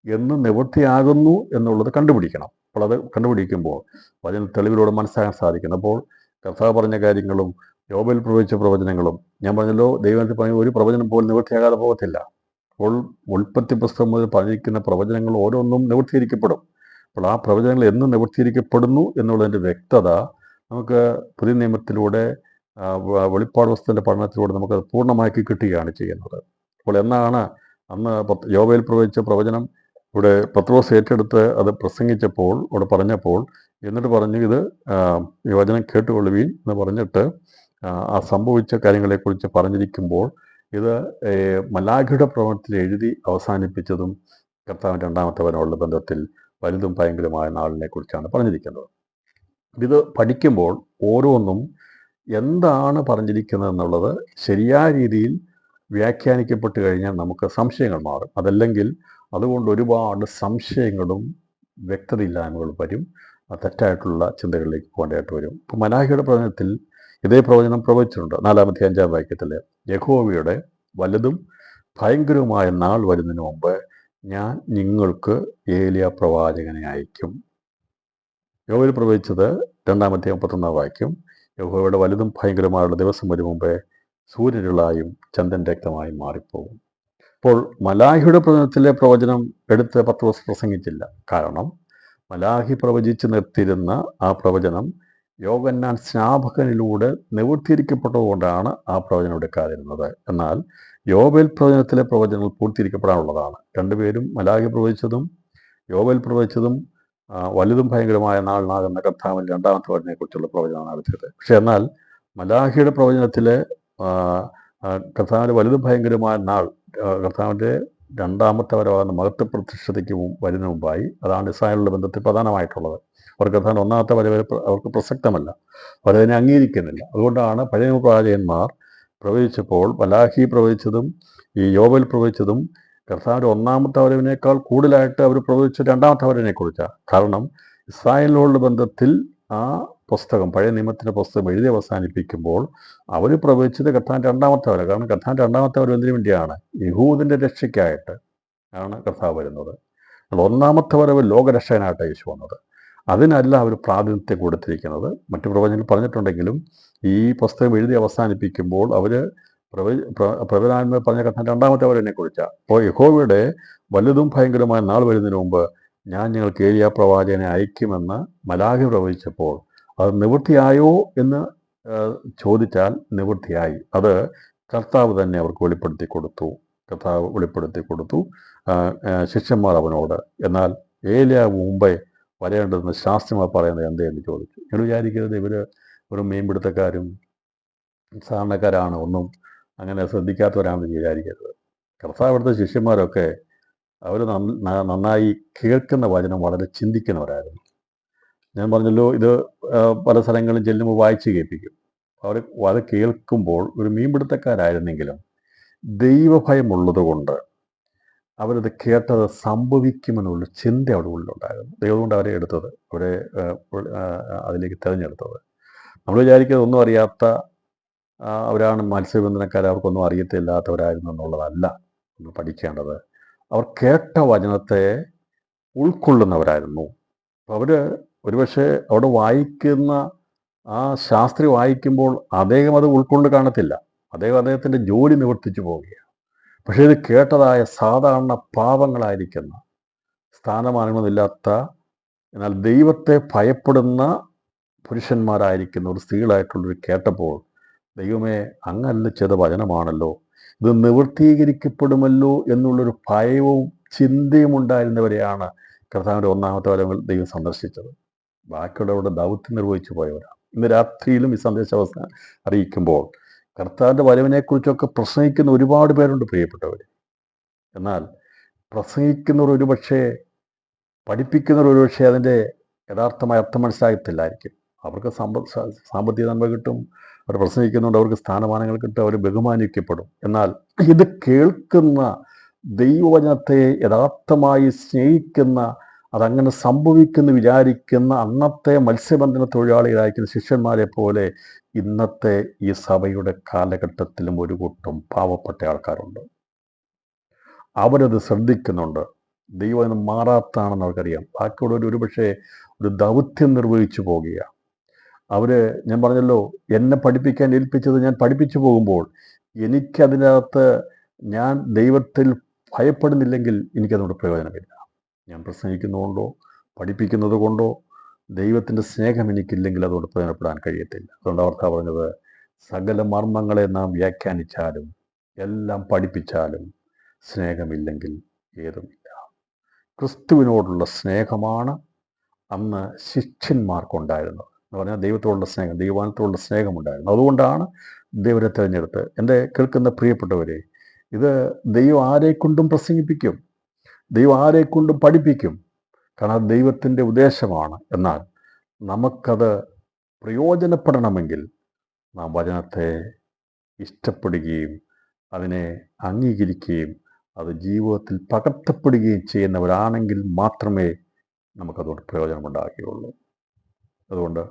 എന്ന് നിവൃത്തിയാകുന്നു എന്നുള്ളത് കണ്ടുപിടിക്കണം. അപ്പോൾ അത് കണ്ടുപിടിക്കുമ്പോൾ വചന തെളിവിലൂടെ മനസ്സിലാക്കാൻ സാധിക്കുന്നു. അപ്പോൾ കർത്താവ് പറഞ്ഞ കാര്യങ്ങളും യോവേൽ പ്രവചിച്ച പ്രവചനങ്ങളും ഞാൻ പറഞ്ഞല്ലോ, ദൈവത്തിൽ പറഞ്ഞ ഒരു പ്രവചനം പോലും നിവൃത്തിയാകാതെ പോകത്തില്ല. അപ്പോൾ ഉൽപ്പത്തി പുസ്തകം മുതൽ പറഞ്ഞിരിക്കുന്ന പ്രവചനങ്ങൾ ഓരോന്നും നിവൃത്തീകരിക്കപ്പെടും. അപ്പോൾ ആ പ്രവചനങ്ങൾ എന്ന് നിവൃത്തീകരിക്കപ്പെടുന്നു എന്നുള്ളതിൻ്റെ വ്യക്തത നമുക്ക് പുതിയ നിയമത്തിലൂടെ വെളിപ്പാട് പുസ്തകത്തിൻ്റെ പഠനത്തിലൂടെ നമുക്കത് പൂർണ്ണമാക്കി കിട്ടുകയാണ് ചെയ്യുന്നത്. അപ്പോൾ എന്നാണ് അന്ന് യോവേൽ പ്രവചിച്ച പ്രവചനം ഇവിടെ പത്രോസ് ഏറ്റെടുത്ത് അത് പ്രസംഗിച്ചപ്പോൾ ഇവിടെ പറഞ്ഞപ്പോൾ എന്നിട്ട് പറഞ്ഞു ഇത് ഈ വചനം കേട്ടുകൊള്ളുവീൻ എന്ന് പറഞ്ഞിട്ട് ആ സംഭവിച്ച കാര്യങ്ങളെക്കുറിച്ച് പറഞ്ഞിരിക്കുമ്പോൾ ഇത് മലാഖിയുടെ പ്രവണത്തിൽ എഴുതി അവസാനിപ്പിച്ചതും കർത്താവിൻ്റെ രണ്ടാമത്തെ വരവുള്ള ബന്ധത്തിൽ വലുതും ഭയങ്കരമായ നാളിനെ കുറിച്ചാണ് പറഞ്ഞിരിക്കുന്നത്. ഇത് പഠിക്കുമ്പോൾ ഓരോന്നും എന്താണ് പറഞ്ഞിരിക്കുന്നത് എന്നുള്ളത് ശരിയായ രീതിയിൽ വ്യാഖ്യാനിക്കപ്പെട്ട് കഴിഞ്ഞാൽ നമുക്ക് സംശയങ്ങൾ മാറും. അതല്ലെങ്കിൽ അതുകൊണ്ട് ഒരുപാട് സംശയങ്ങളും വ്യക്തതയില്ലായ്മകളും വരും, തെറ്റായിട്ടുള്ള ചിന്തകളിലേക്ക് പോകേണ്ടതായിട്ട് വരും. ഇപ്പോൾ മലാഖിയുടെ പ്രവചനത്തിൽ ഇതേ പ്രവചനം പ്രവചിച്ചിട്ടുണ്ട്. 4-ാമത്തെ 5-ാം വാക്യത്തിൽ യഹോവയുടെ വലുതും ഭയങ്കരവുമായ നാൾ വരുന്നതിന് മുമ്പ് ഞാൻ നിങ്ങൾക്ക് ഏലിയ പ്രവാചകനെ അയക്കും. യോവേൽ പ്രവചിച്ചത് 2-ാമത്തെ 31-ാം വാക്യം, യഹോവയുടെ വലുതും ഭയങ്കരമായുള്ള ദിവസം വരും മുമ്പേ സൂര്യരുളായും ചന്ദ്രൻ രക്തമായും മാറിപ്പോകും. അപ്പോൾ മലാഹിയുടെ പ്രവചനത്തിലെ പ്രവചനം എടുത്ത് പത്രോസ് പ്രസംഗിച്ചില്ല. കാരണം മലാഹി പ്രവചിച്ച് നിർത്തിയിരുന്ന ആ പ്രവചനം യോഹന്നാൻ സ്നാപകനിലൂടെ നിവൃത്തിയിരിക്കപ്പെട്ടതുകൊണ്ടാണ് ആ പ്രവചനം എടുക്കാതിരുന്നത്. എന്നാൽ യോവേൽ പ്രവചനത്തിലെ പ്രവചനങ്ങൾ പൂർത്തീകരിക്കപ്പെടാനുള്ളതാണ്. രണ്ടുപേരും മലാഹി പ്രവചിച്ചതും യോവേൽ പ്രവചിച്ചതും വലുതും ഭയങ്കരമായ നാളിനാകുന്ന കർത്താവിൻ്റെ രണ്ടാമത്തെ വരവിനെക്കുറിച്ചുള്ള പ്രവചനമാണ് നടത്തിയത്. പക്ഷെ എന്നാൽ മലാഹിയുടെ പ്രവചനത്തിലെ കർത്താവിൻ്റെ വലുതും ഭയങ്കരമായ നാൾ കർത്താവിൻ്റെ രണ്ടാമത്തെ വരവാകുന്ന മഹത്വ പ്രത്യക്ഷതയ്ക്ക് വരുന്ന മുമ്പായി, അതാണ് ഇസ്രായേലിൻ്റെ ബന്ധത്തിൽ പ്രധാനമായിട്ടുള്ളത്. അവർ കർത്താവിൻ്റെ ഒന്നാമത്തെ വരവ് അവർക്ക് പ്രസക്തമല്ല, അവരതിനെ അംഗീകരിക്കുന്നില്ല. അതുകൊണ്ടാണ് പഴയ പ്രവാചകന്മാർ പ്രവചിച്ചപ്പോൾ മലാഹി പ്രവചിച്ചതും ഈ യോവേൽ പ്രവചിച്ചതും കർത്താവിൻ്റെ ഒന്നാമത്തെ വരവിനേക്കാൾ കൂടുതലായിട്ട് അവർ പ്രവചിച്ച രണ്ടാമത്തെ വരവിനെക്കുറിച്ചാണ്. കാരണം ഇസ്രായേലിനോടുള്ള ബന്ധത്തിൽ ആ പുസ്തകം, പഴയ നിയമത്തിൻ്റെ പുസ്തകം എഴുതി അവസാനിപ്പിക്കുമ്പോൾ അവർ പ്രവചിച്ചത് കർത്താവിൻ്റെ രണ്ടാമത്തെ വരവ്. കാരണം കർത്താവിൻ്റെ രണ്ടാമത്തെ വരവ് എന്തിനു വേണ്ടിയാണ്? യഹൂദിൻ്റെ രക്ഷയ്ക്കായിട്ട് ആണ് കർത്താവ് വരുന്നത്. ഒന്നാമത്തെ വരവ് ലോകരക്ഷകനായിട്ടാണ് യേശു വന്നത്. അതിനല്ല അവർ പ്രാതിനിധ്യം കൊടുത്തിരിക്കുന്നത്. മറ്റു പ്രവചനങ്ങൾ പറഞ്ഞിട്ടുണ്ടെങ്കിലും ഈ പുസ്തകം എഴുതി അവസാനിപ്പിക്കുമ്പോൾ അവർ പ്രവചനാന്മ പറഞ്ഞ കർത്താവിൻ്റെ രണ്ടാമത്തെ വരവിനെ കുറിച്ചാണ്. അപ്പോൾ യഹോവയുടെ വലുതും ഭയങ്കരമായ നാൾ വരുന്നതിന് മുമ്പ് ഞാൻ നിങ്ങൾക്ക് ഏലിയ പ്രവാചകനെ അയക്കുമെന്ന് മലാഖി പ്രവചിച്ചപ്പോൾ അത് നിവൃത്തിയായോ എന്ന് ചോദിച്ചാൽ നിവൃത്തിയായി. അത് കർത്താവ് തന്നെ അവർക്ക് വെളിപ്പെടുത്തി കൊടുത്തു. കർത്താവ് വെളിപ്പെടുത്തി കൊടുത്തു ശിഷ്യന്മാർ അവനോട്. എന്നാൽ ഏലിയ മുമ്പേ വരേണ്ടതെന്ന് ശാസ്ത്രമായി പറയുന്നത് എന്തേന്ന് ചോദിച്ചു. ഞാൻ വിചാരിക്കരുത് ഇവർ ഒരു മീൻപിടുത്തക്കാരും സാധാരണക്കാരാണ്, ഒന്നും അങ്ങനെ ശ്രദ്ധിക്കാത്തവരാണെന്ന് വിചാരിക്കരുത്. കർത്താവ് എടുത്ത ശിഷ്യന്മാരൊക്കെ അവർ നന്നായി കേൾക്കുന്ന വചനം വളരെ ചിന്തിക്കുന്നവരായിരുന്നു. ഞാൻ പറഞ്ഞല്ലോ, ഇത് പല സ്ഥലങ്ങളിൽ ചെല്ലുമ്പോൾ വായിച്ച് കേൾപ്പിക്കും. അവർ അത് കേൾക്കുമ്പോൾ ഒരു മീൻപിടുത്തക്കാരായിരുന്നെങ്കിലും ദൈവഭയമുള്ളത് കൊണ്ട് അവരത് കേട്ടത് സംഭവിക്കുമെന്നുള്ള ചിന്ത അവിടെ ഉള്ളിലുണ്ടായിരുന്നു. ദൈവം കൊണ്ട് അവരെ എടുത്തത്, അവരെ അതിലേക്ക് തിരഞ്ഞെടുത്തത്. നമ്മൾ വിചാരിക്കുന്നത് ഒന്നും അറിയാത്ത അവരാണ് മത്സ്യബന്ധനക്കാർ, അവർക്കൊന്നും അറിയത്തില്ലാത്തവരായിരുന്നു എന്നുള്ളതല്ല നമ്മൾ പഠിക്കേണ്ടത്. അവർ കേട്ട വചനത്തെ ഉൾക്കൊള്ളുന്നവരായിരുന്നു. അവർ ഒരുപക്ഷെ അവിടെ വായിക്കുന്ന ആ ശാസ്ത്രി വായിക്കുമ്പോൾ അദ്ദേഹം അത് ഉൾക്കൊണ്ട് കാണത്തില്ല. അദ്ദേഹത്തിൻ്റെ ജോലി നിവർത്തിച്ചു പോവുകയാണ്. പക്ഷേ ഇത് കേട്ടതായ സാധാരണ പാവങ്ങളായിരിക്കുന്ന, സ്ഥാനമാനങ്ങളൊന്നുമില്ലാത്ത, എന്നാൽ ദൈവത്തെ ഭയപ്പെടുന്ന പുരുഷന്മാരായിരിക്കുന്ന ഒരു സ്ത്രീകളായിട്ടുള്ളവർ കേട്ടപ്പോൾ, ദൈവമേ അങ്ങല്ല ചെയ്ത വചനമാണല്ലോ, ഇത് നിവൃത്തീകരിക്കപ്പെടുമല്ലോ എന്നുള്ളൊരു ഭയവും ചിന്തയും ഉണ്ടായിരുന്നവരെയാണ് കർത്താവിൻ്റെ ഒന്നാമത്തെ വരവിൽ ദൈവം സന്ദർശിച്ചത്. ബാക്കിയുള്ളവരുടെ ദൗത്യം നിർവഹിച്ചു പോയവരാണ്. ഇന്ന് രാത്രിയിലും ഈ സന്ദേശാവസ്ഥ അറിയിക്കുമ്പോൾ കർത്താവിൻ്റെ വരവിനെക്കുറിച്ചൊക്കെ പ്രസംഗിക്കുന്ന ഒരുപാട് പേരുണ്ട് പ്രിയപ്പെട്ടവർ. എന്നാൽ പ്രസംഗിക്കുന്നവർ ഒരുപക്ഷെ, പഠിപ്പിക്കുന്നവർ ഒരുപക്ഷെ അതിൻ്റെ യഥാർത്ഥമായ അർത്ഥം മനസ്സിലാകത്തില്ലായിരിക്കും. അവർക്ക് സാമ്പത്തിക നന്മ കിട്ടും, അവർ പ്രസംഗിക്കുന്നുണ്ട്, അവർക്ക് സ്ഥാനമാനങ്ങൾ കിട്ടും, അവർ ബഹുമാനിക്കപ്പെടും. എന്നാൽ ഇത് കേൾക്കുന്ന, ദൈവവചനത്തെ യഥാർത്ഥമായി സ്നേഹിക്കുന്ന, അതങ്ങനെ സംഭവിക്കുമെന്ന് വിചാരിക്കുന്ന അന്നത്തെ മത്സ്യബന്ധന തൊഴിലാളികളായിരിക്കുന്ന ശിഷ്യന്മാരെ പോലെ ഇന്നത്തെ ഈ സഭയുടെ കാലഘട്ടത്തിലും ഒരു കൂട്ടം പാവപ്പെട്ട ആൾക്കാരുണ്ട്. അവരത് ശ്രദ്ധിക്കുന്നുണ്ട്. ദൈവം മാറാത്താണെന്ന് അവർക്കറിയാം. ബാക്കിയുള്ളവർ ഒരുപക്ഷെ ഒരു ദൗത്യം നിർവഹിച്ചു പോകുകയാണ്. ഞാൻ പറഞ്ഞല്ലോ, എന്നെ പഠിപ്പിക്കാൻ ഏൽപ്പിച്ചത് ഞാൻ പഠിപ്പിച്ചു പോകുമ്പോൾ എനിക്കതിനകത്ത് ഞാൻ ദൈവത്തിൽ ഭയപ്പെടുന്നില്ലെങ്കിൽ എനിക്കതുകൊണ്ട് പ്രയോജനമില്ല. ഞാൻ പ്രസംഗിക്കുന്നതുകൊണ്ടോ പഠിപ്പിക്കുന്നത് കൊണ്ടോ ദൈവത്തിൻ്റെ സ്നേഹം എനിക്കില്ലെങ്കിൽ അതുകൊണ്ട് പ്രയോജനപ്പെടാൻ കഴിയത്തില്ല. അതുകൊണ്ട് അവർക്കാ പറഞ്ഞത്, സകല മർമ്മങ്ങളെ നാം വ്യാഖ്യാനിച്ചാലും എല്ലാം പഠിപ്പിച്ചാലും സ്നേഹമില്ലെങ്കിൽ ഏതുമില്ല. ക്രിസ്തുവിനോടുള്ള സ്നേഹമാണ് അന്ന് ശിഷ്യന്മാർക്കുണ്ടായിരുന്നത്. എന്ന് പറഞ്ഞാൽ ദൈവത്തോടുള്ള സ്നേഹം, ദൈവവാനത്തോടുള്ള സ്നേഹമുണ്ടായിരുന്നു. അതുകൊണ്ടാണ് ദൈവത്തെ തിരഞ്ഞെടുത്ത്. എൻ്റെ കേൾക്കുന്ന പ്രിയപ്പെട്ടവരെ, ഇത് ദൈവം ആരെക്കൊണ്ടും പ്രസംഗിപ്പിക്കും, ദൈവം ആരെക്കൊണ്ടും പഠിപ്പിക്കും. കാരണം അത് ദൈവത്തിൻ്റെ ഉദ്ദേശമാണ്. എന്നാൽ നമുക്കത് പ്രയോജനപ്പെടണമെങ്കിൽ നാം വചനത്തെ ഇഷ്ടപ്പെടുകയും അതിനെ അംഗീകരിക്കുകയും അത് ജീവിതത്തിൽ പകർത്തപ്പെടുകയും ചെയ്യുന്നവരാണെങ്കിൽ മാത്രമേ നമുക്കതുകൊണ്ട് പ്രയോജനമുണ്ടാകുകയുള്ളൂ. അതുകൊണ്ട്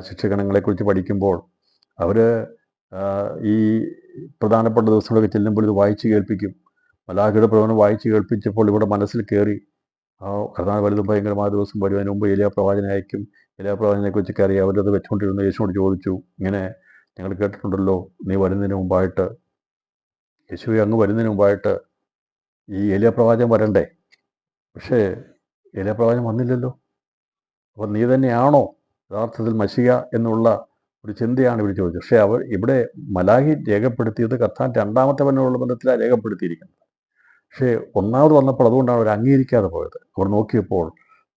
ശിക്ഷഗണങ്ങളെക്കുറിച്ച് പഠിക്കുമ്പോൾ അവർ ഈ പ്രധാനപ്പെട്ട ദിവസങ്ങളൊക്കെ ചെല്ലുമ്പോൾ ഇത് വായിച്ച് കേൾപ്പിക്കും. മലാഖയുടെ പ്രവചനം വായിച്ച് കേൾപ്പിച്ചപ്പോൾ ഇവിടെ മനസ്സിൽ കയറി, കർത്താവ് വലുതും ഭയങ്കരമായ ദിവസം വരും, അതിന് മുമ്പ് ഏലിയാ പ്രവാചകനെ അയക്കും. ഏലിയാ പ്രവാചകനെക്കുറിച്ച് കയറി അവരത് വെച്ചുകൊണ്ടിരുന്നു. യേശുവോട് ചോദിച്ചു, ഇങ്ങനെ ഞങ്ങൾ കേട്ടിട്ടുണ്ടല്ലോ, നീ വരുന്നതിന് മുമ്പായിട്ട്, യേശുവെ അങ്ങ് വരുന്നതിന് മുമ്പായിട്ട് ഈ ഏലിയാ പ്രവാചകൻ വരണ്ടേ? പക്ഷേ ഏലിയാ പ്രവാചകൻ വന്നില്ലല്ലോ. അപ്പോൾ നീ തന്നെയാണോ യഥാർത്ഥത്തിൽ മശിഹ എന്നുള്ള ഒരു ചിന്തയാണ് ഇവർ ചോദിച്ചത്. പക്ഷേ ഇവിടെ മലാഖി രേഖപ്പെടുത്തിയത് കർത്താൻ രണ്ടാമത്തെ വരവിനുള്ള ബന്ധത്തിലാണ് രേഖപ്പെടുത്തിയിരിക്കുന്നത്. പക്ഷേ ഒന്നാമത് വന്നപ്പോൾ അതുകൊണ്ടാണ് അവർ അംഗീകരിക്കാതെ പോയത്. അവർ നോക്കിയപ്പോൾ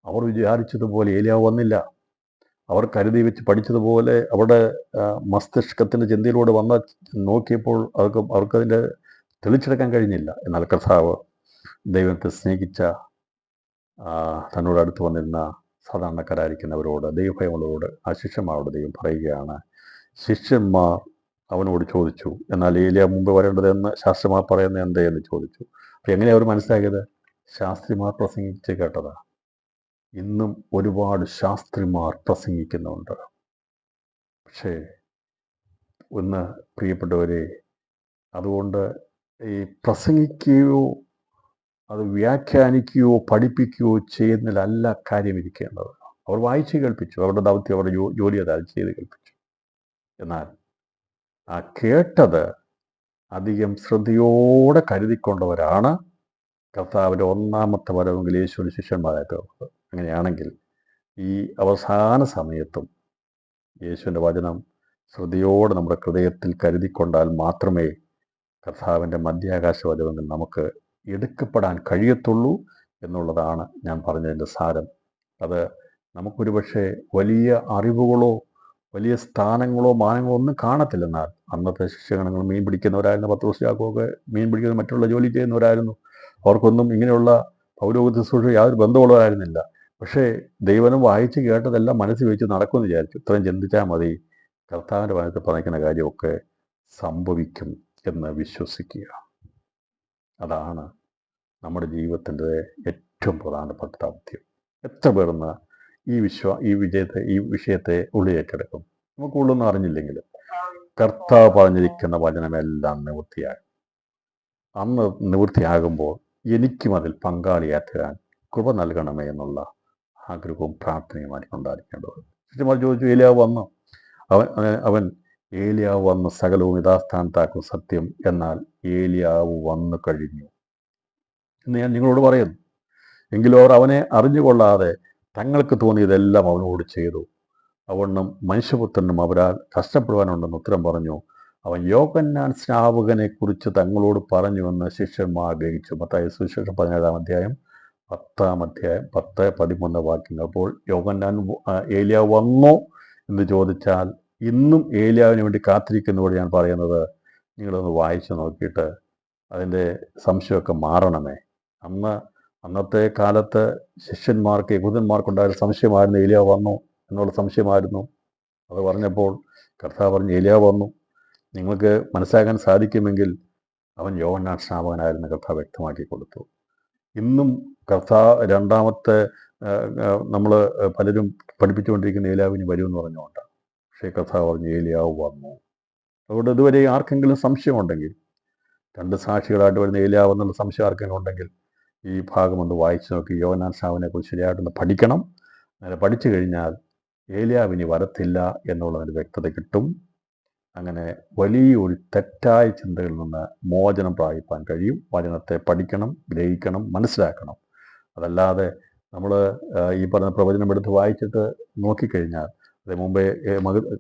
അവർ വിചാരിച്ചതുപോലെ ഏലിയാവ് വന്നില്ല. അവർ കരുതി വെച്ച് പഠിച്ചതുപോലെ അവരുടെ മസ്തിഷ്കത്തിൻ്റെ ചിന്തയിലൂടെ നോക്കിയപ്പോൾ അവർക്കതിൻ്റെ തെളിച്ചെടുക്കാൻ കഴിഞ്ഞില്ല. എന്നാൽ കർത്താവ് ദൈവത്തെ സ്നേഹിച്ച തന്നോട് അടുത്ത് വന്നിരുന്ന സാധാരണക്കാരായിരിക്കുന്നവരോട്, ദൈവഭയമുള്ളവരോട്, ആ ശിഷ്യന്മാരോട് ദൈവം പറയുകയാണ്, ശിഷ്യന്മാർ അവനോട് ചോദിച്ചു, എന്നാൽ ഏലിയ മുമ്പ് വരേണ്ടതെന്ന് ശാസ്ത്രിമാർ പറയുന്നത് എന്തേ എന്ന് ചോദിച്ചു. അപ്പം എങ്ങനെയാണ് അവർ മനസ്സിലാക്കിയത്? ശാസ്ത്രിമാർ പ്രസംഗിച്ച് കേട്ടതാണ്. ഇന്നും ഒരുപാട് ശാസ്ത്രിമാർ പ്രസംഗിക്കുന്നുണ്ട്. പക്ഷേ ഒന്ന് പ്രിയപ്പെട്ടവരെ, അതുകൊണ്ട് ഈ പ്രസംഗിക്കുകയോ അത് വ്യാഖ്യാനിക്കുകയോ പഠിപ്പിക്കുകയോ ചെയ്യുന്നതിലല്ല കാര്യം ഇരിക്കേണ്ടത്. അവർ വായിച്ച് കേൾപ്പിച്ചു, അവരുടെ ദൗത്യം, അവരുടെ ജോലി അത് ചെയ്ത് കേൾപ്പിച്ചു. എന്നാൽ ആ കേട്ടത് അധികം ശ്രദ്ധയോടെ കരുതിക്കൊണ്ടവരാണ് കർത്താവിൻ്റെ ഒന്നാമത്തെ വരവെങ്കിൽ യേശുവിൻ്റെ ശിഷ്യന്മാരായി തീർന്നത്. അങ്ങനെയാണെങ്കിൽ ഈ അവസാന സമയത്തും യേശുവിൻ്റെ വചനം ശ്രദ്ധയോടെ നമ്മുടെ ഹൃദയത്തിൽ കരുതിക്കൊണ്ടാൽ മാത്രമേ കർത്താവിൻ്റെ മധ്യാകാശ വചനത്തിൽ നമുക്ക് എടുക്കപ്പെടാൻ കഴിയത്തുള്ളൂ എന്നുള്ളതാണ് ഞാൻ പറഞ്ഞതിൻ്റെ സാരം. അത് നമുക്കൊരു പക്ഷേ വലിയ അറിവുകളോ വലിയ സ്ഥാനങ്ങളോ മാനങ്ങളോ ഒന്നും കാണത്തില്ലെന്നാൽ അന്നത്തെ ശിഷ്യഗണങ്ങൾ മീൻ പിടിക്കുന്നവരായിരുന്നു. പത്രോസ് യാക്കോബൊക്കെ മീൻ പിടിക്കുന്ന മറ്റുള്ള ജോലി ചെയ്യുന്നവരായിരുന്നു. അവർക്കൊന്നും ഇങ്ങനെയുള്ള പൗരോഹിത്യ ശുശ്രൂഷ യാതൊരു ബന്ധമുള്ളവരായിരുന്നില്ല. പക്ഷേ ദൈവം വായിച്ച് കേട്ടതെല്ലാം മനസ്സിൽ വെച്ച് നടക്കുമെന്ന് വിചാരിച്ചു. ഇത്രയും ചിന്തിച്ചാൽ മതി, കർത്താവിൻ്റെ വചനത്തിൽ പറഞ്ഞിരിക്കുന്ന കാര്യമൊക്കെ സംഭവിക്കും എന്ന് വിശ്വസിക്കുക. അതാണ് നമ്മുടെ ജീവിതത്തിൻ്റെ ഏറ്റവും പ്രധാനപ്പെട്ട ദൗത്യം. എത്ര പേർന്ന് ഈ വിഷയത്തെ ഉള്ളിലേക്കെടുക്കും? നമുക്ക് ഉള്ളൊന്നും അറിഞ്ഞില്ലെങ്കിലും കർത്താവ് പറഞ്ഞിരിക്കുന്ന വചനമെല്ലാം നിവൃത്തിയാകും. അന്ന് നിവൃത്തിയാകുമ്പോൾ എനിക്കും അതിൽ പങ്കാളിയാക്കാൻ കൃപ നൽകണമേ എന്നുള്ള ആഗ്രഹവും പ്രാർത്ഥനയുമായിരിക്കും ഉണ്ടായിരിക്കേണ്ടത്. ശിഷ്യന്മാർ ചോദിച്ചു, ഏലിയാവ് വന്നു. അവൻ ഏലിയാവ് വന്ന് സകലവും യഥാസ്ഥാനത്താക്കും സത്യം, എന്നാൽ ഏലിയാവ് വന്നു കഴിഞ്ഞു എന്ന് ഞാൻ നിങ്ങളോട് പറയുന്നു. എങ്കിലും അവർ അവനെ അറിഞ്ഞുകൊള്ളാതെ തങ്ങൾക്ക് തോന്നിയതെല്ലാം അവനോട് ചെയ്തു. അവണ്ണം മനുഷ്യപുത്രനും അവരാൽ കഷ്ടപ്പെടുവാനുണ്ടെന്ന് ഉത്തരം പറഞ്ഞു. അവൻ യോഹന്നാൻ സ്നാപകനെ കുറിച്ച് തങ്ങളോട് പറഞ്ഞുവെന്ന് ശിഷ്യന്മാർ ഗ്രഹിച്ചു. മത്തായി സുവിശേഷം 17-ാം അധ്യായം 10-13 വാക്യങ്ങൾ. അപ്പോൾ യോഹന്നാൻ ഏലിയാവ് വന്നോ എന്ന് ചോദിച്ചാൽ ഇന്നും ഏലിയാവിന് വേണ്ടി കാത്തിരിക്കുന്നതോട് ഞാൻ പറയുന്നത്, നിങ്ങളൊന്ന് വായിച്ചു നോക്കിയിട്ട് അതിൻ്റെ സംശയമൊക്കെ മാറണമേ. അന്നത്തെ കാലത്ത് ശിഷ്യന്മാർക്ക്, യഹൂദന്മാർക്കുണ്ടായ സംശയമായിരുന്നു ഏലിയാവ് വന്നു എന്നുള്ള സംശയമായിരുന്നു. അത് പറഞ്ഞപ്പോൾ കർത്താവ് പറഞ്ഞു, ഏലിയാവ് വന്നു. നിങ്ങൾക്ക് മനസ്സിലാക്കാൻ സാധിക്കുമെങ്കിൽ അവൻ യോഹന്നാൻ സ്നാപകനായിരുന്നു കർത്താവ് വ്യക്തമാക്കി കൊടുത്തു. ഇന്നും രണ്ടാമത്തെ നമ്മൾ പലരും പഠിപ്പിച്ചുകൊണ്ടിരിക്കുന്ന ഏലിയാവിന് വരുമെന്ന് പറഞ്ഞുകൊണ്ടാണ്. പക്ഷേ കർത്താവ് പറഞ്ഞു ഏലിയാവ് വന്നു. അതുകൊണ്ട് ഇതുവരെ ആർക്കെങ്കിലും സംശയമുണ്ടെങ്കിൽ, 2 സാക്ഷികളായിട്ട് വരുന്ന ഏലിയാവ് എന്നുള്ള സംശയം ആർക്കെങ്കിലും ഉണ്ടെങ്കിൽ ഈ ഭാഗം ഒന്ന് വായിച്ചു നോക്കി. യോഹന്നാൻ സ്നാപകനെ കുറിച്ച് ശരിയായിട്ടൊന്ന് പഠിക്കണം. അങ്ങനെ പഠിച്ചു കഴിഞ്ഞാൽ ഏലിയാവിനി വരത്തില്ല എന്നുള്ളതിന് വ്യക്തത കിട്ടും. അങ്ങനെ വലിയൊരു തെറ്റായ ചിന്തകളിൽ നിന്ന് മോചനം പ്രാപിപ്പാൻ കഴിയും. വചനത്തെ പഠിക്കണം, ഗ്രഹിക്കണം, മനസ്സിലാക്കണം. അതല്ലാതെ നമ്മൾ ഈ പറഞ്ഞ പ്രവചനം എടുത്ത് വായിച്ചിട്ട് നോക്കിക്കഴിഞ്ഞാൽ, അതേ മുമ്പേ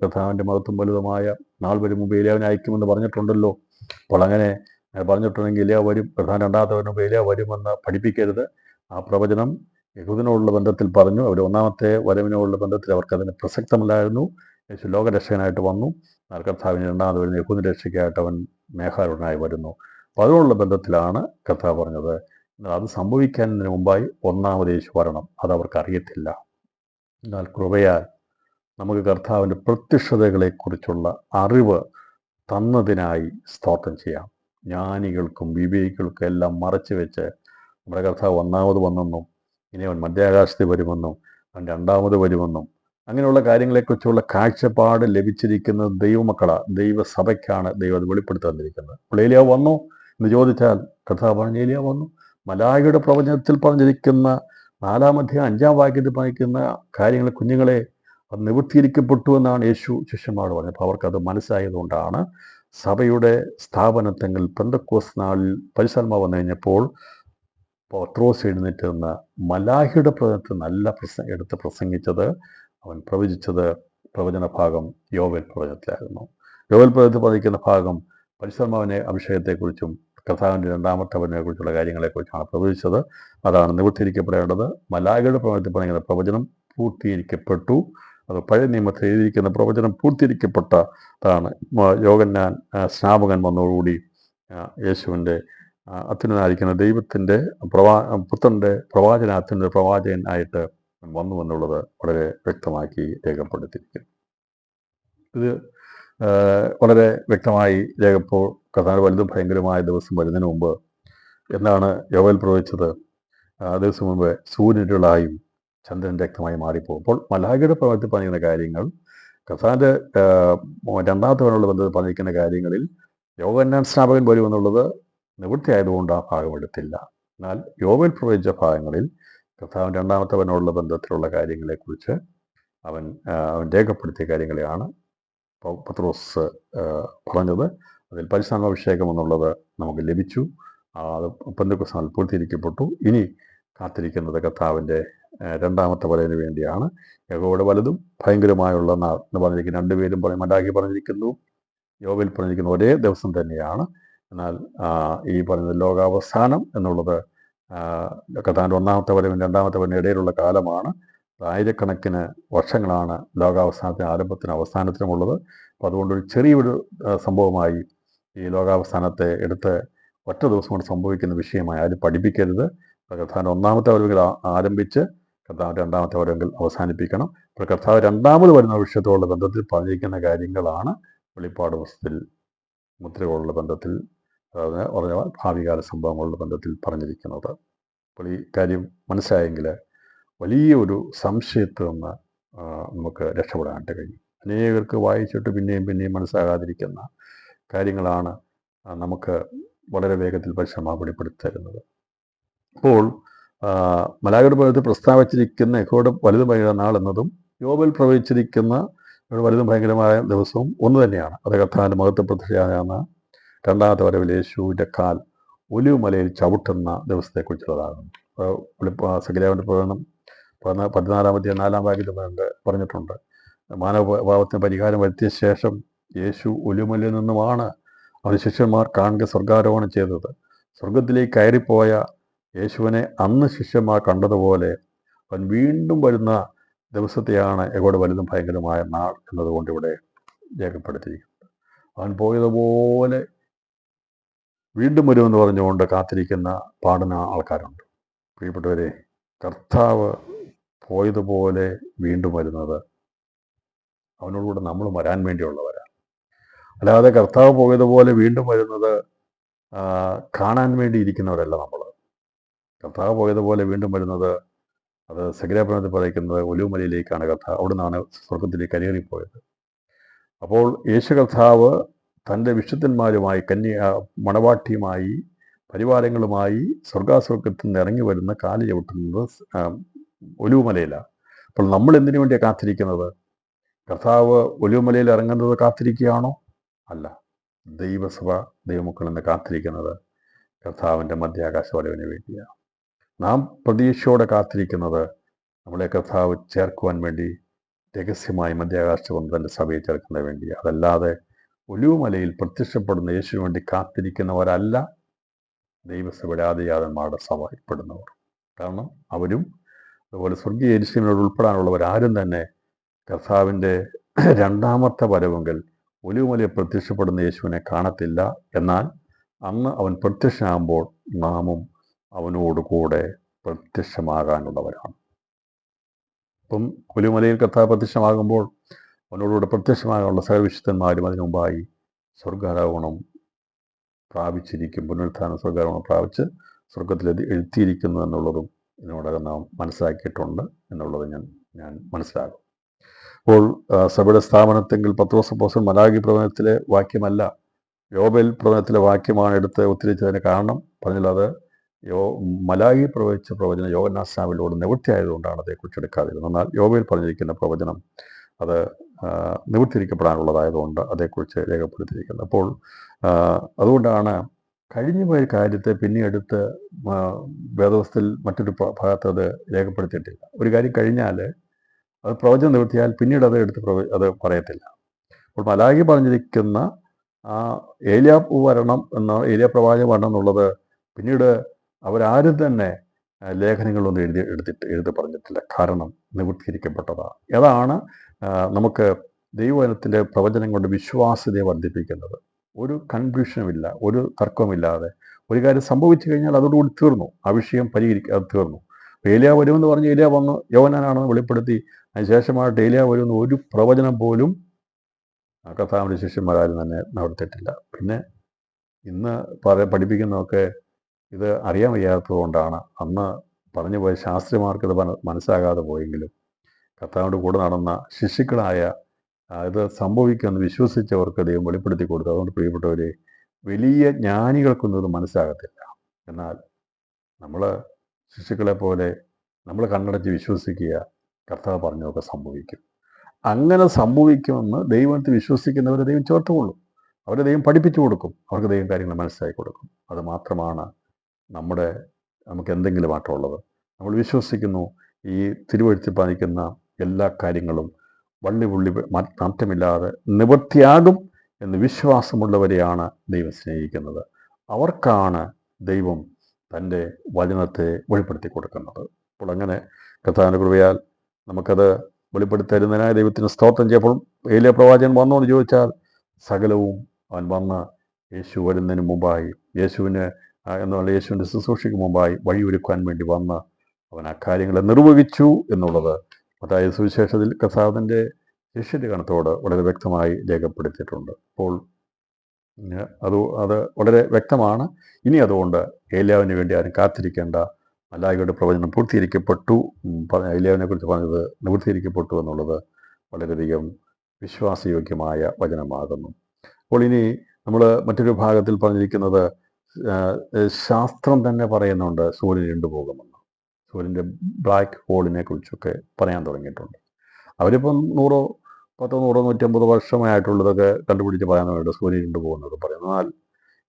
കർത്താവിൻ്റെ മഹത്വം വലുതുമായ നാൾ വരും മുമ്പ് ഏലിയാവിനെ അയക്കുമെന്ന് പറഞ്ഞിട്ടുണ്ടല്ലോ. അപ്പോൾ അങ്ങനെ പറഞ്ഞിട്ടുണ്ടെങ്കിൽ ഏലിയാവ് വരും, പ്രധാന രണ്ടാമത്തെ മുമ്പ് ഏലിയാവ് വരുമെന്ന് പഠിപ്പിക്കരുത്. ആ പ്രവചനം യഹൂദനോടുള്ള ബന്ധത്തിൽ പറഞ്ഞു. അവർ ഒന്നാമത്തെ വരവിനോടുള്ള ബന്ധത്തിൽ അവർക്കതിന് പ്രസക്തമല്ലായിരുന്നു. യേശു ലോകരക്ഷകനായിട്ട് വന്നു. എന്നാൽ കർത്താവിന് രണ്ടാമത് വരുന്ന യഹൂദ രക്ഷയ്ക്കായിട്ട് അവൻ മേഘാരൂഢനായി വരുന്നു. അപ്പോൾ അതിനുള്ള ബന്ധത്തിലാണ് കർത്താവ് പറഞ്ഞത്. എന്നാൽ അത് സംഭവിക്കുന്നതിന് മുമ്പായി ഒന്നാമത് യേശു വരണം. അതവർക്ക് അറിയത്തില്ല. എന്നാൽ കൃപയാൽ നമുക്ക് കർത്താവിൻ്റെ പ്രത്യക്ഷതകളെക്കുറിച്ചുള്ള അറിവ് തന്നതിനായി സ്തോത്രം ചെയ്യാം. ജ്ഞാനികൾക്കും വിവേകികൾക്കും എല്ലാം മറച്ചു വെച്ച് നമ്മുടെ കർത്താവ് ഒന്നാമത് വന്നെന്നും ഇനി അവൻ മധ്യാകാശത്തിൽ വരുമെന്നും അവൻ രണ്ടാമത് വരുമെന്നും അങ്ങനെയുള്ള കാര്യങ്ങളെക്കുറിച്ചുള്ള കാഴ്ചപ്പാട് ലഭിച്ചിരിക്കുന്നത് ദൈവമക്കളാണ്, ദൈവസഭയ്ക്കാണ് ദൈവം അത് വെളിപ്പെടുത്തി തന്നിരിക്കുന്നത്. അപ്പോൾ ഏലിയ വന്നു എന്ന് ചോദിച്ചാൽ കർത്താവ് പറഞ്ഞ ഏലിയ വന്നു. മലാഖയുടെ പ്രവചനത്തിൽ പറഞ്ഞിരിക്കുന്ന 4-ാം അധ്യായം 5-ാം വാക്യത്തിൽ പറഞ്ഞിരിക്കുന്ന കാര്യങ്ങൾ കുഞ്ഞുങ്ങളെ അത് നിവൃത്തിയിരിക്കപ്പെട്ടു എന്നാണ് യേശു ശിഷ്യന്മാരോട് പറഞ്ഞത്. അപ്പോൾ അവർക്കത് മനസ്സിലായതുകൊണ്ടാണ് സഭയുടെ സ്ഥാപനത്തെങ്കിൽ പെന്തക്കോസ്ത് നാളിൽ പരിശുദ്ധാത്മാവ് വന്നു കഴിഞ്ഞപ്പോൾ പത്രോസ് എഴുന്നേറ്റ് നിന്ന് മലാഖയുടെ പ്രവചനത്തിൽ നല്ല എടുത്ത് പ്രസംഗിച്ചത്, അവൻ പ്രവചിച്ചത് പ്രവചന ഭാഗം യോവേൽ പ്രവചനത്തിലായിരുന്നു. യോവേൽ പ്രവചനത്തിൽ പറഞ്ഞിരിക്കുന്ന ഭാഗം പരിശുദ്ധാത്മാവിനെ അഭിഷേകത്തെക്കുറിച്ചും കർത്താവിൻ്റെ രണ്ടാമത്തെ വരവിനെക്കുറിച്ചുള്ള കാര്യങ്ങളെക്കുറിച്ചാണ് പ്രവചിച്ചത്. അതാണ് നിവൃത്തിയിരിക്കപ്പെടേണ്ടത്. മലാഖയുടെ പ്രവചനത്തിൽ പറഞ്ഞിരിക്കുന്ന പ്രവചനം പൂർത്തീകരിക്കപ്പെട്ടു. അത് പഴയ നിയമത്തിൽ എഴുതിയിരിക്കുന്ന പ്രവചനം പൂർത്തീകരിക്കപ്പെട്ടതാണ്. യോഹന്നാൻ സ്നാപകൻ വന്നതോടുകൂടി യേശുവിൻ്റെ അത്യുന്നതനായിരിക്കുന്ന ദൈവത്തിൻ്റെ പുത്രൻ്റെ അത്യുന്നത പ്രവാചകൻ ആയിട്ട് വന്നു എന്നുള്ളത് വളരെ വ്യക്തമാക്കി രേഖപ്പെടുത്തിയിരിക്കുന്നു. ഇത് വളരെ വ്യക്തമായി കർത്താവിൻ്റെ വലുതും ഭയങ്കരമായ ദിവസം വരുന്നതിന് മുമ്പ് എന്താണ് യോവേൽ പ്രവചിച്ചത്? ദിവസം മുമ്പ് സൂര്യനിരുളായും ചന്ദ്രൻ രക്തമായി മാറിപ്പോകും. അപ്പോൾ മലാഖയുടെ പ്രവചനത്തിൽ പറഞ്ഞിരിക്കുന്ന കാര്യങ്ങൾ കർത്താവിൻ്റെ രണ്ടാമത്തെ വരവിനുള്ള ബന്ധത്തിൽ പറഞ്ഞിരിക്കുന്ന കാര്യങ്ങളിൽ യോഹന്നാൻ സ്നാപകൻ വരുമെന്നുള്ളത് നിവൃത്തിയായതുകൊണ്ട് ആ ഭാഗം എടുത്തില്ല. എന്നാൽ യോവേൽ പ്രവചിച്ച ഭാഗങ്ങളിൽ കർത്താവിൻ്റെ രണ്ടാമത്തെ വരവിനുള്ള ബന്ധത്തിലുള്ള കാര്യങ്ങളെക്കുറിച്ച് അവൻ രേഖപ്പെടുത്തിയ കാര്യങ്ങളെയാണ് പത്രോസ് പറഞ്ഞത്. അതിൽ പരിശുദ്ധാത്മാഭിഷേകം എന്നുള്ളത് നമുക്ക് ലഭിച്ചു. അത് പെന്തക്കോസ്ത് നാളിൽ പൂർത്തീകരിക്കപ്പെട്ടു. ഇനി കാത്തിരിക്കുന്നത് കർത്താവിൻ്റെ രണ്ടാമത്തെ വരവിന് വേണ്ടിയാണ്. യഹോവയുടെ വലുതും ഭയങ്കരമായുള്ള നാൾ എന്ന് പറഞ്ഞിരിക്കുന്ന രണ്ടുപേരും മലാഖി പറഞ്ഞിരിക്കുന്നു, യോവേൽ പറഞ്ഞിരിക്കുന്ന ഒരേ ദിവസം തന്നെയാണ്. എന്നാൽ ഈ പറയുന്ന ലോകാവസാനം എന്നുള്ളത് കർത്താവിൻ്റെ ഒന്നാമത്തെ വരവിനും രണ്ടാമത്തെ വരവിനും ഇടയിലുള്ള കാലമാണ്. ആയിരക്കണക്കിന് വർഷങ്ങളാണ് ലോകാവസാനത്തിന് ആരംഭത്തിനും അവസാനത്തിനുമുള്ളത്. അപ്പോൾ അതുകൊണ്ടൊരു ചെറിയൊരു സംഭവമായി ഈ ലോകാവസാനത്തെ എടുത്ത് ഒറ്റ ദിവസം കൊണ്ട് സംഭവിക്കുന്ന വിഷയമായി ആരും പഠിപ്പിക്കരുത്. കർത്താവിൻ്റെ ഒന്നാമത്തെ വരവുകൾ ആരംഭിച്ച് കർത്താവിൻ്റെ രണ്ടാമത്തെ വരവുകൾ അവസാനിപ്പിക്കണം. അപ്പോൾ കർത്താവ് രണ്ടാമത് വരുന്ന വിഷയത്തോടുള്ള ബന്ധത്തിൽ പറഞ്ഞിരിക്കുന്ന കാര്യങ്ങളാണ് വെളിപ്പാട് പുസ്തകത്തിൽ മുദ്രകളുള്ള ബന്ധത്തിൽ, പറഞ്ഞ ഭാവികാല സംഭവങ്ങളുടെ ബന്ധത്തിൽ പറഞ്ഞിരിക്കുന്നത്. അപ്പോൾ ഈ കാര്യം മനസ്സിലായെങ്കിൽ വലിയൊരു സംശയത്തിൽ നിന്ന് നമുക്ക് രക്ഷപ്പെടാനായിട്ട് കഴിയും. അനേകർക്ക് വായിച്ചിട്ട് പിന്നെയും മനസ്സിലാകാതിരിക്കുന്ന കാര്യങ്ങളാണ് നമുക്ക് വളരെ വേഗത്തിൽ പരിശ്രമം വെളിപ്പെടുത്തി തരുന്നത്. അപ്പോൾ മലാഖയുടെ പ്രവചനത്തിൽ പ്രസ്താവിച്ചിരിക്കുന്ന യഹോവയുടെ വലുതും ഭയങ്കര നാൾ എന്നതും യോവേൽ പ്രവചിച്ചിരിക്കുന്ന വലുതും ഭയങ്കരമായ ദിവസവും ഒന്ന് തന്നെയാണ്. അത് കർത്താവിൻ്റെ മഹത്വ പ്രത്യക്ഷമായ രണ്ടാമത്തെ വരവിൽ യേശുവിൻ്റെ കാൽ ഒലിവ് മലയിൽ ചവിട്ടുന്ന ദിവസത്തെക്കുറിച്ചുള്ളതാകുന്നു. സകലേവൻ്റെ പ്രവചനം 14-ാം അധ്യായം 4-ാം വാക്യത്തിൽ പറഞ്ഞിട്ടുണ്ട്. മാനവഭാവത്തിന് പരിഹാരം വരുത്തിയ ശേഷം യേശു ഒലിവുമലയിൽ നിന്നുമാണ് അവൻ്റെ ശിഷ്യന്മാർ കാണുക സ്വർഗാരോഹണം ചെയ്തത്. സ്വർഗത്തിലേക്ക് കയറിപ്പോയ യേശുവിനെ അന്ന് ശിഷ്യന്മാർ കണ്ടതുപോലെ അവൻ വീണ്ടും വരുന്ന ദിവസത്തെയാണ് യഹോവയുടെ വലുതും ഭയങ്കരമായ നാൾ എന്നതുകൊണ്ട് ഇവിടെ രേഖപ്പെടുത്തിയിരിക്കുന്നത്. അവൻ പോയതുപോലെ വീണ്ടും വരുമെന്ന് പറഞ്ഞുകൊണ്ട് കാത്തിരിക്കുന്ന പാടുന്ന ആൾക്കാരുണ്ട്. പ്രിയപ്പെട്ടവരെ, കർത്താവ് പോയതുപോലെ വീണ്ടും വരുന്നത് അവനോടുകൂടെ നമ്മൾ വരാൻ വേണ്ടിയുള്ളവരാണ്. അല്ലാതെ കർത്താവ് പോയതുപോലെ വീണ്ടും വരുന്നത് കാണാൻ വേണ്ടി ഇരിക്കുന്നവരല്ല നമ്മൾ. കർത്താവ് പോയതുപോലെ വീണ്ടും വരുന്നത്, അത് സകലപ്രവചനത്തിൽ പറയുന്നത് ഒലിവുമലയിലേക്കാണ് കർത്താവ്, അവിടെ നിന്നാണ് സ്വർഗത്തിലേക്ക് കരേറിപ്പോയത്. അപ്പോൾ യേശു കർത്താവ് തൻ്റെ വിശുദ്ധന്മാരുമായി മണവാട്ടിയുമായി പരിവാരങ്ങളുമായി സ്വർഗാസ്വർഗത്തിൽ നിന്ന് ഇറങ്ങി വരുന്ന കാല് ചവിട്ടുന്നത് ഒലിവുമലയിലാണ്. അപ്പോൾ നമ്മൾ എന്തിനു വേണ്ടിയാണ് കാത്തിരിക്കുന്നത്? കർത്താവ് ഒലിവുമലയിൽ ഇറങ്ങുന്നത് കാത്തിരിക്കുകയാണോ? അല്ല. ദൈവസഭ ദൈവമക്കൾ എന്ന് കാത്തിരിക്കുന്നത് കർത്താവിൻ്റെ മധ്യാകാശ വരവിന് വേണ്ടിയാണ്. നാം പ്രതീക്ഷയോടെ കാത്തിരിക്കുന്നത് നമ്മളെ കർത്താവ് ചേർക്കുവാൻ വേണ്ടി രഹസ്യമായി മധ്യാകാശത്ത് വന്ന് തൻ്റെ സഭയെ ചേർക്കുന്നതിന് വേണ്ടി. അതല്ലാതെ ഒലിവുമലയിൽ പ്രത്യക്ഷപ്പെടുന്ന യേശുവിന് വേണ്ടി കാത്തിരിക്കുന്നവരല്ല ദൈവസഭയുടെ ആദിജാതന്മാരുടെ സഭയിൽപ്പെടുന്നവർ. കാരണം അവരും അതുപോലെ സ്വർഗീയ യെരൂശലേമിനോട് ഉൾപ്പെടാനുള്ളവരാരും തന്നെ കർത്താവിൻ്റെ രണ്ടാമത്തെ വരവെങ്കിൽ ഒലിവുമലയിൽ പ്രത്യക്ഷപ്പെടുന്ന യേശുവിനെ കാണത്തില്ല. എന്നാൽ അന്ന് അവൻ പ്രത്യക്ഷനാകുമ്പോൾ നാമും അവനോട് കൂടെ പ്രത്യക്ഷമാകാനുള്ളവരാണ്. അപ്പം ഒലിവുമലയിൽ കർത്താവ് പ്രത്യക്ഷമാകുമ്പോൾ അവനോടുകൂടെ പ്രത്യക്ഷമാകാനുള്ള സർവവിശുദ്ധന്മാരും അതിനു മുമ്പായി സ്വർഗാരോഹണം പ്രാപിച്ചിരിക്കും. പുനരുത്ഥാനം സ്വർഗാരോഹണം പ്രാപിച്ച് സ്വർഗത്തിൽ എഴുത്തിയിരിക്കുന്നു എന്നുള്ളതും ഇതിനോടകം നാം മനസ്സിലാക്കിയിട്ടുണ്ട് എന്നുള്ളത് ഞാൻ മനസ്സിലാകും. അപ്പോൾ സഭയുടെ സ്ഥാപനത്തെങ്കിൽ പത്രോസ് അപ്പോസ്തലൻ മലാഖി പ്രവചനത്തിലെ വാക്യമല്ല, യോബേൽ പ്രവചനത്തിലെ വാക്യമാണ് എടുത്ത് ഉദ്ധരിച്ചതിന് കാരണം പറഞ്ഞാൽ അത് മലാഖി പ്രവചിച്ച പ്രവചനം യോഹന്നാൻ സ്നാപകനിലൂടെ നിവൃത്തിയായതുകൊണ്ടാണ് അതേക്കുറിച്ച് എടുക്കാതിരുന്നത്. എന്നാൽ യോബേൽ പറഞ്ഞിരിക്കുന്ന പ്രവചനം അത് നിവൃത്തിയിരിക്കപ്പെടാനുള്ളതായതുകൊണ്ട് അതേക്കുറിച്ച് രേഖപ്പെടുത്തിയിരിക്കുന്നത്. അപ്പോൾ അതുകൊണ്ടാണ് കഴിഞ്ഞു പോയ കാര്യത്തെ പിന്നെ എടുത്ത് വേദവസ്തുവിൽ മറ്റൊരു ഭാഗത്ത് അത് രേഖപ്പെടുത്തിയിട്ടില്ല. ഒരു കാര്യം കഴിഞ്ഞാൽ അത് പ്രവചനം നിവൃത്തിയാൽ പിന്നീട് അത് എടുത്ത് അത് പറയത്തില്ല. അപ്പോൾ മലാഖി പറഞ്ഞിരിക്കുന്ന ആ ഏലിയാ വരണം ഏലിയാ പ്രവാചകൻ വരണം എന്നുള്ളത് പിന്നീട് അവരാരും തന്നെ ലേഖനങ്ങളൊന്നും എഴുതി പറഞ്ഞിട്ടില്ല. കാരണം നിവൃത്തിയിരിക്കപ്പെട്ടതാണ്. അതാണ് നമുക്ക് ദൈവവചനത്തിൻ്റെ പ്രവചനം കൊണ്ട് വിശ്വാസ്യതയെ വർദ്ധിപ്പിക്കുന്നത്. ഒരു കൺഫ്യൂഷനുമില്ല, ഒരു തർക്കവുമില്ലാതെ ഒരു കാര്യം സംഭവിച്ചു കഴിഞ്ഞാൽ അതോടുകൂടി തീർന്നു, ആ വിഷയം അത് തീർന്നു. ഏലിയാ വരുമെന്ന് പറഞ്ഞ് ഏലിയാ വന്ന് യോഹന്നാനാണെന്ന് വെളിപ്പെടുത്തി അതിനുശേഷമായിട്ട് ഏലിയാ വരുമെന്ന് ഒരു പ്രവചനം പോലും കർത്താവിൻ്റെ ശിഷ്യന്മാരാരും തന്നെ നടത്തിയിട്ടില്ല. പിന്നെ ഇന്ന് പഠിപ്പിക്കുന്നതൊക്കെ ഇത് അറിയാൻ വയ്യാത്തത് കൊണ്ടാണ്. അന്ന് പറഞ്ഞു പോയ ശാസ്ത്രിമാർക്കിത് മനസ്സിലാകാതെ പോയെങ്കിലും കർത്താവിൻ്റെ കൂടെ നടന്ന ശിശുക്കളായ ഇത് സംഭവിക്കുമെന്ന് വിശ്വസിച്ചവർക്ക് ദൈവം വെളിപ്പെടുത്തി കൊടുത്തു. അതുകൊണ്ട് പ്രിയപ്പെട്ടവരെ, വലിയ ജ്ഞാനികൾക്കൊന്നും ഇത് മനസ്സിലാകത്തില്ല. എന്നാൽ നമ്മൾ ശിശുക്കളെ പോലെ നമ്മൾ കണ്ണടച്ച് വിശ്വസിക്കുക, കർത്താവ് പറഞ്ഞതൊക്കെ സംഭവിക്കും. അങ്ങനെ സംഭവിക്കുമെന്ന് ദൈവത്തിൽ വിശ്വസിക്കുന്നവരെ ദൈവം ചേർത്തുകൊള്ളും, അവരെ ദൈവം പഠിപ്പിച്ചു കൊടുക്കും, അവർക്ക് ദൈവം കാര്യങ്ങൾ മനസ്സിലാക്കി കൊടുക്കും. അത് മാത്രമാണ് നമുക്ക് എന്തെങ്കിലും മാറ്റമുള്ളത്. നമ്മൾ വിശ്വസിക്കുന്നു ഈ തിരുവെഴുത്തിൽ പാലിക്കുന്ന എല്ലാ കാര്യങ്ങളും വള്ളി മാറ്റമില്ലാതെ നിവൃത്തിയാകും എന്ന് വിശ്വാസമുള്ളവരെയാണ് ദൈവം സ്നേഹിക്കുന്നത്. അവർക്കാണ് ദൈവം തൻ്റെ വചനത്തെ വെളിപ്പെടുത്തി കൊടുക്കുന്നത്. അപ്പോൾ അങ്ങനെ കർത്താവിൻ്റെ കൃപയാൽ നമുക്കത് വെളിപ്പെടുത്തി തരുന്നതിനായി ദൈവത്തിന് സ്തോത്രം ചെയ്യപ്പോൾ ഏലിയാ പ്രവാചകൻ വന്നോ എന്ന് ചോദിച്ചാൽ സകലവും അവൻ വന്ന് യേശു വരുന്നതിന് മുമ്പായി, യേശുവിൻ്റെ ശുശ്രൂഷയ്ക്ക് മുമ്പായി വഴിയൊരുക്കാൻ വേണ്ടി വന്ന് അവൻ ആ കാര്യങ്ങളെ നിർവഹിച്ചു എന്നുള്ളത് അതായത് സുവിശേഷത്തിൽ കർത്താവിൻ്റെ ശിഷ്യഗണത്തോട് വളരെ വ്യക്തമായി രേഖപ്പെടുത്തിയിട്ടുണ്ട്. അപ്പോൾ അത് വളരെ വ്യക്തമാണ്. ഇനി അതുകൊണ്ട് ഏലിയാവിന് വേണ്ടി ആരും കാത്തിരിക്കേണ്ട. മലാഖിയുടെ പ്രവചനം പൂർത്തീകരിക്കപ്പെട്ടു, ഏലിയാവിനെ കുറിച്ച് പറഞ്ഞത് നിവൃത്തീകരിക്കപ്പെട്ടു എന്നുള്ളത് വളരെയധികം വിശ്വാസയോഗ്യമായ വചനമാകുന്നു. അപ്പോൾ ഇനി നമ്മൾ മറ്റൊരു ഭാഗത്തിൽ പറഞ്ഞിരിക്കുന്നത് ശാസ്ത്രം തന്നെ പറയുന്നുണ്ട് സൂര്യൻ ഇരുണ്ടുപോകുമെന്ന്. സൂര്യൻ്റെ ബ്ലാക്ക് ഹോളിനെ കുറിച്ചൊക്കെ പറയാൻ തുടങ്ങിയിട്ടുണ്ട്. അവരിപ്പം 100-150 വർഷമായിട്ടുള്ളതൊക്കെ കണ്ടുപിടിച്ച് പറയാനുണ്ട് സൂര്യൻ ഇരുണ്ടുപോകുന്നത് പറയുന്നത്. എന്നാൽ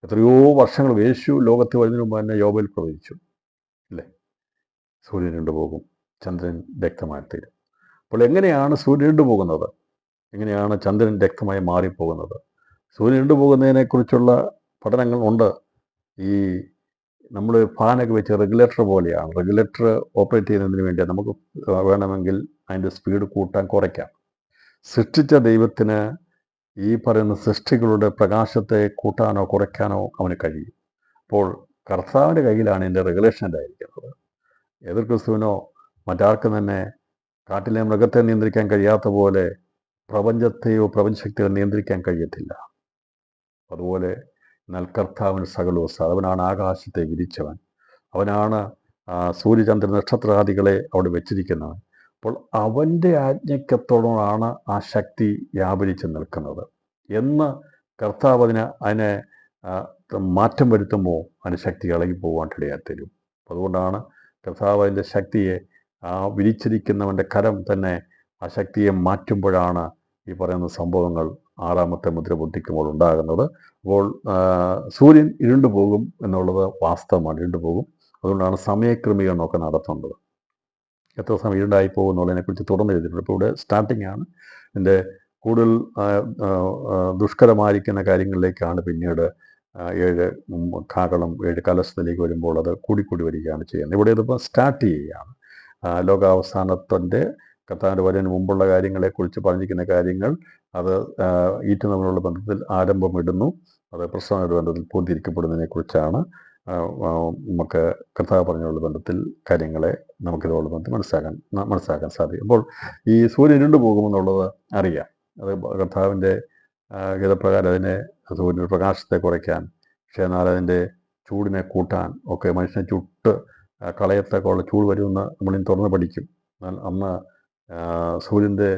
എത്രയോ വർഷങ്ങൾ യേശു ലോകത്ത് വരുന്നതിന് മുമ്പ് തന്നെ യോബേൽ പ്രവചിച്ചു, അല്ലേ? സൂര്യൻ ഇരുണ്ടുപോകും, ചന്ദ്രൻ രക്തമായി തീരും. അപ്പോൾ എങ്ങനെയാണ് സൂര്യൻ ഇരുണ്ടുപോകുന്നത്? എങ്ങനെയാണ് ചന്ദ്രൻ രക്തമായി മാറിപ്പോകുന്നത്? സൂര്യൻ ഇരുണ്ടുപോകുന്നതിനെക്കുറിച്ചുള്ള പഠനങ്ങൾ ഉണ്ട്. ഈ നമ്മൾ ഫാനൊക്കെ വെച്ച് റെഗുലേറ്റർ പോലെയാണ്. റെഗുലേറ്റർ ഓപ്പറേറ്റ് ചെയ്യുന്നതിന് വേണ്ടി നമുക്ക് വേണമെങ്കിൽ അതിൻ്റെ സ്പീഡ് കൂട്ടാൻ കുറയ്ക്കാം. സൃഷ്ടിച്ച ദൈവത്തിന് ഈ പറയുന്ന സൃഷ്ടികളുടെ പ്രകാശത്തെ കൂട്ടാനോ കുറയ്ക്കാനോ അവന് കഴിയും. അപ്പോൾ കർത്താവിൻ്റെ കയ്യിലാണ് ഇതിൻ്റെ റെഗുലേഷൻ ഉണ്ടായിരിക്കുന്നത്. എതിർ ക്രിസ്തുവിനോ മറ്റാർക്കും തന്നെ കാട്ടിലെ മൃഗത്തെ നിയന്ത്രിക്കാൻ കഴിയാത്ത പോലെ പ്രപഞ്ചത്തെയോ പ്രപഞ്ചശക്തിയോ നിയന്ത്രിക്കാൻ കഴിയത്തില്ല. അതുപോലെ എന്നാൽ കർത്താവിന് സകലവും സാധിക്കും. അവനാണ് ആകാശത്തെ വിരിച്ചവൻ, അവനാണ് സൂര്യചന്ദ്ര നക്ഷത്രാദികളെ അവിടെ വെച്ചിരിക്കുന്നവൻ. അപ്പോൾ അവൻ്റെ ആജ്ഞയ്ക്കത്തോടാണ് ആ ശക്തി വ്യാപരിച്ച് നിൽക്കുന്നത് എന്ന് കർത്താവ് അതിനെ മാറ്റം വരുത്തുമ്പോൾ അതിന് ശക്തി ഇളകിപ്പോകാൻ ഇടയാത്തരും. അതുകൊണ്ടാണ് കർത്താവ് അതിൻ്റെ ശക്തിയെ വിരിച്ചിരിക്കുന്നവൻ്റെ കരം തന്നെ ആ ശക്തിയെ മാറ്റുമ്പോഴാണ് ഈ പറയുന്ന സംഭവങ്ങൾ 6ാമത്തെ മുദ്ര പൊട്ടിക്കുമ്പോൾ ഉണ്ടാകുന്നത്. അപ്പോൾ സൂര്യൻ ഇരുണ്ടുപോകും എന്നുള്ളത് വാസ്തവമാണ്, ഇരുണ്ടുപോകും. അതുകൊണ്ടാണ് സമയക്രമീകരണമൊക്കെ നടത്തേണ്ടത്. എത്ര സമയം ഇരുണ്ടായി പോകും എന്നുള്ളതിനെക്കുറിച്ച് തുറന്നു എഴുതിയിട്ടുണ്ട്. ഇപ്പോൾ ഇവിടെ സ്റ്റാർട്ടിംഗ് ആണ്. ഇതിൻ്റെ കൂടുതൽ ദുഷ്കരമായിരിക്കുന്ന കാര്യങ്ങളിലേക്കാണ് പിന്നീട് 7 കാകളം 7 കലശത്തിലേക്ക് വരുമ്പോൾ അത് കൂടിക്കൂടി വരികയാണ് ചെയ്യുന്നത്. ഇവിടെ ഇതിപ്പോൾ സ്റ്റാർട്ട് ചെയ്യുകയാണ്. ലോകാവസാനത്തിൻ്റെ കർത്താവിൻ്റെ വരവിന് മുമ്പുള്ള കാര്യങ്ങളെക്കുറിച്ച് പറഞ്ഞിരിക്കുന്ന കാര്യങ്ങൾ അത് ഈറ്റ് തമ്മിലുള്ള ബന്ധത്തിൽ ആരംഭമിടുന്നു. അത് പ്രശ്നമായിട്ട് ബന്ധത്തിൽ പൂർത്തീകരിക്കപ്പെടുന്നതിനെക്കുറിച്ചാണ് നമുക്ക് കർത്താവ് പറഞ്ഞുള്ള ബന്ധത്തിൽ കാര്യങ്ങളെ നമുക്കിതുള്ള ബന്ധത്തിൽ മനസ്സിലാക്കാൻ സാധിക്കും. അപ്പോൾ ഈ സൂര്യൻ ഇരുണ്ടു പോകുമെന്നുള്ളത് അറിയാം. അത് കർത്താവിൻ്റെ ഗീതപ്രകാരം അതിനെ സൂര്യൻ്റെ പ്രകാശത്തെ കുറയ്ക്കാൻ, പക്ഷേ എന്നാൽ അതിൻ്റെ ചൂടിനെ കൂട്ടാൻ ഒക്കെ മനുഷ്യനെ ചുട്ട് കളയത്തേക്കുള്ള ചൂട് വരുമെന്ന് നമ്മളിന്ന് തുറന്ന് പഠിക്കും. എന്നാൽ അന്ന് സൂര്യൻ്റെ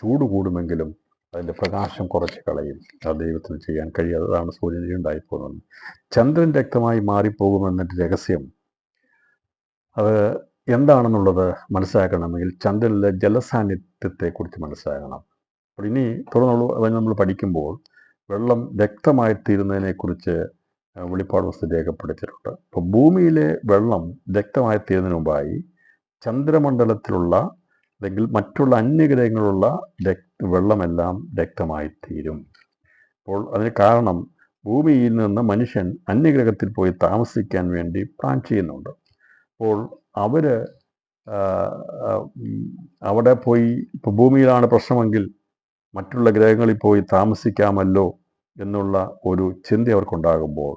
ചൂട് കൂടുമെങ്കിലും അതിൻ്റെ പ്രകാശം കുറച്ച് കളയും. ആ ദൈവത്തിന് ചെയ്യാൻ കഴിയാത്തതാണ് സൂര്യൻ ഇരുണ്ടായിപ്പോകുന്നത്. ചന്ദ്രൻ രക്തമായി മാറിപ്പോകുമെന്നതിൻ്റെ രഹസ്യം അത് എന്താണെന്നുള്ളത് മനസ്സിലാക്കണമെങ്കിൽ ചന്ദ്രനിലെ ജലസാന്നിധ്യത്തെക്കുറിച്ച് മനസ്സിലാക്കണം. അപ്പോൾ ഇനി തുടർന്നുള്ള നമ്മൾ പഠിക്കുമ്പോൾ വെള്ളം രക്തമായി തീരുന്നതിനെക്കുറിച്ച് വെളിപ്പാട് പുസ്തകം രേഖപ്പെടുത്തിയിട്ടുണ്ട്. അപ്പോൾ ഭൂമിയിലെ വെള്ളം രക്തമായി തീരുന്നതിന് മുമ്പായി ചന്ദ്രമണ്ഡലത്തിലുള്ള അല്ലെങ്കിൽ മറ്റുള്ള അന്യഗ്രഹങ്ങളുള്ള വെള്ളമെല്ലാം രക്തമായി തീരും. അപ്പോൾ അതിന് കാരണം ഭൂമിയിൽ നിന്ന് മനുഷ്യൻ അന്യഗ്രഹത്തിൽ പോയി താമസിക്കാൻ വേണ്ടി പ്ലാൻ ചെയ്യുന്നുണ്ട്. അപ്പോൾ അവർ അവിടെ പോയി, ഇപ്പോൾ ഭൂമിയിലാണ് പ്രശ്നമെങ്കിൽ മറ്റുള്ള ഗ്രഹങ്ങളിൽ പോയി താമസിക്കാമല്ലോ എന്നുള്ള ഒരു ചിന്ത അവർക്കുണ്ടാകുമ്പോൾ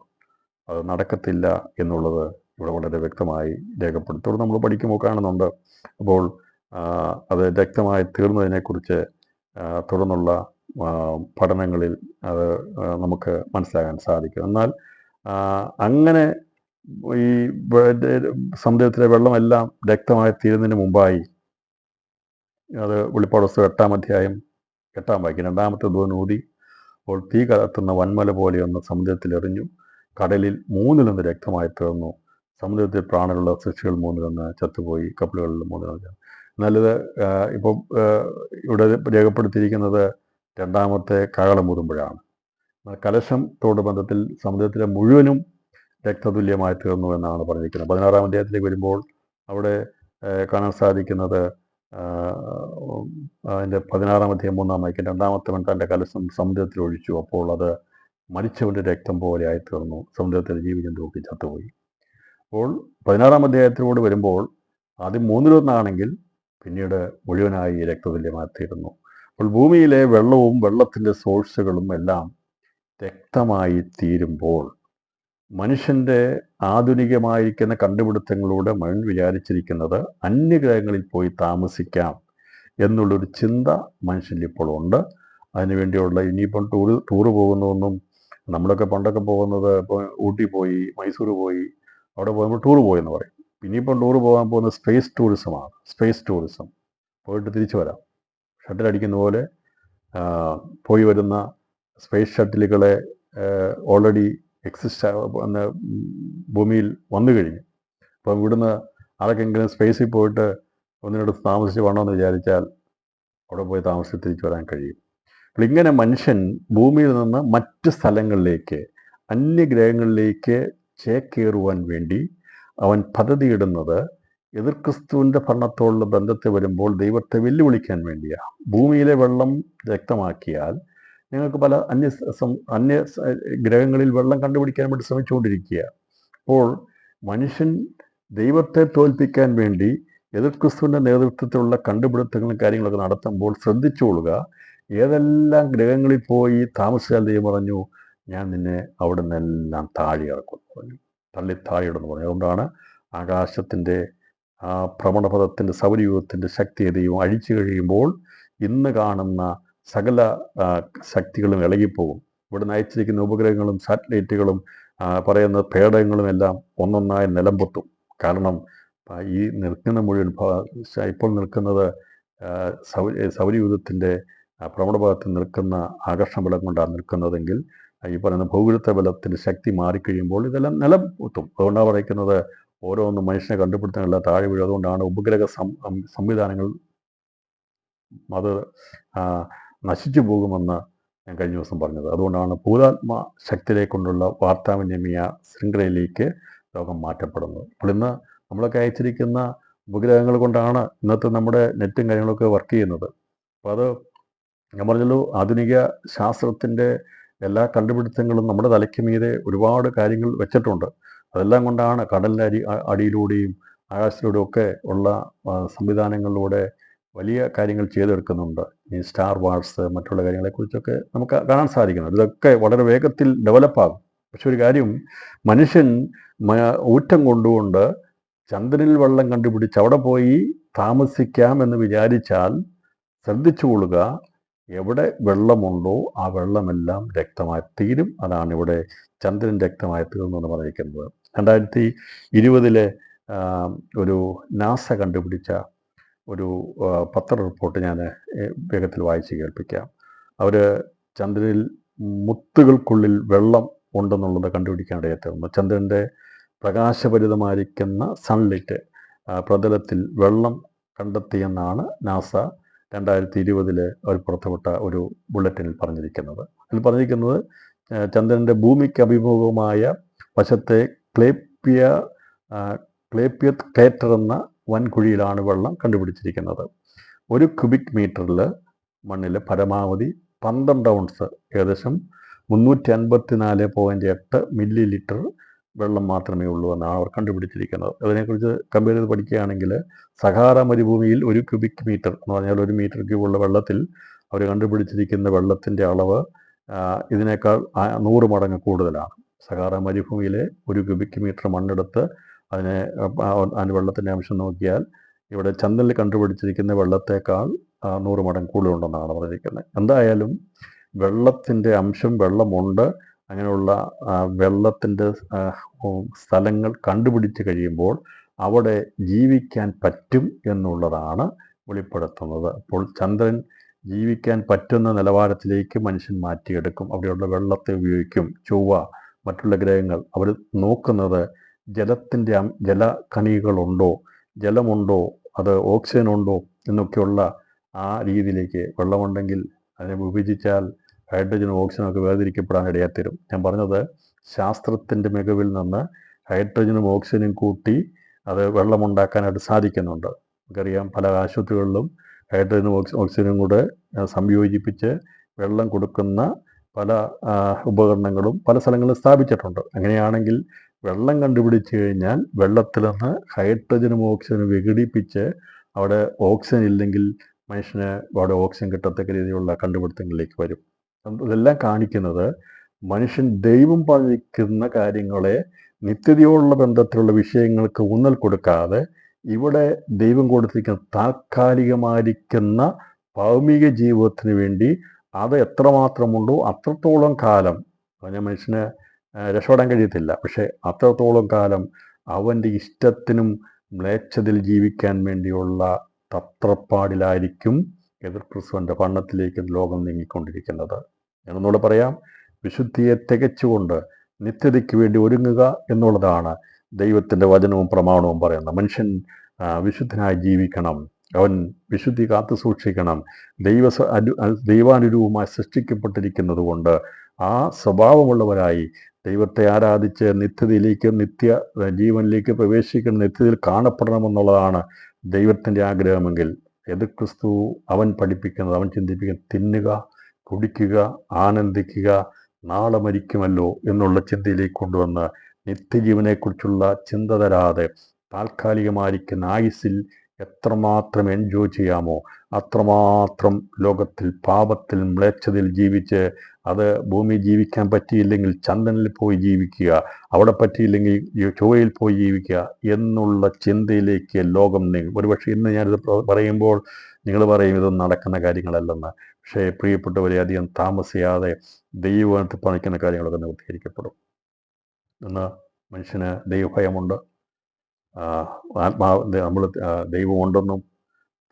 അത് നടക്കത്തില്ല എന്നുള്ളത് ഇവിടെ വളരെ വ്യക്തമായി രേഖപ്പെടുത്തും. നമ്മൾ പഠിക്കുമ്പോൾ കാണുന്നുണ്ട്. അപ്പോൾ അത് രക്തമായി തീർന്നതിനെക്കുറിച്ച് തുടർന്നുള്ള പഠനങ്ങളിൽ അത് നമുക്ക് മനസ്സിലാക്കാൻ സാധിക്കും. എന്നാൽ അങ്ങനെ ഈ സമുദ്രത്തിലെ വെള്ളമെല്ലാം രക്തമായി തീരുന്നതിന് മുമ്പായി അത് വെളിപ്പാട് പുസ്തകം 8-ാം അധ്യായം 8-ാം വാക്യം, 2-ാമത്തെ ദൂതൻ ഊതി, അപ്പോൾ തീ കത്തുന്ന വൻമല പോലെയൊന്ന് സമുദ്രത്തിൽ എറിഞ്ഞു, കടലിൽ 3 രക്തമായി തീർന്നു, സമുദ്രത്തിൽ പ്രാണനുള്ള സൃഷ്ടികൾ 3 ചത്തുപോയി, കപ്പലുകളിൽ 3. എന്നാലിത് ഇപ്പം ഇവിടെ രേഖപ്പെടുത്തിയിരിക്കുന്നത് 2-ാമത്തെ കാഹളം ഊതുമ്പോഴാണ്. കലശത്തോട് ബന്ധത്തിൽ സമുദ്രത്തിലെ മുഴുവനും രക്തതുല്യമായി തീർന്നു എന്നാണ് പറഞ്ഞിരിക്കുന്നത്. 16-ാം അധ്യായത്തിലേക്ക് വരുമ്പോൾ അവിടെ കാണാൻ സാധിക്കുന്നത് അതിൻ്റെ 16-ാം അധ്യായം 3-ാം വാക്യം, 2-ാമത്തവൻ തൻ്റെ കലശം സമുദ്രത്തിൽ ഒഴിച്ചു, അപ്പോൾ അത് മരിച്ചവൻ്റെ രക്തം പോലെ ആയി തീർന്നു, സമുദ്രത്തിലെ ജീവിജന്തുവൊക്കെ ചത്തുപോയി. അപ്പോൾ 16-ാം അധ്യായത്തിലൂടെ വരുമ്പോൾ ആദ്യം 3-1 പിന്നീട് മുഴുവനായി രക്തതുല്യമായി തീരുന്നു. അപ്പോൾ ഭൂമിയിലെ വെള്ളവും വെള്ളത്തിൻ്റെ സോഴ്സുകളും എല്ലാം രക്തമായി തീരുമ്പോൾ മനുഷ്യൻ്റെ ആധുനികമായിരിക്കുന്ന കണ്ടുപിടുത്തങ്ങളിലൂടെ മനുഷ്യൻ വിചാരിച്ചിരിക്കുന്നത് അന്യഗ്രഹങ്ങളിൽ പോയി താമസിക്കാം എന്നുള്ളൊരു ചിന്ത മനുഷ്യനിൽ ഇപ്പോൾ ഉണ്ട്. അതിനുവേണ്ടിയുള്ള ഇനിയിപ്പം ടൂറ് പോകുന്നതൊന്നും, നമ്മളൊക്കെ പണ്ടൊക്കെ പോകുന്നത് ഇപ്പോൾ ഊട്ടി പോയി, മൈസൂർ പോയി, അവിടെ പോകുമ്പോൾ ടൂറ് പോയെന്ന് പറയും. ഇനിയിപ്പം ടൂറ് പോകാൻ പോകുന്നത് സ്പേസ് ടൂറിസമാണ്. സ്പേസ് ടൂറിസം പോയിട്ട് തിരിച്ചു വരാം. ഷട്ടിലടിക്കുന്ന പോലെ പോയി വരുന്ന സ്പേസ് ഷട്ടിലുകളെ ഓൾറെഡി എക്സിസ്റ്റ് ഭൂമിയിൽ വന്നു കഴിഞ്ഞു. അപ്പം ഇവിടുന്ന് ആർക്കെങ്കിലും സ്പേസിൽ പോയിട്ട് ഒന്നിനടുത്ത് താമസിച്ച് വേണമെന്ന് വിചാരിച്ചാൽ അവിടെ പോയി താമസിച്ച് തിരിച്ചു വരാൻ കഴിയും. അപ്പോൾ ഇങ്ങനെ മനുഷ്യൻ ഭൂമിയിൽ നിന്ന് മറ്റ് സ്ഥലങ്ങളിലേക്ക്, അന്യഗ്രഹങ്ങളിലേക്ക് ചേക്കേറുവാൻ വേണ്ടി അവൻ പദ്ധതിയിടുന്നത് എതിർക്രിസ്തുവിൻ്റെ ഭരണത്തോടുള്ള ബന്ധത്തിൽ വരുമ്പോൾ ദൈവത്തെ വെല്ലുവിളിക്കാൻ വേണ്ടിയാണ്. ഭൂമിയിലെ വെള്ളം രക്തമാക്കിയാൽ ഞങ്ങൾക്ക് പല അന്യ ഗ്രഹങ്ങളിൽ വെള്ളം കണ്ടുപിടിക്കാൻ വേണ്ടി ശ്രമിച്ചുകൊണ്ടിരിക്കുക. അപ്പോൾ മനുഷ്യൻ ദൈവത്തെ തോൽപ്പിക്കാൻ വേണ്ടി എതിർക്രിസ്തുവിൻ്റെ നേതൃത്വത്തിലുള്ള കണ്ടുപിടുത്തങ്ങളും കാര്യങ്ങളൊക്കെ നടത്തുമ്പോൾ ശ്രദ്ധിച്ചുകൊള്ളുക. ഏതെല്ലാം ഗ്രഹങ്ങളിൽ പോയി താമസിച്ചാൽ ദൈവം പറഞ്ഞു, ഞാൻ നിന്നെ അവിടെ നിന്നെല്ലാം താഴെ ഇറക്കുമെന്ന് പറഞ്ഞു, തള്ളി താഴെയിടുമെന്ന് പറഞ്ഞു. അതുകൊണ്ടാണ് ആകാശത്തിൻ്റെ ആ ഭ്രമണപഥത്തിൻ്റെ സൗരയൂഥത്തിൻ്റെ ശക്തിയെ ദൈവം അഴിച്ചു കഴിയുമ്പോൾ ഇന്ന് കാണുന്ന സകല ശക്തികളും ഇളകിപ്പോകും. ഇവിടെ അയച്ചിരിക്കുന്ന ഉപഗ്രഹങ്ങളും സാറ്റലൈറ്റുകളും പറയുന്ന പേടകങ്ങളും എല്ലാം ഒന്നൊന്നായി നിലംപൊത്തും. കാരണം ഈ നിൽക്കുന്ന മുഴുവൻ ഇപ്പോൾ നിൽക്കുന്നത് സൗരയൂഥത്തിൻ്റെ ഭ്രമണപഥത്തിൽ നിൽക്കുന്ന ആകർഷണ ബലം കൊണ്ടാണ് നിൽക്കുന്നതെങ്കിൽ ഈ പറയുന്ന ഭൗഗോളിക ബലത്തിൻ്റെ ശക്തി മാറിക്കഴിയുമ്പോൾ ഇതെല്ലാം നിലംപൊത്തും. അതുകൊണ്ടാണ് പറയുന്നത് ഓരോന്നും മനുഷ്യനെ കണ്ടുപിടുത്തങ്ങളെല്ലാം താഴെ വീഴും. അതുകൊണ്ടാണ് ഉപഗ്രഹ സംവിധാനങ്ങൾ അത് നശിച്ചു പോകുമെന്ന് ഞാൻ കഴിഞ്ഞ ദിവസം പറഞ്ഞത്. അതുകൊണ്ടാണ് ഭൂതാത്മ ശക്തിയിലേക്കൊണ്ടുള്ള വാർത്താവിനിമയ ശൃംഖലയിലേക്ക് ലോകം മാറ്റപ്പെടുന്നത്. അപ്പോൾ ഇന്ന് നമ്മളൊക്കെ അയച്ചിരിക്കുന്ന ഉപഗ്രഹങ്ങൾ കൊണ്ടാണ് ഇന്നത്തെ നമ്മുടെ നെറ്റും കാര്യങ്ങളൊക്കെ വർക്ക് ചെയ്യുന്നത്. അപ്പോൾ അത് ഞാൻ പറഞ്ഞല്ലോ, ആധുനിക ശാസ്ത്രത്തിൻ്റെ എല്ലാ കണ്ടുപിടുത്തങ്ങളും നമ്മുടെ തലയ്ക്ക് മീതെ ഒരുപാട് കാര്യങ്ങൾ വെച്ചിട്ടുണ്ട്. അതെല്ലാം കൊണ്ടാണ് കടലിൻ്റെ അടിയിലൂടെയും ആകാശത്തിലൂടെയും ഒക്കെ ഉള്ള സംവിധാനങ്ങളിലൂടെ വലിയ കാര്യങ്ങൾ ചെയ്തെടുക്കുന്നുണ്ട്. ഈ സ്റ്റാർ വാർസ് മറ്റുള്ള കാര്യങ്ങളെക്കുറിച്ചൊക്കെ നമുക്ക് കാണാൻ സാധിക്കുന്നു. ഇതൊക്കെ വളരെ വേഗത്തിൽ ഡെവലപ്പാകും. പക്ഷെ ഒരു കാര്യം, മനുഷ്യൻ ഊറ്റം കൊണ്ടുകൊണ്ട് ചന്ദ്രനിൽ വെള്ളം കണ്ടുപിടിച്ച് അവിടെ പോയി താമസിക്കാം എന്ന് വിചാരിച്ചാൽ ശ്രദ്ധിച്ചുകൊള്ളുക, എവിടെ വെള്ളമുണ്ടോ ആ വെള്ളമെല്ലാം രക്തമായി തീരും. അതാണ് ഇവിടെ ചന്ദ്രൻ രക്തമായി തീർന്നു എന്ന് പറഞ്ഞിരിക്കുന്നത്. 2020 ഒരു നാസ കണ്ടുപിടിച്ച ഒരു പത്ര റിപ്പോർട്ട് ഞാൻ വേഗത്തിൽ വായിച്ച് കേൾപ്പിക്കാം. അവർ ചന്ദ്രനിൽ മുത്തുകൾക്കുള്ളിൽ വെള്ളം ഉണ്ടെന്നുള്ളത് കണ്ടുപിടിക്കാനിടയായി തീർന്നു. ചന്ദ്രൻ്റെ പ്രകാശഭരിതമായിരിക്കുന്ന സൺലൈറ്റ് പ്രതലത്തിൽ വെള്ളം കണ്ടെത്തിയെന്നാണ് നാസ 2020 അവർ പുറത്തുവിട്ട ഒരു ബുള്ളറ്റിനിൽ പറഞ്ഞിരിക്കുന്നത്. അതിൽ പറഞ്ഞിരിക്കുന്നത് ചന്ദ്രൻ്റെ ഭൂമിക്ക് അഭിമുഖമായ വശത്തെ ക്ലേപ്പിയത്ത് ക്രേറ്റർ എന്ന വൻകുഴിയിലാണ് വെള്ളം കണ്ടുപിടിച്ചിരിക്കുന്നത്. 1 ക്യൂബിക് മീറ്ററിൽ മണ്ണിൽ പരമാവധി 12 ഔൺസ്, ഏകദേശം 354.8 മില്ലി ലിറ്റർ വെള്ളം മാത്രമേ ഉള്ളൂ എന്നാണ് അവർ കണ്ടുപിടിച്ചിരിക്കുന്നത്. അതിനെക്കുറിച്ച് കമ്പയർ ചെയ്ത് പഠിക്കുകയാണെങ്കിൽ സഹാറ മരുഭൂമിയിൽ 1 ക്യൂബിക് മീറ്റർ എന്ന് പറഞ്ഞാൽ 1 മീറ്റർ ക്യൂബുള്ള വെള്ളത്തിൽ അവർ കണ്ടുപിടിച്ചിരിക്കുന്ന വെള്ളത്തിൻ്റെ അളവ് ഇതിനേക്കാൾ 100 മടങ്ങ് കൂടുതലാണ്. സഹാറ മരുഭൂമിയിലെ 1 ക്യൂബിക് മീറ്റർ മണ്ണെടുത്ത് അതിന് വെള്ളത്തിൻ്റെ അംശം നോക്കിയാൽ ഇവിടെ ചന്ദ്രനിൽ കണ്ടുപിടിച്ചിരിക്കുന്ന വെള്ളത്തേക്കാൾ 100 മടങ്ങ് കൂടുതലുണ്ടെന്നാണ് പറഞ്ഞിരിക്കുന്നത്. എന്തായാലും വെള്ളത്തിൻ്റെ അംശം, വെള്ളമുണ്ട്. അങ്ങനെയുള്ള വെള്ളത്തിൻ്റെ സ്ഥലങ്ങൾ കണ്ടുപിടിച്ച് കഴിയുമ്പോൾ അവിടെ ജീവിക്കാൻ പറ്റും എന്നുള്ളതാണ് വെളിപ്പെടുത്തുന്നത്. അപ്പോൾ ചന്ദ്രൻ ജീവിക്കാൻ പറ്റുന്ന നിലവാരത്തിലേക്ക് മനുഷ്യൻ മാറ്റിയെടുക്കും. അവിടെയുള്ള വെള്ളത്തെ ഉപയോഗിക്കും. ചൊവ്വ, മറ്റുള്ള ഗ്രഹങ്ങൾ അവർ നോക്കുന്നത് ജലത്തിൻ്റെ ജലഖനികളുണ്ടോ, ജലമുണ്ടോ, അത് ഓക്സിജൻ ഉണ്ടോ എന്നൊക്കെയുള്ള ആ രീതിയിലേക്ക്. വെള്ളമുണ്ടെങ്കിൽ അതിനെ വിഭജിച്ചാൽ ഹൈഡ്രജനും ഓക്സിജനൊക്കെ വേർതിരിക്കപ്പെടാൻ ഇടയാത്തരും. ഞാൻ പറഞ്ഞത് ശാസ്ത്രത്തിൻ്റെ മികവിൽ നിന്ന് ഹൈഡ്രജനും ഓക്സിജനും കൂട്ടി അത് വെള്ളമുണ്ടാക്കാനായിട്ട് സാധിക്കുന്നുണ്ട്. നമുക്കറിയാം, പല ആശുപത്രികളിലും ഹൈഡ്രജനും ഓക്സിജനും കൂടെ സംയോജിപ്പിച്ച് വെള്ളം കൊടുക്കുന്ന പല ഉപകരണങ്ങളും പല സ്ഥലങ്ങളിലും സ്ഥാപിച്ചിട്ടുണ്ട്. അങ്ങനെയാണെങ്കിൽ വെള്ളം കണ്ടുപിടിച്ച് കഴിഞ്ഞാൽ വെള്ളത്തിൽ നിന്ന് ഹൈഡ്രജനും ഓക്സിജനും വിഘടിപ്പിച്ച് അവിടെ ഓക്സിജൻ ഇല്ലെങ്കിൽ മനുഷ്യന് അവിടെ ഓക്സിജൻ കിട്ടത്തക്ക രീതിയിലുള്ള കണ്ടുപിടുത്തങ്ങളിലേക്ക് വരും. ഇതെല്ലാം കാണിക്കുന്നത് മനുഷ്യൻ ദൈവം പറഞ്ഞിരിക്കുന്ന കാര്യങ്ങളെ, നിത്യതയോടുള്ള ബന്ധത്തിലുള്ള വിഷയങ്ങൾക്ക് ഊന്നൽ കൊടുക്കാതെ ഇവിടെ ദൈവം കൊടുത്തിരിക്കുന്ന താൽക്കാലികമായിരിക്കുന്ന ഭൗമിക ജീവിതത്തിന് വേണ്ടി അത് എത്രമാത്രമുണ്ടോ അത്രത്തോളം കാലം പറഞ്ഞ മനുഷ്യന് രക്ഷപ്പെടാൻ കഴിയത്തില്ല. പക്ഷേ അത്രത്തോളം കാലം അവൻ്റെ ഇഷ്ടത്തിനും മ്ലേച്ഛതയിൽ ജീവിക്കാൻ വേണ്ടിയുള്ള തത്രപ്പാടിലായിരിക്കും എതിർക്രിസ്തുവിൻ്റെ ഭരണത്തിലേക്ക് ലോകം നീങ്ങിക്കൊണ്ടിരിക്കുന്നത്. ഞാനൊന്നുകൂടെ പറയാം, വിശുദ്ധിയെ തികച്ചുകൊണ്ട് നിത്യതയ്ക്ക് വേണ്ടി ഒരുങ്ങുക എന്നുള്ളതാണ് ദൈവത്തിൻ്റെ വചനവും പ്രമാണവും പറയുന്നത്. മനുഷ്യൻ വിശുദ്ധനായി ജീവിക്കണം, അവൻ വിശുദ്ധി കാത്തു സൂക്ഷിക്കണം. ദൈവാനുരൂപമായി സൃഷ്ടിക്കപ്പെട്ടിരിക്കുന്നത് കൊണ്ട് ആ സ്വഭാവമുള്ളവരായി ദൈവത്തെ ആരാധിച്ച് നിത്യതയിലേക്ക്, നിത്യ ജീവനിലേക്ക് പ്രവേശിക്കണം, നിത്യതയിൽ കാണപ്പെടണമെന്നുള്ളതാണ് ദൈവത്തിൻ്റെ ആഗ്രഹമെങ്കിൽ എതിർക്രിസ്തു അവൻ പഠിപ്പിക്കുന്നത്, അവൻ ചിന്തിപ്പിക്കുന്നത് തിന്നുക, കുടിക്കുക, ആനന്ദിക്കുക, നാളെ മരിക്കുമല്ലോ എന്നുള്ള ചിന്തയിലേക്ക് കൊണ്ടുവന്ന് നിത്യജീവനെക്കുറിച്ചുള്ള ചിന്ത തരാതെ താൽക്കാലികമായിരിക്കുന്ന ആയുസ്സിൽ എത്രമാത്രം എൻജോയ് ചെയ്യാമോ അത്രമാത്രം ലോകത്തിൽ പാപത്തിൽ മ്ലേച്ഛതയിൽ ജീവിച്ച് അത് ഭൂമി ജീവിക്കാൻ പറ്റിയില്ലെങ്കിൽ ചന്ദ്രനിൽ പോയി ജീവിക്കുക, അവിടെ പറ്റിയില്ലെങ്കിൽ ചൊവ്വയിൽ പോയി ജീവിക്കുക എന്നുള്ള ചിന്തയിലേക്ക് ലോകം നീങ്ങും. ഒരുപക്ഷെ ഇന്ന് ഞാനിത് പറയുമ്പോൾ നിങ്ങൾ പറയും ഇതൊന്നും നടക്കുന്ന കാര്യങ്ങളല്ലെന്ന്. പക്ഷേ പ്രിയപ്പെട്ടവരെ, അധികം താമസിയാതെ ദൈവത്തിൽ പണിക്കുന്ന കാര്യങ്ങളൊക്കെ നിവൃത്തീകരിക്കപ്പെടും. ഇന്ന് മനുഷ്യന് ദൈവഭയമുണ്ട്. നമ്മൾ ദൈവമുണ്ടെന്നും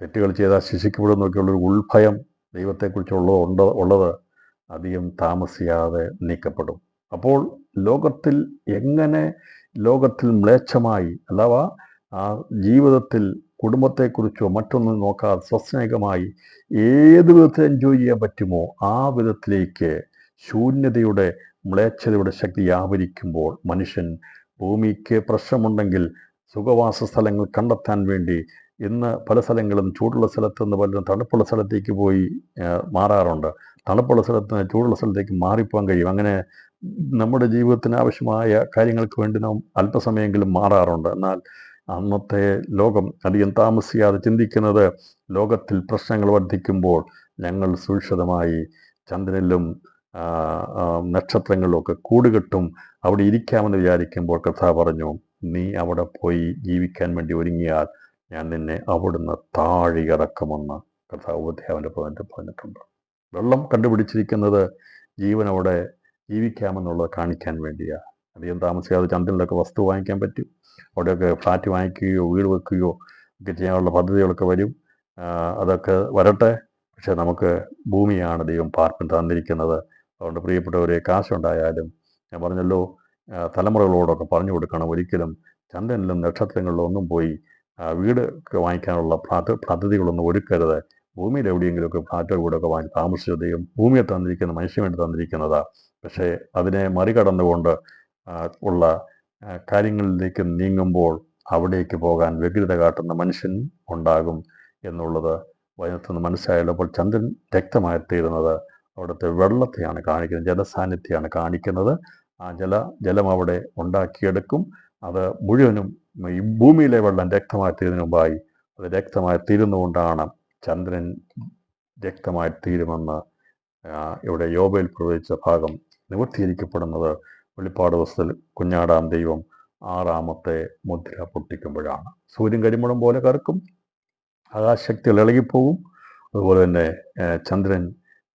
തെറ്റുകൾ ചെയ്താൽ ശിക്ഷിക്കപ്പെടുമെന്നൊക്കെയുള്ളൊരു ഉൾഭയം ദൈവത്തെക്കുറിച്ചുള്ളത് അധികം താമസിയാതെ നീക്കപ്പെടും. അപ്പോൾ ലോകത്തിൽ മ്ലേച്ഛമായി അഥവാ ജീവിതത്തിൽ കുടുംബത്തെക്കുറിച്ചോ മറ്റൊന്നും നോക്കാതെ സ്വസ്നേഹമായി ഏത് വിധത്തിൽ എൻജോയ് ചെയ്യാൻ പറ്റുമോ ആ വിധത്തിലേക്ക് ശൂന്യതയുടെ മ്ലേച്ഛതയുടെ ശക്തി വ്യാപരിക്കുമ്പോൾ മനുഷ്യൻ ഭൂമിക്ക് പ്രശ്നമുണ്ടെങ്കിൽ സുഖവാസ സ്ഥലങ്ങൾ കണ്ടെത്താൻ വേണ്ടി ഇന്ന് പല സ്ഥലങ്ങളും ചൂടുള്ള സ്ഥലത്ത് നിന്ന് പലരും തണുപ്പുള്ള സ്ഥലത്തേക്ക് പോയി മാറാറുണ്ട്. തണുപ്പുള്ള സ്ഥലത്ത് നിന്ന് ചൂടുള്ള സ്ഥലത്തേക്ക് മാറിപ്പോകാൻ കഴിയും. അങ്ങനെ നമ്മുടെ ജീവിതത്തിന് ആവശ്യമായ കാര്യങ്ങൾക്ക് വേണ്ടി നാം അല്പസമയമെങ്കിലും മാറാറുണ്ട്. എന്നാൽ അന്നത്തെ ലോകം അധികം താമസിയാതെ ചിന്തിക്കുന്നത്, ലോകത്തിൽ പ്രശ്നങ്ങൾ വർദ്ധിക്കുമ്പോൾ ഞങ്ങൾ സുരക്ഷിതമായി ചന്ദ്രനിലും നക്ഷത്രങ്ങളിലൊക്കെ കൂടുകെട്ടും അവിടെ ഇരിക്കാമെന്ന് വിചാരിക്കുമ്പോൾ കർത്താവ് പറഞ്ഞു, നീ അവിടെ പോയി ജീവിക്കാൻ വേണ്ടി ഒരുങ്ങിയാൽ ഞാൻ നിന്നെ അവിടുന്ന് താഴെ ഇറക്കുമെന്ന് കർത്താവ് ഉപദേവൻ്റെ പറഞ്ഞിട്ടുണ്ട്. വെള്ളം കണ്ടുപിടിച്ചിരിക്കുന്നത് ജീവൻ അവിടെ ജീവിക്കാമെന്നുള്ളത് കാണിക്കാൻ വേണ്ടിയാണ്. അധികം താമസിയാതെ ചന്ദ്രനിലൊക്കെ വസ്തു വാങ്ങിക്കാൻ പറ്റും. അവിടെയൊക്കെ ഫ്ലാറ്റ് വാങ്ങിക്കുകയോ വീട് വെക്കുകയോ ഒക്കെ ചെയ്യാനുള്ള പദ്ധതികളൊക്കെ വരും. അതൊക്കെ വരട്ടെ. പക്ഷേ നമുക്ക് ഭൂമിയാണ് ദൈവം പാർപ്പിന് തന്നിരിക്കുന്നത്. അതുകൊണ്ട് പ്രിയപ്പെട്ടവരെ, കാശുണ്ടായാലും ഞാൻ പറഞ്ഞല്ലോ, തലമുറകളോടൊക്കെ പറഞ്ഞു കൊടുക്കണം, ഒരിക്കലും ചന്ദ്രനിലും നക്ഷത്രങ്ങളിലും ഒന്നും പോയി വീട് വാങ്ങിക്കാനുള്ള പദ്ധതികളൊന്നും ഒരുക്കരുത്. ഭൂമിയിൽ എവിടെയെങ്കിലുമൊക്കെ ഫ്ലാറ്റോ വീടൊക്കെ വാങ്ങി താമസിച്ച ദൈവം ഭൂമിയെ തന്നിരിക്കുന്ന മനുഷ്യന് വേണ്ടി തന്നിരിക്കുന്നതാണ്. പക്ഷേ അതിനെ മറികടന്നുകൊണ്ട് ഉള്ള കാര്യങ്ങളിലേക്ക് നീങ്ങുമ്പോൾ അവിടേക്ക് പോകാൻ വ്യഗ്രത കാട്ടുന്ന മനുഷ്യൻ ഉണ്ടാകും എന്നുള്ളത് വചനത്തിൽ നിന്ന് മനസ്സിലായല്ലോ. അപ്പോൾ ചന്ദ്രൻ രക്തമായി തീരുന്നത് അവിടുത്തെ വെള്ളത്തെയാണ് കാണിക്കുന്നത്, ജലസാന്നിധ്യമാണ് കാണിക്കുന്നത്. ആ ജലം അവിടെ ഉണ്ടാക്കിയെടുക്കും. അത് മുഴുവനും ഈ ഭൂമിയിലെ വെള്ളം രക്തമായി തീരുന്നതിന് മുമ്പായി അത് രക്തമായി തീരുന്നുകൊണ്ടാണ് ചന്ദ്രൻ രക്തമായി തീരുമെന്ന് ഇവിടെ യോബേൽ പ്രവചിച്ച ഭാഗം നിവൃത്തീകരിക്കപ്പെടുന്നത് വെളിപ്പാട് പുസ്തകത്തിൽ കുഞ്ഞാടാം ദൈവം 6ാമത്തെ മുദ്ര പൊട്ടിക്കുമ്പോഴാണ്. സൂര്യൻ കരിമുളം പോലെ കറുക്കും, ആകാശശക്തികൾ ഇളകിപ്പോകും. അതുപോലെ തന്നെ ചന്ദ്രൻ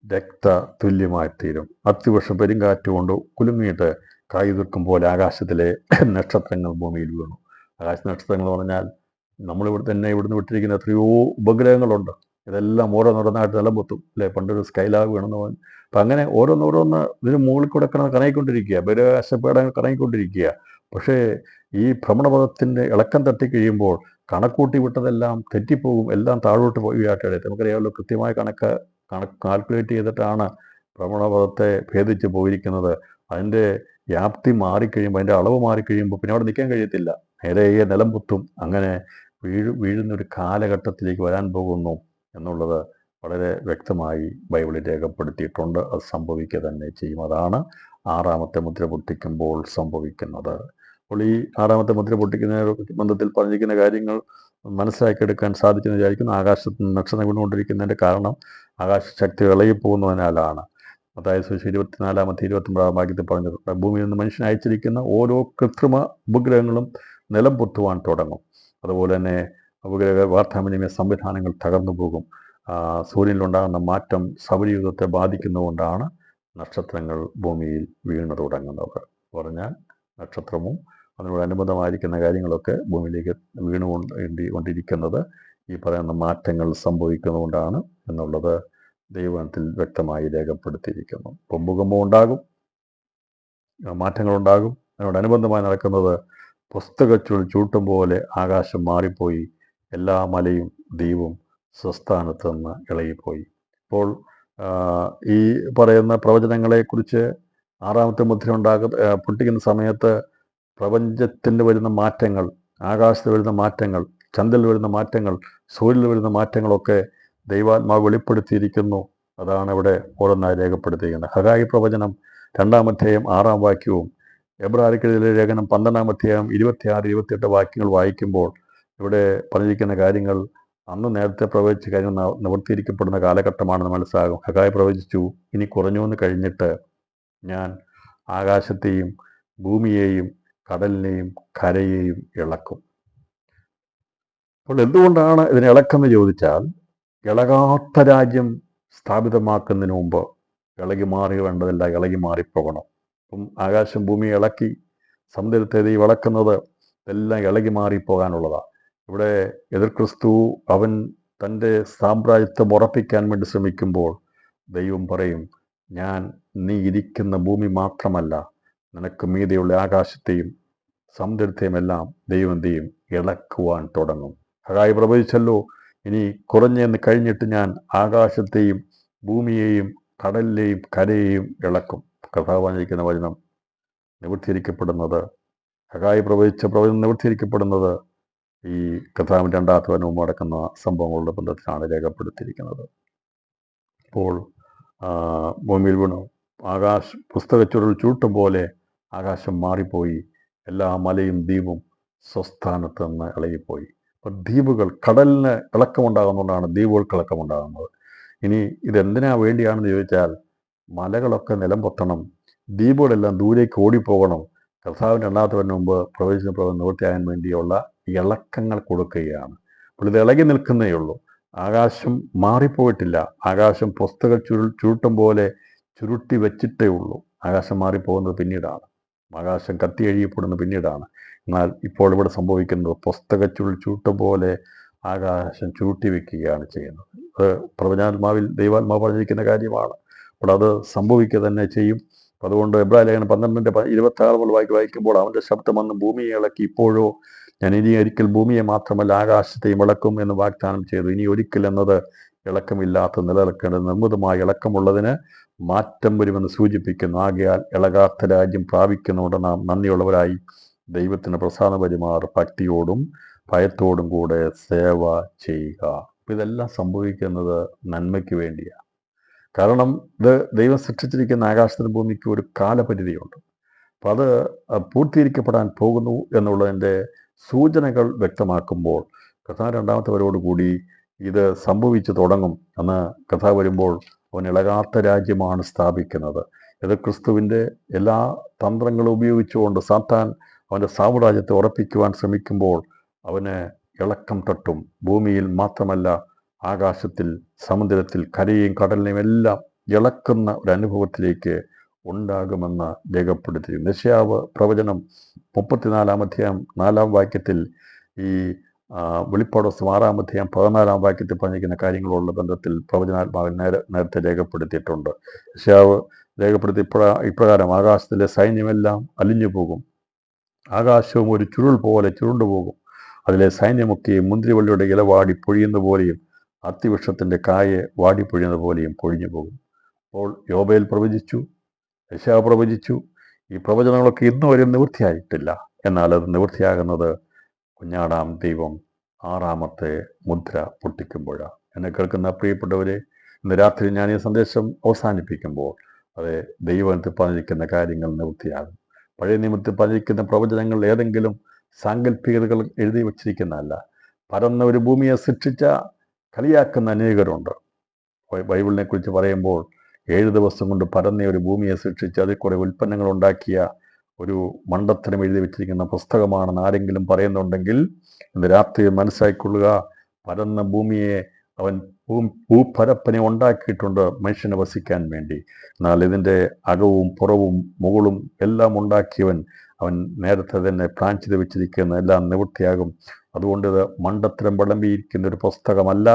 രക്തതുല്യമായി തീരും. അത്തിവർഷം പെരുങ്കാറ്റുകൊണ്ട് കുലുങ്ങിയിട്ട് കായുതിർക്കും പോലെ ആകാശത്തിലെ നക്ഷത്രങ്ങൾ ഭൂമിയിൽ വീണു. ആകാശ നക്ഷത്രങ്ങൾ എന്ന് പറഞ്ഞാൽ ഇവിടുന്ന് വിട്ടിരിക്കുന്ന എത്രയോ ഉപഗ്രഹങ്ങളുണ്ട്. ഇതെല്ലാം ഓരോന്നോരോന്നായിട്ട് നിലംപൊത്തും അല്ലേ. പണ്ടൊരു സ്കൈലാബ് വീണെന്ന് പറഞ്ഞു. അപ്പം അങ്ങനെ ഓരോന്നോരോന്ന് ഇതിന് മുകളിൽ കൂടെ കറങ്ങിക്കൊണ്ടിരിക്കുക, ബഹിരാകാശപേടകൾ കറങ്ങിക്കൊണ്ടിരിക്കുക. പക്ഷേ ഈ ഭ്രമണപഥത്തിൻ്റെ ഇളക്കം തട്ടിക്കഴിയുമ്പോൾ കണക്കൂട്ടി വിട്ടതെല്ലാം തെറ്റിപ്പോകും, എല്ലാം താഴോട്ട് പോയിട്ടാണ്. നമുക്കറിയാമല്ലോ, കൃത്യമായ കണക്ക് കാൽക്കുലേറ്റ് ചെയ്തിട്ടാണ് ഭ്രമണപഥത്തെ ഭേദിച്ച് പോയിരിക്കുന്നത്. അതിൻ്റെ വ്യാപ്തി മാറിക്കഴിയുമ്പോൾ, അതിൻ്റെ അളവ് മാറിക്കഴിയുമ്പോൾ പിന്നെ അവിടെ നിൽക്കാൻ കഴിയത്തില്ല, നേരെ നിലംപൊത്തും. അങ്ങനെ വീഴുന്നൊരു കാലഘട്ടത്തിലേക്ക് വരാൻ പോകുന്നു എന്നുള്ളത് വളരെ വ്യക്തമായി ബൈബിളിൽ രേഖപ്പെടുത്തിയിട്ടുണ്ട്. അത് സംഭവിക്കുക തന്നെ ചെയ്യും. അതാണ് 6ാമത്തെ മുദ്ര പൊട്ടിക്കുമ്പോൾ സംഭവിക്കുന്നത്. അപ്പോൾ ഈ 6ാമത്തെ മുദ്ര പൊട്ടിക്കുന്ന ബന്ധത്തിൽ പറഞ്ഞിരിക്കുന്ന കാര്യങ്ങൾ മനസ്സിലാക്കിയെടുക്കാൻ സാധിച്ചെന്ന് വിചാരിക്കുന്നു. ആകാശത്ത് നക്ഷത്രം വീണുകൊണ്ടിരിക്കുന്നതിൻ്റെ കാരണം ആകാശശക്തി ഇളകിപ്പോകുന്നതിനാലാണ്. അതായത് സുവിശേഷം 24-ാമത്തെ 29-ാം വാക്യത്തിൽ പറഞ്ഞിട്ടുണ്ട്, ഭൂമിയിൽ നിന്ന് മനുഷ്യൻ അയച്ചിരിക്കുന്ന ഓരോ കൃത്രിമ ഉപഗ്രഹങ്ങളും നിലം പൊത്തുവാൻ തുടങ്ങും. അതുപോലെ തന്നെ ഉപഗ്രഹ വാർത്താവിനിമയ സംവിധാനങ്ങൾ തകർന്നു പോകും. സൂര്യനിലുണ്ടാകുന്ന മാറ്റം സൗരയൂഥത്തെ ബാധിക്കുന്നതുകൊണ്ടാണ് നക്ഷത്രങ്ങൾ ഭൂമിയിൽ വീണു തുടങ്ങുന്നത്. പറഞ്ഞാൽ നക്ഷത്രവും അതിനോടനുബന്ധമായിരിക്കുന്ന കാര്യങ്ങളൊക്കെ ഭൂമിയിലേക്ക് കൊണ്ടിരിക്കുന്നത് ഈ പറയുന്ന മാറ്റങ്ങൾ സംഭവിക്കുന്നതുകൊണ്ടാണ് എന്നുള്ളത് ദൈവത്തിൽ വ്യക്തമായി രേഖപ്പെടുത്തിയിരിക്കുന്നു. ഇപ്പം ഭൂകമ്പം ഉണ്ടാകും, മാറ്റങ്ങളുണ്ടാകും. അതിനോടനുബന്ധമായി നടക്കുന്നത് പുസ്തകച്ചുരുൾ ചൂട്ടും പോലെ ആകാശം മാറിപ്പോയി, എല്ലാ മലയും ദ്വീപും സ്വസ്ഥാനത്ത് നിന്ന് ഇളകിപ്പോയി. അപ്പോൾ ഈ പറയുന്ന പ്രവചനങ്ങളെക്കുറിച്ച് 6ാമത്തെ മുദ്ര പൊട്ടിക്കുന്ന സമയത്ത് പ്രപഞ്ചത്തിൽ വരുന്ന മാറ്റങ്ങൾ, ആകാശത്ത് വരുന്ന മാറ്റങ്ങൾ, ചന്ദ്രനിൽ വരുന്ന മാറ്റങ്ങൾ, സൂര്യനിൽ വരുന്ന മാറ്റങ്ങളൊക്കെ ദൈവാത്മാവ് വെളിപ്പെടുത്തിയിരിക്കുന്നു. അതാണ് ഇവിടെ ഓരോന്നായി രേഖപ്പെടുത്തിയിരിക്കുന്നത്. ഹഗായി പ്രവചനം 2-ാം അധ്യായം 6-ാം വാക്യവും എബ്രായർക്കെഴുതിയ ലേഖനം 12-ാം അധ്യായം 26-28 വാക്യങ്ങൾ വായിക്കുമ്പോൾ ഇവിടെ പറഞ്ഞിരിക്കുന്ന കാര്യങ്ങൾ അന്ന് നേരത്തെ പ്രവചിച്ച കാര്യങ്ങൾ നിവർത്തിയിരിക്കപ്പെടുന്ന കാലഘട്ടമാണെന്ന് മനസ്സിലാകും. ഹഗായി പ്രവചിച്ചു, ഇനി കുറഞ്ഞൊന്ന് കഴിഞ്ഞിട്ട് ഞാൻ ആകാശത്തെയും ഭൂമിയെയും കടലിനെയും കരയെയും ഇളക്കും. അപ്പോൾ എന്തുകൊണ്ടാണ് ഇതിനെ ഇളക്കെന്ന് ചോദിച്ചാൽ, ഇളകാത്ത രാജ്യം സ്ഥാപിതമാക്കുന്നതിന് മുമ്പ് ഇളകി മാറി വേണ്ടതല്ല, ഇളകി മാറിപ്പോകണം. അപ്പം ആകാശം ഭൂമിയെ ഇളക്കി സമുദ്രത്തെ ഇളക്കുന്നത് എല്ലാം ഇളകി മാറിപ്പോകാനുള്ളതാണ്. ഇവിടെ എതിർ ക്രിസ്തു അവൻ തൻ്റെ സാമ്രാജ്യത്വം ഉറപ്പിക്കാൻ വേണ്ടി ശ്രമിക്കുമ്പോൾ ദൈവം പറയും, നീ ഇരിക്കുന്ന ഭൂമി മാത്രമല്ല, നിനക്ക് മീതെയുള്ള ആകാശത്തെയും സമുദ്രത്തെയും എല്ലാം ദൈവം ഇളക്കുവാൻ തുടങ്ങും. ഹഗായി പ്രവചിച്ചല്ലോ, ഇനി കുറഞ്ഞെന്ന് കഴിഞ്ഞിട്ട് ഞാൻ ആകാശത്തെയും ഭൂമിയെയും കടലിലെയും കരയെയും ഇളക്കും. കർത്താവ് പറഞ്ഞിരിക്കുന്ന വചനം നിവൃത്തിയിരിക്കപ്പെടുന്നത്, ഹഗായി പ്രവചിച്ച പ്രവചനം നിവൃത്തിയിരിക്കപ്പെടുന്നത് ഈ കർത്താവിൻ്റെ 2ാമത്തെ വചനവും നടക്കുന്ന സംഭവങ്ങളുടെ ബന്ധത്തിലാണ് രേഖപ്പെടുത്തിയിരിക്കുന്നത്. അപ്പോൾ ഭൂമിയിൽ വീണു. പുസ്തകച്ചുരുൾ ചൂട്ടും പോലെ ആകാശം മാറിപ്പോയി. എല്ലാ മലയും ദ്വീപും സ്വസ്ഥാനത്ത് നിന്ന് ഇളകിപ്പോയി. അപ്പം ദ്വീപുകൾ, കടലിന് ഇളക്കമുണ്ടാകുന്നതുകൊണ്ടാണ് ദ്വീപുകൾക്ക് ഇളക്കമുണ്ടാകുന്നത്. ഇനി ഇതെന്തിനാ വേണ്ടിയാണെന്ന് ചോദിച്ചാൽ, മലകളൊക്കെ നിലം പൊത്തണം, ദ്വീപുകളെല്ലാം ദൂരേക്ക് ഓടിപ്പോകണം, കർത്താവിൻ്റെ രണ്ടാമത്തെ വരുന്ന മുമ്പ് പ്രവചിച്ച പ്രവചനം നിവൃത്തിയാകാൻ വേണ്ടിയുള്ള ഇളക്കങ്ങൾ കൊടുക്കുകയാണ്. അപ്പോൾ ഇത് ഇളകി നിൽക്കുന്നേ ഉള്ളൂ. ആകാശം മാറിപ്പോയിട്ടില്ല. ആകാശം പുസ്തക ചുരുട്ടും പോലെ ചുരുട്ടി വെച്ചിട്ടേ ഉള്ളൂ. ആകാശം മാറിപ്പോകുന്നത് പിന്നീടാണ്. ആകാശം കത്തി എഴുതിയപ്പെടുന്നത് പിന്നീടാണ്. എന്നാൽ ഇപ്പോൾ ഇവിടെ സംഭവിക്കുന്നത് പുസ്തക ചുരുട്ടും പോലെ ആകാശം ചുരുട്ടി വെക്കുകയാണ് ചെയ്യുന്നത്. അത് പ്രവചനാത്മാവിൽ ദൈവാത്മാവ് പറഞ്ഞിരിക്കുന്ന കാര്യമാണ്. അപ്പോൾ അത് സംഭവിക്കുക തന്നെ ചെയ്യും. അതുകൊണ്ട് എബ്രായ ലേഖനം 12:26 മുതൽ വായിക്കുമ്പോൾ, അവൻ്റെ ശബ്ദം വന്ന് ഭൂമിയെ ഇളക്കി, ഇപ്പോഴോ ഞാൻ ഇനി ഒരിക്കൽ ഭൂമിയെ മാത്രമല്ല ആകാശത്തെയും ഇളക്കും എന്ന് വാഗ്ദാനം ചെയ്തു. ഇനി ഒരിക്കൽ എന്നത് ഇളക്കമില്ലാത്ത നിലനിൽക്കേണ്ട നിർമ്മിതമായ ഇളക്കമുള്ളതിന് മാറ്റം വരുമെന്ന് സൂചിപ്പിക്കുന്നു. ആകയാൽ ഇളകാത്ത രാജ്യം പ്രാപിക്കുന്നതുകൊണ്ട് നാം നന്ദിയുള്ളവരായി ദൈവത്തിന് പ്രസാദം പരിമാറ് ഭക്തിയോടും ഭയത്തോടും കൂടെ സേവ ചെയ്യുക. ഇതെല്ലാം സംഭവിക്കുന്നത് നന്മയ്ക്ക് വേണ്ടിയാണ്. കാരണം ഇത് ദൈവം സൃഷ്ടിച്ചിരിക്കുന്ന ആകാശത്തിന് ഭൂമിക്ക് ഒരു കാലപരിധിയുണ്ട്. അപ്പം അത് പൂർത്തീകരിക്കപ്പെടാൻ പോകുന്നു എന്നുള്ളതിൻ്റെ സൂചനകൾ വ്യക്തമാക്കുമ്പോൾ, കർത്താവ് രണ്ടാമത്തെ വരവോടുകൂടി ഇത് സംഭവിച്ചു തുടങ്ങും. അന്ന് കർത്താവ് വരുമ്പോൾ അവൻ ഇളകാത്ത രാജ്യമാണ് സ്ഥാപിക്കുന്നത്. ഇത് ക്രിസ്തുവിൻ്റെ എല്ലാ തന്ത്രങ്ങളും ഉപയോഗിച്ചുകൊണ്ട് സാത്താൻ അവൻ്റെ സാമ്രാജ്യത്തെ ഉറപ്പിക്കുവാൻ ശ്രമിക്കുമ്പോൾ അവന് ഇളക്കം തട്ടും. ഭൂമിയിൽ മാത്രമല്ല, ആകാശത്തിൽ, സമുദ്രത്തിൽ, കരയെയും കടലിനെയും എല്ലാം ഇളക്കുന്ന ഒരു അനുഭവത്തിലേക്ക് ഉണ്ടാകുമെന്ന് രേഖപ്പെടുത്തി. യെശയ്യാവ് പ്രവചനം 34-ാം അധ്യായം 4-ാം വാക്യത്തിൽ, ഈ വെളിപ്പാട് പുസ്തകം 6-ാം അധ്യായം 14-ാം വാക്യത്തിൽ പറഞ്ഞിരിക്കുന്ന കാര്യങ്ങളുള്ള ബന്ധത്തിൽ പ്രവചനാത്മാവിൽ നേരത്തെ രേഖപ്പെടുത്തിയിട്ടുണ്ട്. യെശയ്യാവ് രേഖപ്പെടുത്തി ഇപ്രകാരം, ആകാശത്തിലെ സൈന്യമെല്ലാം അലിഞ്ഞു പോകും, ആകാശവും ഒരു ചുരുൾ പോലെ ചുരുണ്ടുപോകും, അതിലെ സൈന്യമൊക്കെ മുന്തിരിവള്ളിയുടെ ഇല വാടി പൊഴിയുന്ന പോലെയും അത്തിവൃക്ഷത്തിൻ്റെ കായെ വാടിപ്പൊഴിയുന്ന പോലെയും പൊഴിഞ്ഞു പോകും. അപ്പോൾ യോബേൽ പ്രവചിച്ചു, യെശയ്യാവ് പ്രവചിച്ചു. ഈ പ്രവചനങ്ങളൊക്കെ ഇന്നു വരെ നിവൃത്തിയായിട്ടില്ല. എന്നാൽ അത് നിവൃത്തിയാകുന്നത് കുഞ്ഞാടാം ദൈവം 6-ാമത്തെ മുദ്ര പൊട്ടിക്കുമ്പോഴാണ്. എന്നെ കേൾക്കുന്ന പ്രിയപ്പെട്ടവരെ, ഇന്ന് രാത്രി ഞാൻ ഈ സന്ദേശം അവസാനിപ്പിക്കുമ്പോൾ, അത് ദൈവത്തിൽ പറഞ്ഞിരിക്കുന്ന കാര്യങ്ങൾ നിവൃത്തിയാകും. പഴയ നിയമത്തിൽ പറഞ്ഞിരിക്കുന്ന പ്രവചനങ്ങൾ ഏതെങ്കിലും സാങ്കല്പികതകൾ എഴുതി വച്ചിരിക്കുന്നതല്ല. പരന്ന ഒരു ഭൂമിയെ സൃഷ്ടിച്ച കളിയാക്കുന്ന അനേകരുണ്ട്. ബൈബിളിനെ കുറിച്ച് പറയുമ്പോൾ 7 ദിവസം കൊണ്ട് പരന്ന ഒരു ഭൂമിയെ സൃഷ്ടിച്ച് അതിൽ കുറേ ഉൽപ്പന്നങ്ങൾ ഉണ്ടാക്കിയ ഒരു മണ്ടത്തരം എഴുതി വെച്ചിരിക്കുന്ന പുസ്തകമാണെന്ന് ആരെങ്കിലും പറയുന്നുണ്ടെങ്കിൽ ഇന്ന് രാത്രി മനസ്സിലാക്കിക്കൊള്ളുക. പരന്ന ഭൂമിയെ അവൻ ഭൂപരപ്പനെ ഉണ്ടാക്കിയിട്ടുണ്ട് മനുഷ്യനെ വസിക്കാൻ വേണ്ടി. എന്നാൽ ഇതിൻ്റെ അകവും പുറവും മുകളും എല്ലാം ഉണ്ടാക്കിയവൻ അവൻ നേരത്തെ തന്നെ പ്ലാൻ ചെയ്ത് വെച്ചിരിക്കുന്ന എല്ലാം നിവൃത്തിയാകും. അതുകൊണ്ട് ഇത് മണ്ടത്തരം വിളമ്പിയിരിക്കുന്ന ഒരു പുസ്തകമല്ല.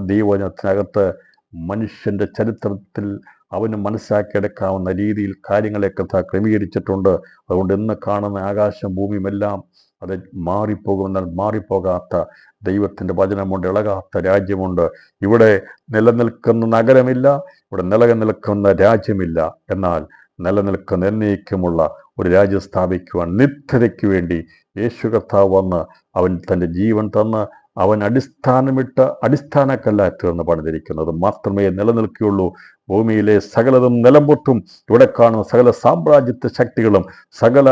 ദൈവവചനത്തിനകത്ത് മനുഷ്യൻ്റെ ചരിത്രത്തിൽ അവന് മനസ്സിലാക്കിയെടുക്കാവുന്ന രീതിയിൽ കാര്യങ്ങളെ കഥ ക്രമീകരിച്ചിട്ടുണ്ട്. അതുകൊണ്ട് ഇന്ന് കാണുന്ന ആകാശം ഭൂമിയുമെല്ലാം അത് മാറിപ്പോകുമെന്നാൽ മാറിപ്പോകാത്ത ദൈവത്തിൻ്റെ വചനമുണ്ട്, ഇളകാത്ത രാജ്യമുണ്ട്. ഇവിടെ നിലനിൽക്കുന്ന നഗരമില്ല, ഇവിടെ നിലനിൽക്കുന്ന രാജ്യമില്ല. എന്നാൽ നിലനിൽക്കുന്ന എന്നേക്കുമുള്ള ഒരു രാജ്യം സ്ഥാപിക്കുവാൻ നിത്യതയ്ക്ക് വേണ്ടി യേശു കർത്താവ് വന്ന് അവൻ തൻ്റെ ജീവൻ തന്ന് അവൻ അടിസ്ഥാനക്കല്ലായി തീർന്ന് പണിതിരിക്കുന്നത് മാത്രമേ നിലനിൽക്കുകയുള്ളൂ. ഭൂമിയിലെ സകലതും നിലംപൊത്തും. ഇവിടെ കാണുന്ന സകല സാമ്രാജ്യത്വ ശക്തികളും സകല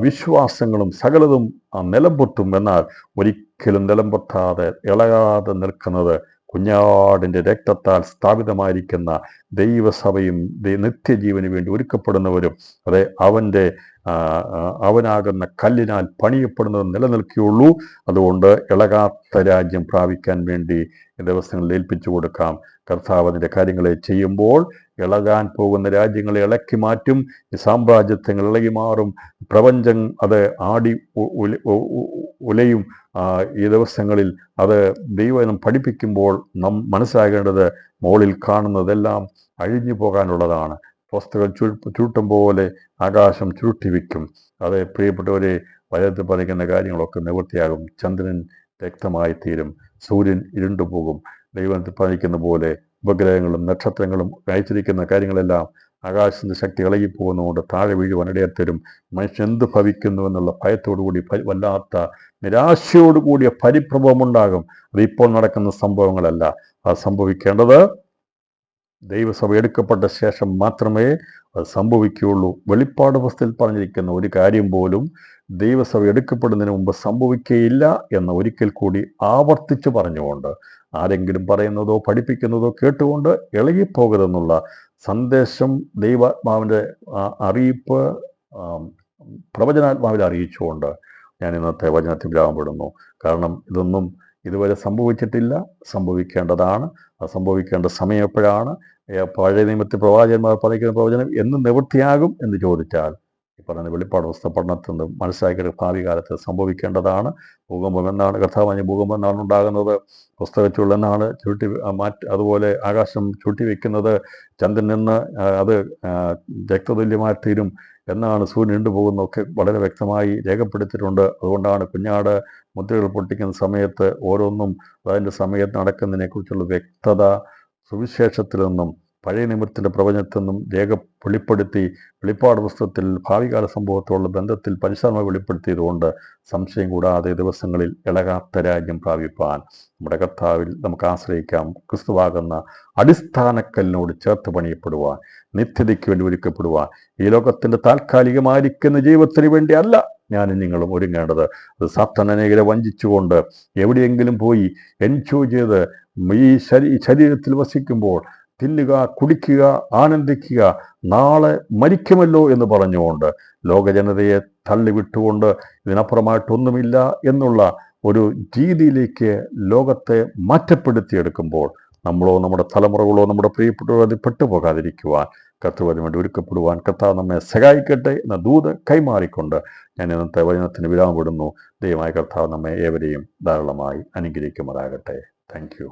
വിശ്വാസങ്ങളും സകലതും നിലംപൊത്തും. എന്നാൽ ഒരിക്കലും നിലംപൊത്താതെ ഇളകാതെ നിൽക്കുന്നത് കുഞ്ഞാടിൻ്റെ രക്തത്താൽ സ്ഥാപിതമായിരിക്കുന്ന ദൈവസഭയും നിത്യജീവന് വേണ്ടി ഒരുക്കപ്പെടുന്നവരും അതെ അവനാകുന്ന കല്ലിനാൽ പണിയപ്പെടുന്നത് നിലനിൽക്കുകയുള്ളൂ. അതുകൊണ്ട് ഇളകാത്ത രാജ്യം പ്രാപിക്കാൻ വേണ്ടി ദിവസങ്ങളിൽ ഏൽപ്പിച്ചു കൊടുക്കാം. കർത്താവ് അതിൻ്റെ കാര്യങ്ങളെ ചെയ്യുമ്പോൾ ഇളകാൻ പോകുന്ന രാജ്യങ്ങളെ ഇളക്കി മാറ്റും. ഈ സാമ്രാജ്യത്വങ്ങൾ ഇളകി മാറും. പ്രപഞ്ചം അത് ആടി ഉലയും. ഈ ദിവസങ്ങളിൽ അത് ദൈവം പഠിപ്പിക്കുമ്പോൾ നാം മനസ്സിലാകേണ്ടത് മുകളിൽ കാണുന്നതെല്ലാം അഴിഞ്ഞു പോകാനുള്ളതാണ്. പുസ്തകം ചുരുട്ടും പോലെ ആകാശം ചുരുട്ടിവെക്കും. അത് പ്രിയപ്പെട്ടവരെ, വചനത്തിൽ പറയുന്ന കാര്യങ്ങളൊക്കെ നിവൃത്തിയാകും. ചന്ദ്രൻ രക്തമായി തീരും, സൂര്യൻ ഇരുണ്ടുപോകും. ദൈവത്തിൽ പറഞ്ഞിരിക്കുന്ന പോലെ ഉപഗ്രഹങ്ങളും നക്ഷത്രങ്ങളും അയച്ചിരിക്കുന്ന കാര്യങ്ങളെല്ലാം ആകാശത്തിൻ്റെ ശക്തി ഇളകിപ്പോകുന്നതുകൊണ്ട് താഴെ വീഴുവാനിടയത്തരും. മനുഷ്യൻ എന്ത് ഭവിക്കുന്നു എന്നുള്ള ഭയത്തോടുകൂടി വല്ലാത്ത നിരാശയോടുകൂടിയ പരിഭ്രമമുണ്ടാകും. അത് ഇപ്പോൾ നടക്കുന്ന സംഭവങ്ങളല്ല. അത് സംഭവിക്കേണ്ടത് ദൈവസഭ എടുക്കപ്പെട്ട ശേഷം മാത്രമേ അത് സംഭവിക്കുകയുള്ളൂ. വെളിപ്പാട് പുസ്തകത്തിൽ പറഞ്ഞിരിക്കുന്ന ഒരു കാര്യം പോലും ദൈവസഭ എടുക്കപ്പെടുന്നതിന് മുമ്പ് സംഭവിക്കുകയില്ല എന്ന് ഒരിക്കൽ കൂടി ആവർത്തിച്ചു പറഞ്ഞുകൊണ്ട് ആരെങ്കിലും പറയുന്നതോ പഠിപ്പിക്കുന്നതോ കേട്ടുകൊണ്ട് ഇളകിപ്പോകരുതെന്നുള്ള സന്ദേശം ദൈവാത്മാവിൻ്റെ അറിയിപ്പ് പ്രവചനാത്മാവിൽ അറിയിച്ചുകൊണ്ട് ഞാൻ ഇന്നത്തെ വചനത്തിൽ വിരാമപ്പെടുന്നു. കാരണം ഇതൊന്നും ഇതുവരെ സംഭവിച്ചിട്ടില്ല, സംഭവിക്കേണ്ടതാണ്. അത് സംഭവിക്കേണ്ട സമയം എപ്പോഴാണ്? പഴയ നിയമത്തിൽ പ്രവാചകന്മാർ പറയുന്ന പ്രവചനം എന്ന് നിവൃത്തിയാകും എന്ന് ചോദിച്ചാൽ ഈ പറയുന്ന വെളിപ്പാട് പുസ്തക പഠനത്തിൽ നിന്ന് മനസ്സിലാക്കിയ ഭാവി കാലത്ത് സംഭവിക്കേണ്ടതാണ്. ഭൂകമ്പം എന്നാണ് കർത്താവ് ഭൂകമ്പം എന്നാണ് ഉണ്ടാകുന്നത്, പുസ്തകച്ചുള്ള എന്നാണ് അതുപോലെ ആകാശം ചുരുട്ടി വയ്ക്കുന്നത്, ചന്ദ്രൻ നിന്ന് അത് രക്തതുല്യമായി തീരും എന്നാണ്, സൂര്യൻ നീണ്ടുപോകുന്നതൊക്കെ വളരെ വ്യക്തമായി രേഖപ്പെടുത്തിയിട്ടുണ്ട്. അതുകൊണ്ടാണ് കുഞ്ഞാട് മുദ്രകൾ പൊട്ടിക്കുന്ന സമയത്ത് ഓരോന്നും അതിൻ്റെ സമയത്ത് നടക്കുന്നതിനെക്കുറിച്ചുള്ള വ്യക്തത സുവിശേഷത്തിൽ നിന്നും പഴയ നിയമത്തിൻ്റെ പ്രവചനത്തിൽ നിന്നും വെളിപ്പെടുത്തി വെളിപ്പാട് പുസ്തകത്തിൽ ഭാവികാല സംഭവത്തോടുള്ള ബന്ധത്തിൽ പരിശ്രമം വെളിപ്പെടുത്തിയതുകൊണ്ട് സംശയം കൂടാതെ ദിവസങ്ങളിൽ ഇളകാത്ത രാജ്യം പ്രാപിപ്പാൻ നമ്മുടെ കർത്താവിൽ നമുക്ക് ആശ്രയിക്കാം. ക്രിസ്തുവാകുന്ന അടിസ്ഥാനക്കല്ലിനോട് ചേർത്ത് പണിയപ്പെടുവാൻ, നിത്യതയ്ക്ക് വേണ്ടി ഒരുക്കപ്പെടുവാൻ, ഈ ലോകത്തിൻ്റെ താൽക്കാലികമായിരിക്കുന്ന ജീവിതത്തിന് വേണ്ടി അല്ല ഞാനും നിങ്ങളും ഒരുങ്ങേണ്ടത്. അത് സാത്താൻ അനേകരെ വഞ്ചിച്ചുകൊണ്ട് എവിടെയെങ്കിലും പോയി എൻജോയ് ചെയ്ത് ഈ ശരീരത്തിൽ വസിക്കുമ്പോൾ തിന്നുക, കുടിക്കുക, ആനന്ദിക്കുക, നാളെ മരിക്കുമല്ലോ എന്ന് പറഞ്ഞുകൊണ്ട് ലോകജനതയെ തള്ളിവിട്ടുകൊണ്ട് ഇതിനപ്പുറമായിട്ടൊന്നുമില്ല എന്നുള്ള ഒരു രീതിയിലേക്ക് ലോകത്തെ മാറ്റപ്പെടുത്തിയെടുക്കുമ്പോൾ നമ്മളോ നമ്മുടെ തലമുറകളോ നമ്മുടെ പ്രിയപ്പെട്ടവരോ അതിൽ പെട്ടുപോകാതിരിക്കുവാൻ കർത്താവിന് വേണ്ടി ഒരുക്കപ്പെടുവാൻ കർത്താവ് നമ്മെ സഹായിക്കട്ടെ എന്ന ദൂത് കൈമാറിക്കൊണ്ട് ഞാൻ ഇന്നത്തെ വചനത്തിന് വിരാമപ്പെടുന്നു. ദൈവമായ കർത്താവ് നമ്മെ ഏവരെയും ധാരാളമായി അനുഗ്രഹിക്കുമാറാകട്ടെ. Thank you.